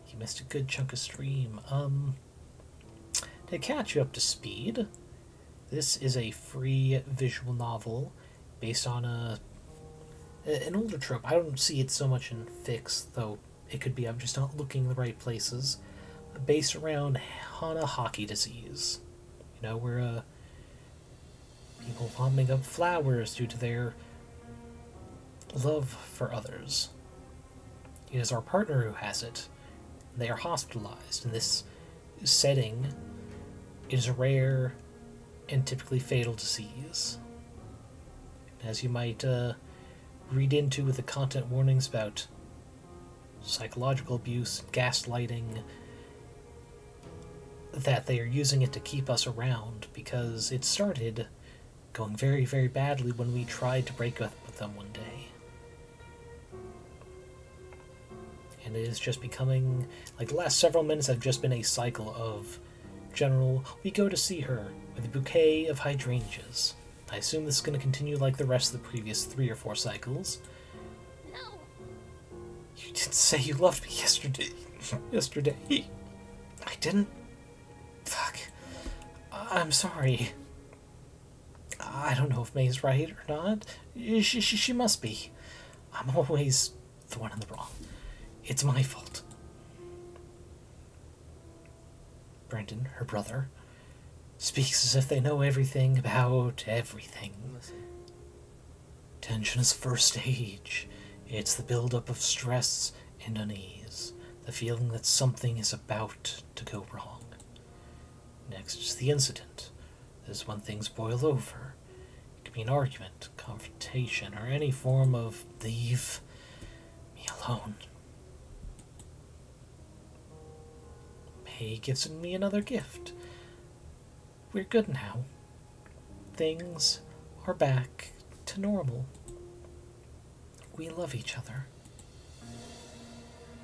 You missed a good chunk of stream. To catch you up to speed, this is a free visual novel based on an older trope. I don't see it so much in fics, though it could be I'm just not looking in the right places. Based around Hana hockey disease. You know, where people vomiting up flowers due to their love for others. It is our partner who has it. They are hospitalized. In this setting, it is a rare and typically fatal disease. As you might read into with the content warnings about psychological abuse, gaslighting, that they are using it to keep us around because it started going very, very badly when we tried to break up with them one day. And it is just becoming, like, the last several minutes have just been a cycle of general, we go to see her with a bouquet of hydrangeas. I assume this is going to continue like the rest of the previous 3 or 4 cycles. No. You didn't say you loved me yesterday. Yesterday. I didn't. Fuck. I'm sorry. I don't know if May's right or not. She must be. I'm always the one in the wrong. It's my fault. Brendan, her brother, speaks as if they know everything about everything. Listen, Tension is first stage. It's the buildup of stress and unease, the feeling that something is about to go wrong. Next is the incident. This is when things boil over. It could be an argument, confrontation, or any form of leave me alone. May gives me another gift. We're good now. Things are back to normal. We love each other.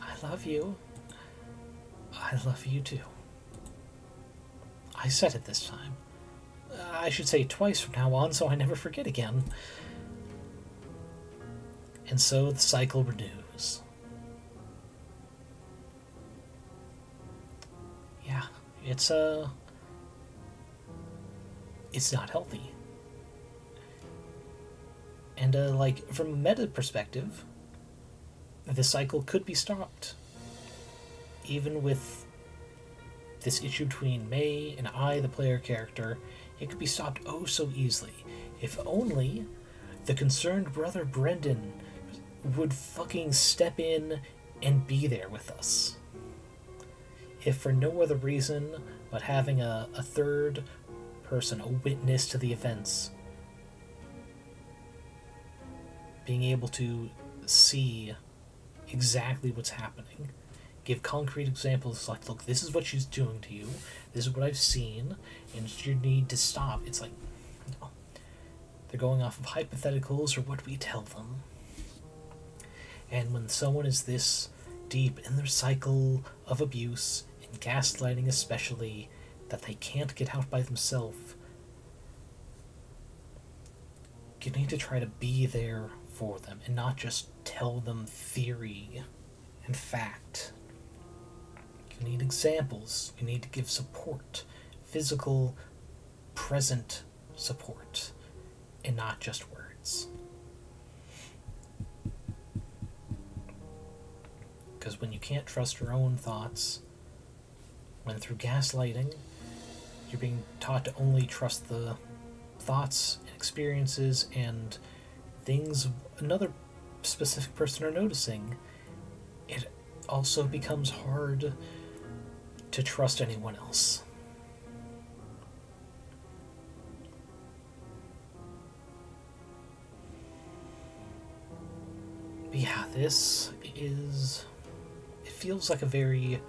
I love you. I love you too. I said it this time. I should say it twice from now on so I never forget again. And so the cycle renews. Yeah, it's not healthy. And like from a meta perspective, the cycle could be stopped. Even with this issue between May and I, the player character, it could be stopped oh so easily. If only the concerned brother Brendan would fucking step in and be there with us. If for no other reason but having a third person, a witness to the events, being able to see exactly what's happening, give concrete examples like, look, this is what she's doing to you, this is what I've seen, and you need to stop. It's like, no. They're going off of hypotheticals or what we tell them. And when someone is this deep in their cycle of abuse, and gaslighting especially, that they can't get out by themselves, you need to try to be there for them and not just tell them theory and fact. You need examples. You need to give support, physical, present support, and not just words. Because when you can't trust your own thoughts, when through gaslighting, you're being taught to only trust the thoughts and experiences and things another specific person are noticing, it also becomes hard to trust anyone else. But yeah, this is... it feels like a very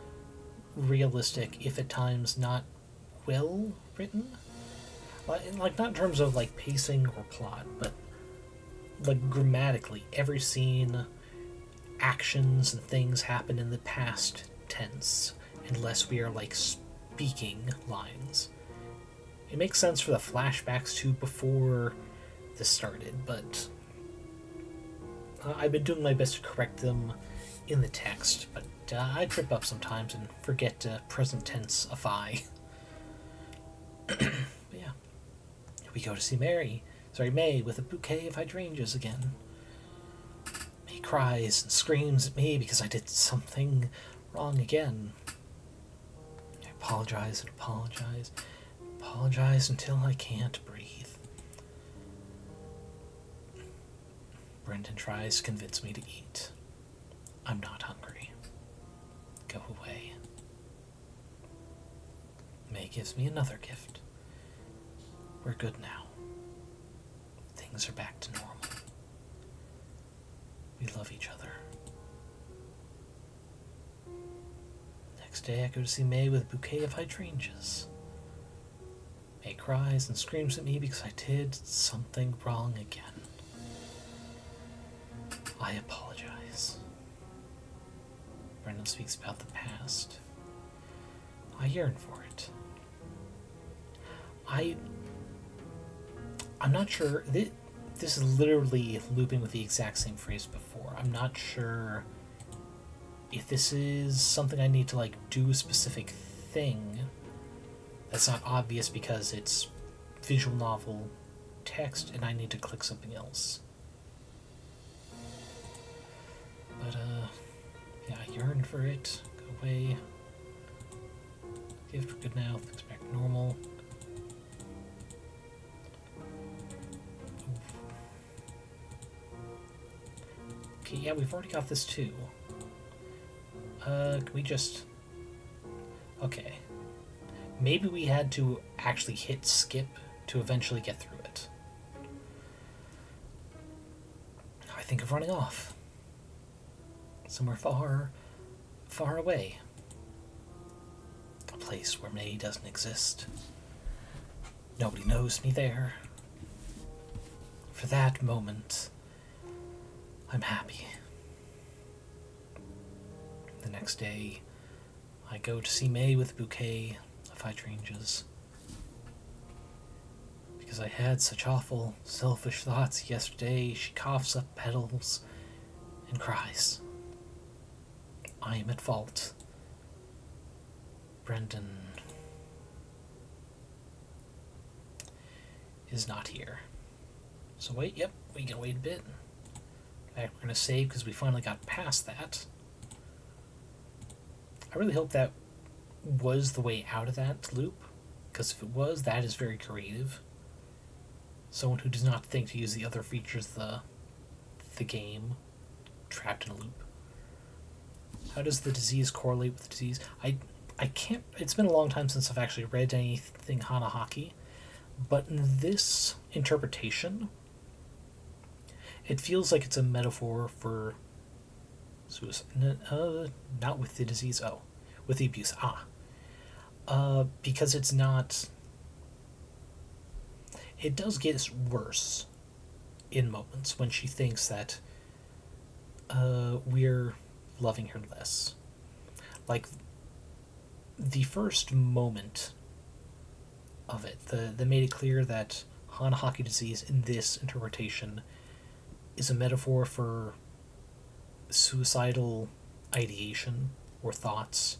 realistic, if at times not well written. Like, not in terms of, like, pacing or plot, but, like, grammatically, every scene, actions and things happen in the past tense, unless we are, like, speaking lines. It makes sense for the flashbacks, too, before this started, but I've been doing my best to correct them in the text, but I trip up sometimes and forget present tense "ify." But yeah. We go to see May with a bouquet of hydrangeas again. May cries and screams at me because I did something wrong again. I apologize and apologize. Apologize until I can't breathe. Brendan tries to convince me to eat. I'm not hungry. Go away. May gives me another gift. We're good now. Things are back to normal. We love each other. Next day I go to see May with a bouquet of hydrangeas. May cries and screams at me because I did something wrong again. I apologize. Brendan speaks about the past. I yearn for it. I'm not sure. This is literally looping with the exact same phrase before. I'm not sure if this is something I need to like do a specific thing that's not obvious because it's visual novel text and I need to click something else. But yeah, I yearn for it. Go away. Gift, good now. Things back to normal. Okay, yeah, we've already got this too. Can we just... Okay. Maybe we had to actually hit skip to eventually get through it. I think of running off. Somewhere far, far away. A place where May doesn't exist. Nobody knows me there. For that moment, I'm happy. The next day, I go to see May with a bouquet of hydrangeas. Because I had such awful, selfish thoughts yesterday, she coughs up petals and cries. I am at fault. Brendan is not here. So wait, yep, we can wait a bit. In fact, we're going to save because we finally got past that. I really hope that was the way out of that loop, because if it was, that is very creative. Someone who does not think to use the other features of the game, trapped in a loop. How does the disease correlate with the disease? I can't... It's been a long time since I've actually read anything Hanahaki, but in this interpretation, it feels like it's a metaphor for suicide. Not with the disease. Oh, with the abuse. Because it's not... It does get worse in moments when she thinks that we're loving her less. Like, the first moment of it, they made it clear that Hanahaki disease in this interpretation is a metaphor for suicidal ideation or thoughts.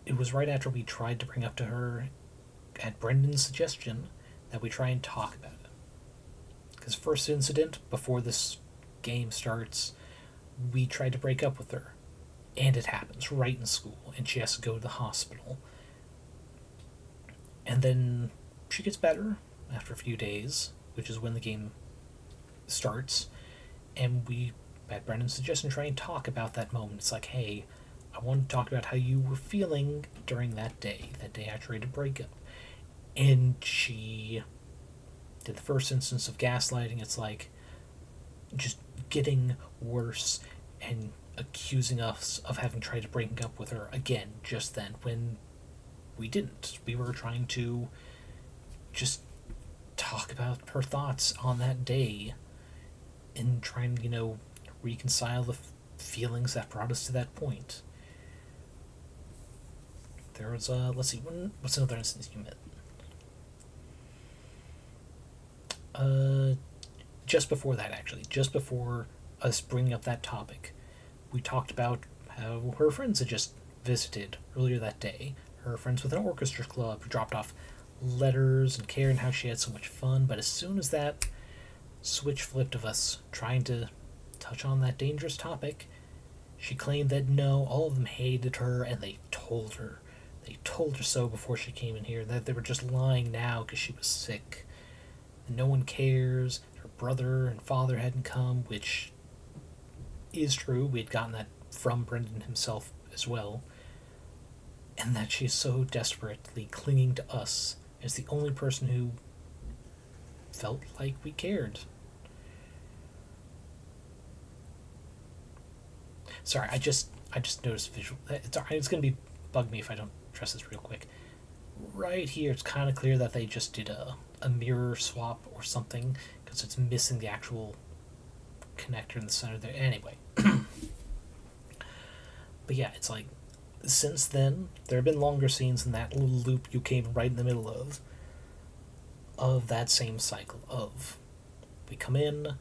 It was right after we tried to bring up to her, at Brendan's suggestion, that we try and talk about it. Because first incident, before this game starts, we tried to break up with her. And it happens right in school, and she has to go to the hospital. And then she gets better after a few days, which is when the game starts, and we, at Brendan's suggestion, try and talk about that moment. It's like, hey, I want to talk about how you were feeling during that day I tried to break up. And she did the first instance of gaslighting. It's like just getting worse and accusing us of having tried to break up with her again just then, when we didn't. We were trying to just talk about her thoughts on that day and try and, reconcile the feelings that brought us to that point. There was, let's see, what's another instance you met? Just before that, actually. Just before us bringing up that topic, we talked about how her friends had just visited earlier that day. Her friends with an orchestra club who dropped off letters and care and how she had so much fun. But as soon as that switch flipped of us trying to touch on that dangerous topic, she claimed that no, all of them hated her and they told her. They told her so before she came in here, that they were just lying now because she was sick. And no one cares. Her brother and father hadn't come, which is true. We had gotten that from Brendan himself as well. And that she's so desperately clinging to us as the only person who felt like we cared. Sorry, I just noticed visual. It's alright. It's gonna bug me if I don't address this real quick. Right here, it's kind of clear that they just did a mirror swap or something, because it's missing the actual connector in the center there. Anyway, But yeah, it's like, since then, there have been longer scenes in that little loop you came right in the middle of that same cycle of, we come in,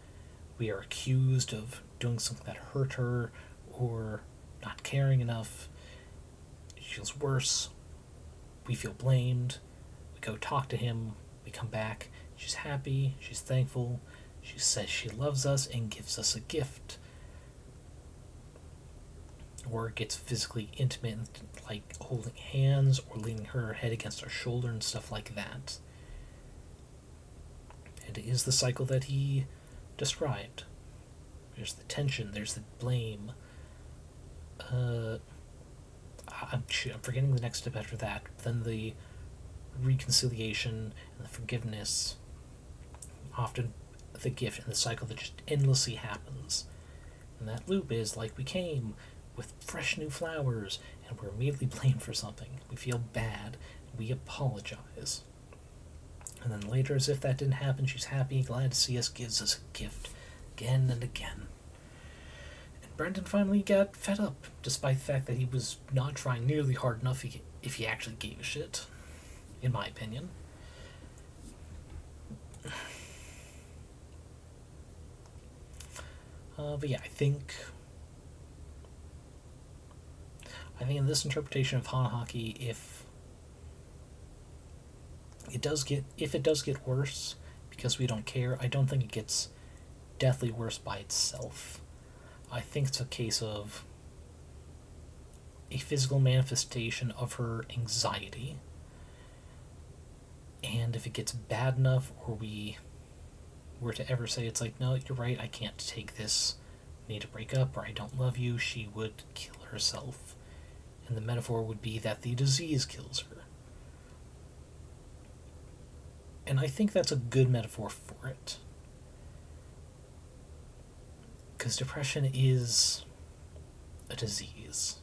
we are accused of doing something that hurt her, or not caring enough, she feels worse, we feel blamed, we go talk to him, we come back, she's happy, she's thankful, she says she loves us and gives us a gift. Or gets physically intimate, like holding hands or leaning her head against our shoulder and stuff like that. And it is the cycle that he described. There's the tension, there's the blame. I'm forgetting the next step after that. Then the reconciliation and the forgiveness. Often the gift and the cycle that just endlessly happens. And that loop is like, we came with fresh new flowers, and we're immediately blamed for something. We feel bad. We apologize. And then later, as if that didn't happen, she's happy, glad to see us, gives us a gift. Again and again. And Brendan finally got fed up, despite the fact that he was not trying nearly hard enough if he actually gave a shit, in my opinion. But yeah, I think in this interpretation of Hanahaki, if it does get worse because we don't care, I don't think it gets deathly worse by itself. I think it's a case of a physical manifestation of her anxiety, and if it gets bad enough, or we were to ever say, it's like, no, you're right, I can't take this, we need to break up, or I don't love you, she would kill herself. And the metaphor would be that the disease kills her. And I think that's a good metaphor for it. Because depression is a disease,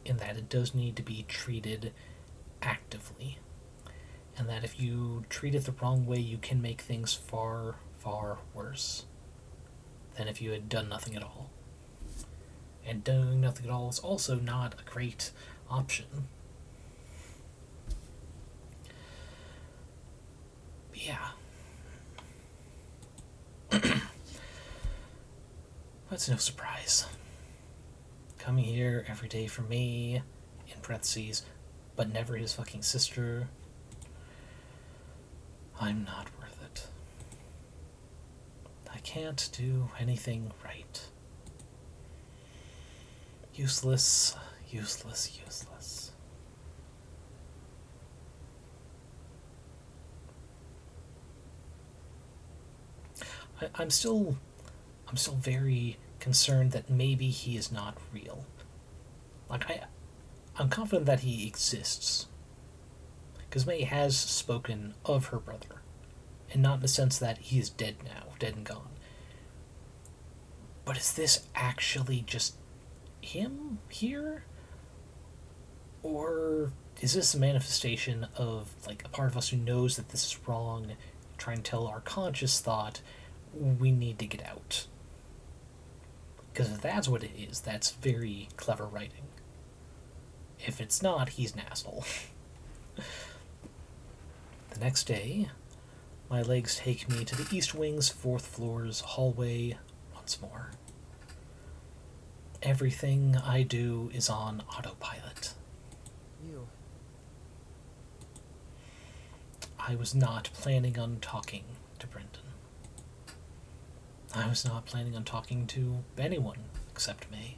in that it does need to be treated actively. And that if you treat it the wrong way, you can make things far, far worse than if you had done nothing at all. And doing nothing at all is also not a great option. But yeah. That's no surprise. Coming here every day for me, in parentheses, but never his fucking sister. I'm not worth it. I can't do anything right. Useless, useless, useless. I'm still very concerned that maybe he is not real. Like, I'm confident that he exists. Because May has spoken of her brother. And not in the sense that he is dead now, dead and gone. But is this actually just him here? Or is this a manifestation of, like, a part of us who knows that this is wrong, trying to tell our conscious thought, we need to get out? Because if that's what it is, that's very clever writing. If it's not, he's an asshole. The next day, my legs take me to the East Wing's 4th floor's hallway once more. Everything I do is on autopilot. You. I was not planning on talking to Brendan. I was not planning on talking to anyone except May.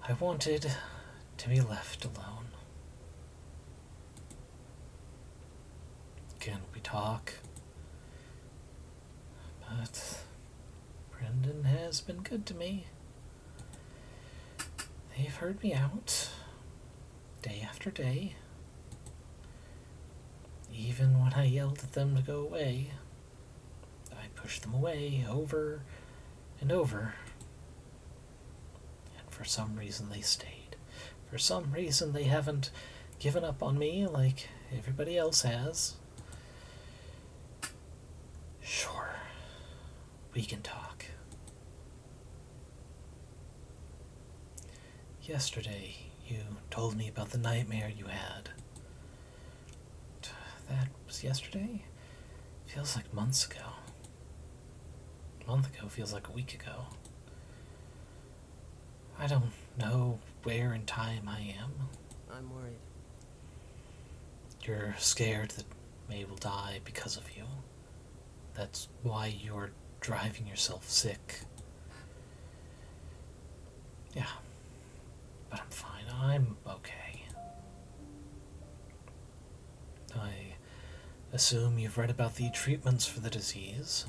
I wanted to be left alone. Can we talk? But Brendan has been good to me. They've heard me out day after day. Even when I yelled at them to go away, I pushed them away over and over. And for some reason they stayed. For some reason they haven't given up on me like everybody else has. Sure, we can talk. Yesterday, you told me about the nightmare you had. That was yesterday? Feels like months ago. A month ago feels like a week ago. I don't know where in time I am. I'm worried. You're scared that May will die because of you. That's why you're driving yourself sick. Yeah. But I'm fine. I'm okay. I assume you've read about the treatments for the disease.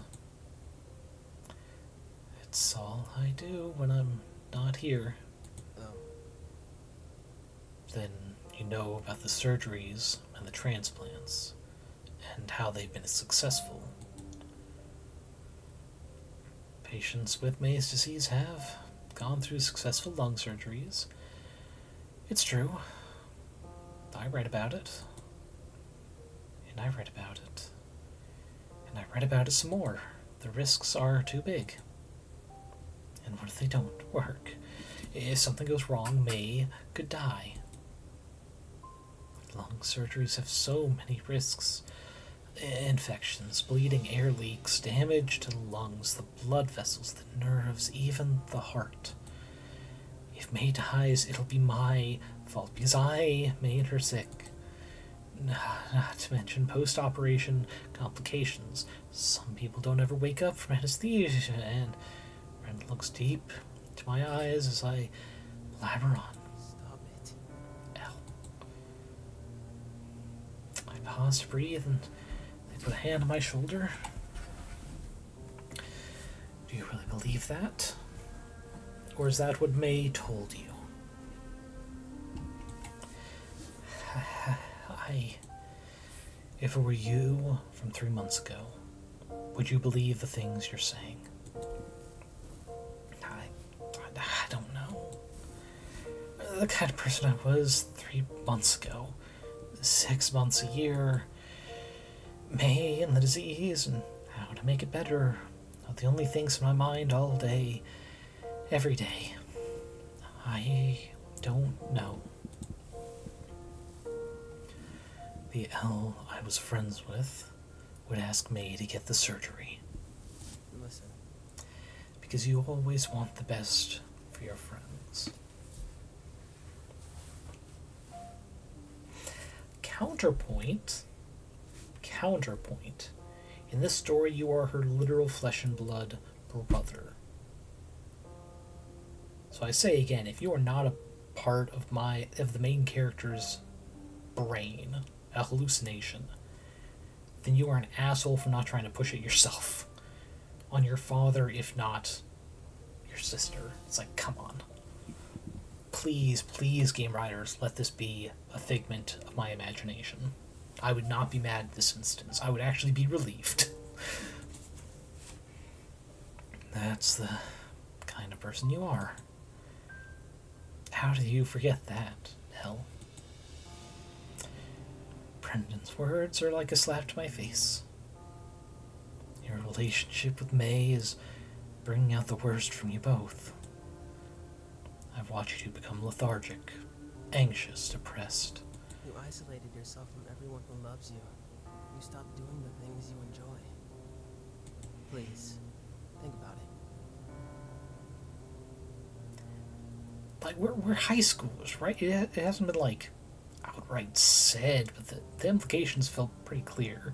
It's all I do when I'm not here. Oh, Then you know about the surgeries and the transplants, and how they've been successful. Patients with May's disease have gone through successful lung surgeries. It's true. I read about it. And I read about it. And I read about it some more. The risks are too big. And what if they don't work? If something goes wrong, May could die. Lung surgeries have so many risks. Infections, bleeding, air leaks, damage to the lungs, the blood vessels, the nerves, even the heart. If May dies, it'll be my fault because I made her sick. Not to mention post-operation complications. Some people don't ever wake up from anesthesia, and Brenda looks deep into my eyes as I blabber on. stop it. L. I pause to breathe, and they put a hand on my shoulder. Do you really believe that? Or is that what May told you? If it were you from 3 months ago, would you believe the things you're saying? I don't know. The kind of person I was 3 months ago, 6 months a year, May and the disease and how to make it better are the only things in my mind all day, every day. I don't know. The L I was friends with would ask May to get the surgery. Listen, Because you always want the best for your friends. Counterpoint. In this story, you are her literal flesh and blood brother. So I say again, if you are not a part of the main character's brain, a hallucination, then you are an asshole for not trying to push it yourself on your father, if not your sister. It's like, come on. Please, game writers, let this be a figment of my imagination. I would not be mad at this instance. I would actually be relieved. That's the kind of person you are. How do you forget that, Hell? Brendan's words are like a slap to my face. Your relationship with May is bringing out the worst from you both. I've watched you become lethargic, anxious, depressed. you isolated yourself from everyone who loves you. You stopped doing the things you enjoy. Please, think about it. Like, we're high schoolers, right? It hasn't been, like, outright said, but the implications felt pretty clear.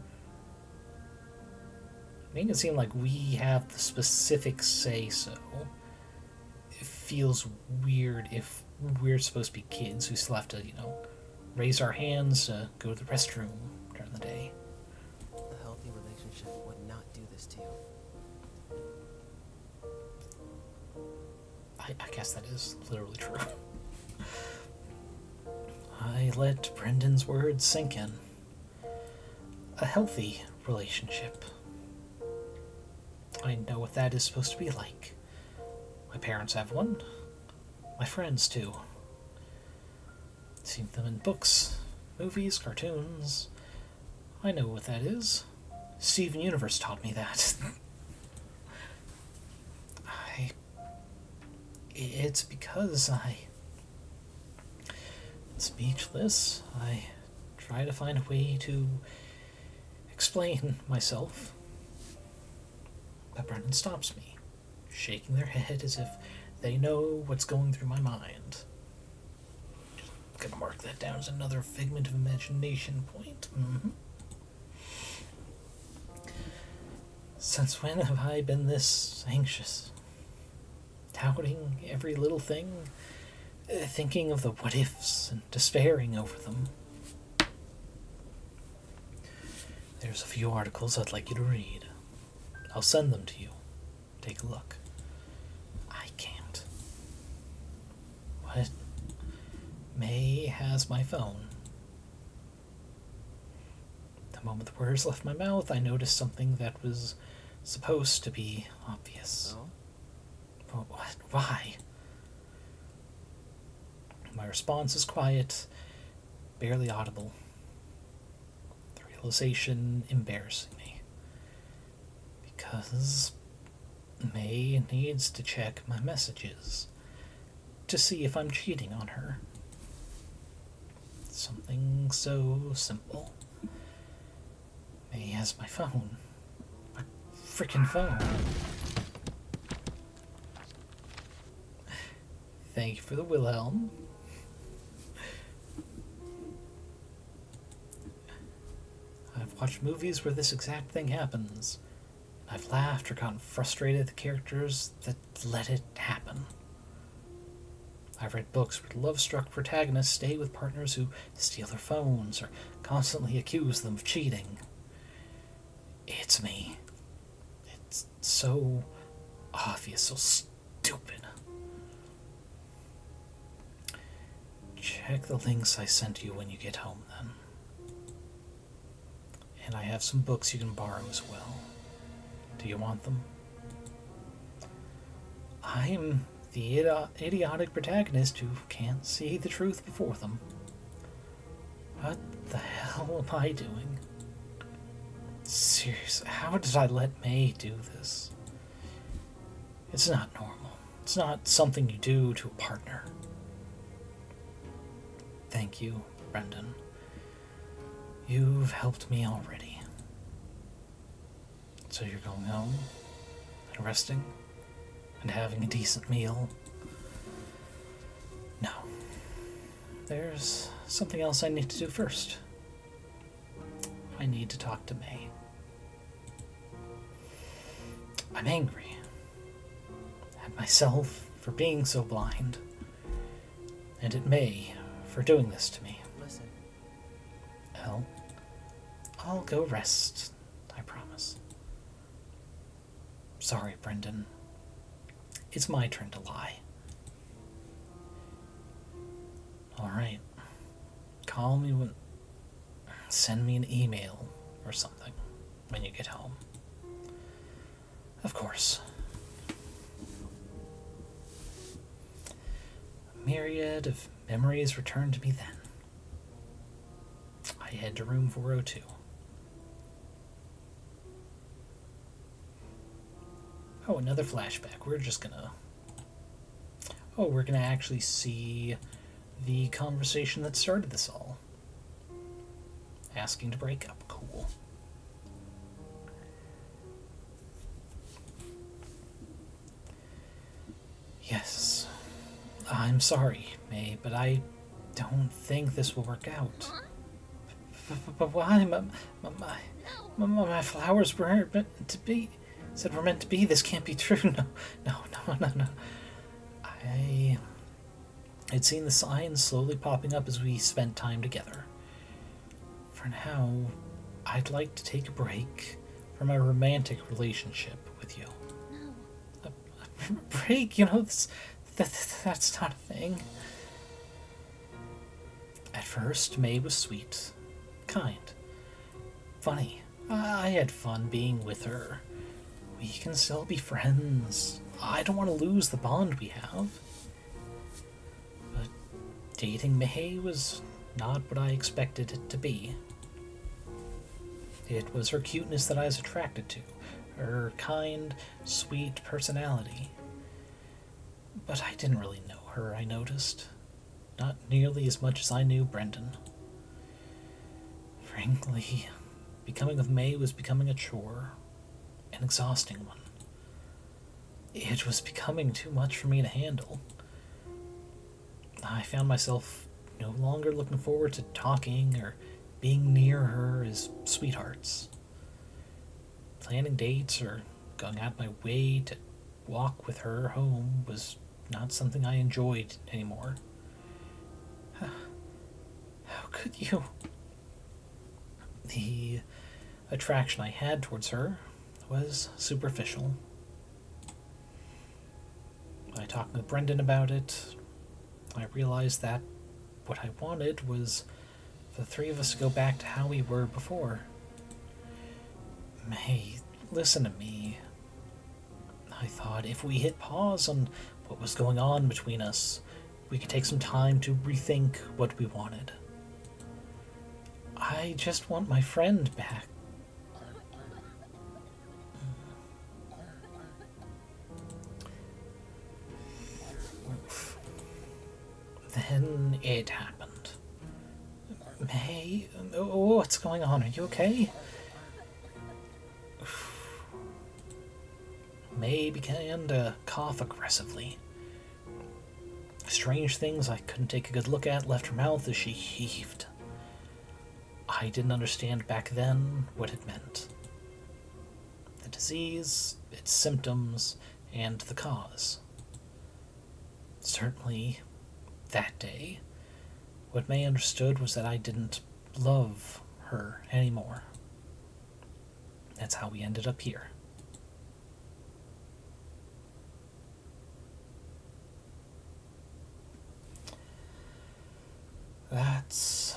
Making it seem like we have the specific say-so. It feels weird if we're supposed to be kids who still have to, raise our hands, go to the restroom during the day. A healthy relationship would not do this to you. I guess that is literally true. I let Brendan's words sink in. A healthy relationship. I know what that is supposed to be like. My parents have one. My friends, too. Seen them in books, movies, cartoons. I know what that is. Steven Universe taught me that. It's because I Speechless, I try to find a way to explain myself. But Brendan stops me, shaking their head as if they know what's going through my mind. Gonna mark that down as another figment of imagination point. Since when have I been this anxious? Doubting every little thing, thinking of the what-ifs and despairing over them. There's a few articles I'd like you to read. I'll send them to you. Take a look. I can't. What? May has my phone. The moment the words left my mouth, I noticed something that was supposed to be obvious. Oh? But what? Why? My response is quiet, barely audible. The realization embarrassing me. Because May needs to check my messages to see if I'm cheating on her. Something so simple. May has my phone. My freaking phone. Thank you for the Wilhelm. I've watched movies where this exact thing happens. I've laughed or gotten frustrated at the characters that let it happen. I've read books where love-struck protagonists stay with partners who steal their phones or constantly accuse them of cheating. It's me. It's so obvious, so stupid. Check the links I sent you when you get home, then. And I have some books you can borrow as well. Do you want them? I'm the idiotic protagonist who can't see the truth before them. What the hell am I doing? Seriously, how did I let May do this? It's not normal. It's not something you do to a partner. Thank you, Brendan. You've helped me already. So you're going home and resting and having a decent meal? No. There's something else I need to do first. I need to talk to May. I'm angry at myself for being so blind, and at May for doing this to me. Listen. Well, I'll go rest, I promise. Sorry, Brendan. It's my turn to lie. Alright. Call me when... Send me an email or something when you get home. Of course. A myriad of memories return to me then. I head to room 402. Oh, another flashback. We're gonna actually see the conversation that started this all. Asking to break up. Cool. Yes. I'm sorry, May, but I don't think this will work out. But why? My flowers were meant to be. Said we're meant to be. This can't be true. No. I had seen the signs slowly popping up as we spent time together. For now, I'd like to take a break from my romantic relationship with you. No. A break? That's not a thing. At first, May was sweet, kind, funny. I had fun being with her. We can still be friends. I don't want to lose the bond we have. But dating May was not what I expected it to be. It was her cuteness that I was attracted to, her kind, sweet personality. But I didn't really know her, I noticed. not nearly as much as I knew Brendan. Frankly, becoming of May was becoming a chore, an exhausting one. It was becoming too much for me to handle. I found myself no longer looking forward to talking or being near her as sweethearts. Planning dates or going out my way to walk with her home was not something I enjoyed anymore. How could you? The attraction I had towards her was superficial. By talking with Brendan about it, I realized that what I wanted was for the three of us to go back to how we were before. May, listen to me. I thought if we hit pause on what was going on between us, we could take some time to rethink what we wanted. I just want my friend back. Then it happened. May, what's going on? Are you okay? May began to cough aggressively. Strange things I couldn't take a good look at left her mouth as she heaved. I didn't understand back then what it meant. The disease, its symptoms, and the cause. Certainly, that day, what May understood was that I didn't love her anymore. That's how we ended up here. That's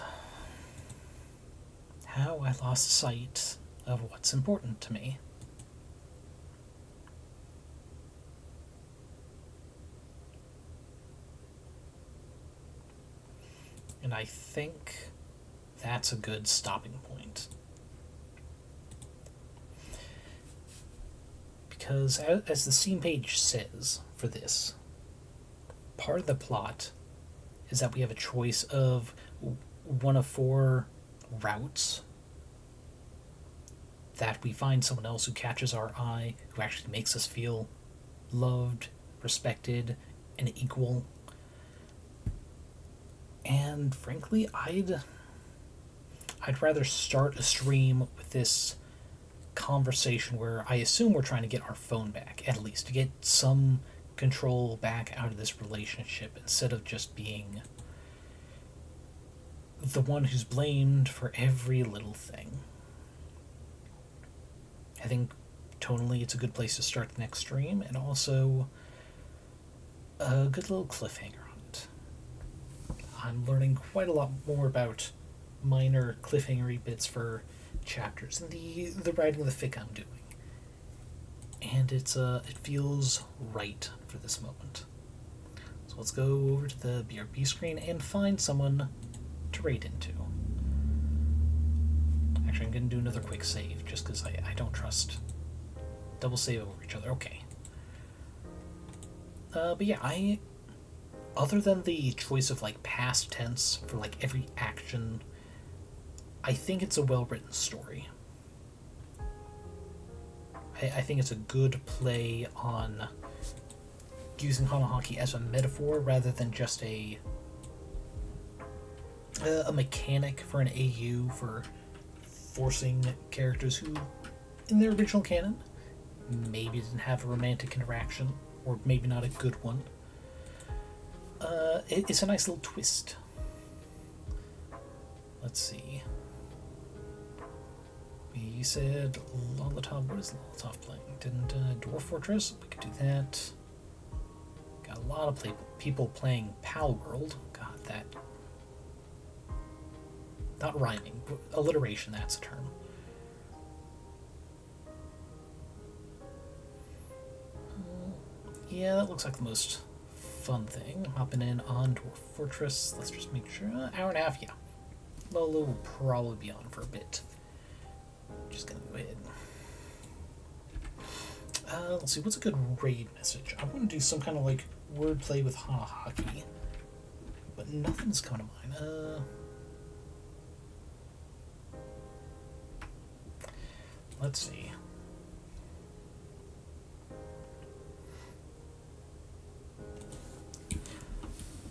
how I lost sight of what's important to me. And I think that's a good stopping point. Because as the scene page says for this, part of the plot is that we have a choice of one of 4 routes. That we find someone else who catches our eye, who actually makes us feel loved, respected, and equal. And frankly, I'd rather start a stream with this conversation where I assume we're trying to get our phone back, at least, to get some control back out of this relationship, instead of just being the one who's blamed for every little thing. I think tonally it's a good place to start the next stream, and also a good little cliffhanger on it. I'm learning quite a lot more about minor cliffhangery bits for chapters and the writing of the fic I'm doing. And it feels right for this moment. So let's go over to the BRB screen and find someone to raid into. Actually, I'm going to do another quick save, just because I don't trust double save over each other. Okay. But yeah, other than the choice of, like, past tense for, like, every action, I think it's a well-written story. I think it's a good play on using Hanahaki as a metaphor rather than just a mechanic for an AU for forcing characters who, in their original canon, maybe didn't have a romantic interaction, or maybe not a good one. It's a nice little twist. Let's see. We said Lolotov. What is Lolotov playing? Didn't Dwarf Fortress? We could do that. Got a lot of people playing Pal World. God, that. Not rhyming. Alliteration, that's a term. Yeah, that looks like the most fun thing. Hopping in on Dwarf Fortress. Let's just make sure. Hour and a half, yeah. Lolo will probably be on for a bit. Just gonna go ahead. Let's see, what's a good raid message? I want to do some kind of like wordplay with Hanahaki, but nothing's coming to mind. Let's see.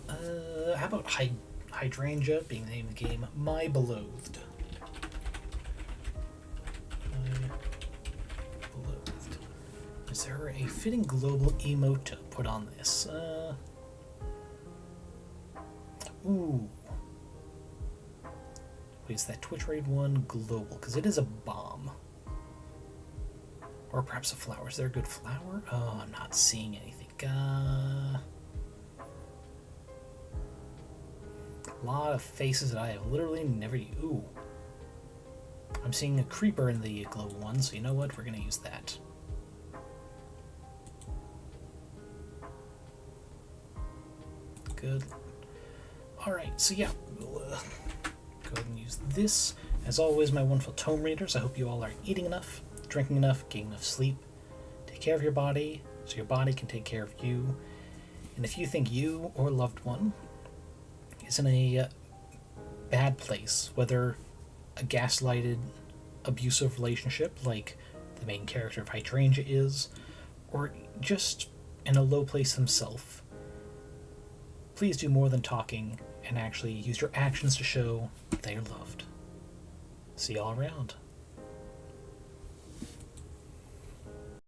How about Hydrangea being the name of the game? My Beloved. Is there a fitting global emote to put on this? Ooh. Wait, is that Twitch Raid 1 global? Because it is a bomb. Or perhaps a flower. Is there a good flower? Oh, I'm not seeing anything. A lot of faces that I have literally never used. Ooh. I'm seeing a creeper in the global one, so you know what? We're going to use that. Good. Alright, so yeah, we'll go ahead and use this. As always, my wonderful tome readers, I hope you all are eating enough, drinking enough, getting enough sleep. Take care of your body so your body can take care of you. And if you think you or a loved one is in a bad place, whether a gaslighted, abusive relationship like the main character of Hydrangea is, or just in a low place himself, please do more than talking and actually use your actions to show they are loved. See y'all around.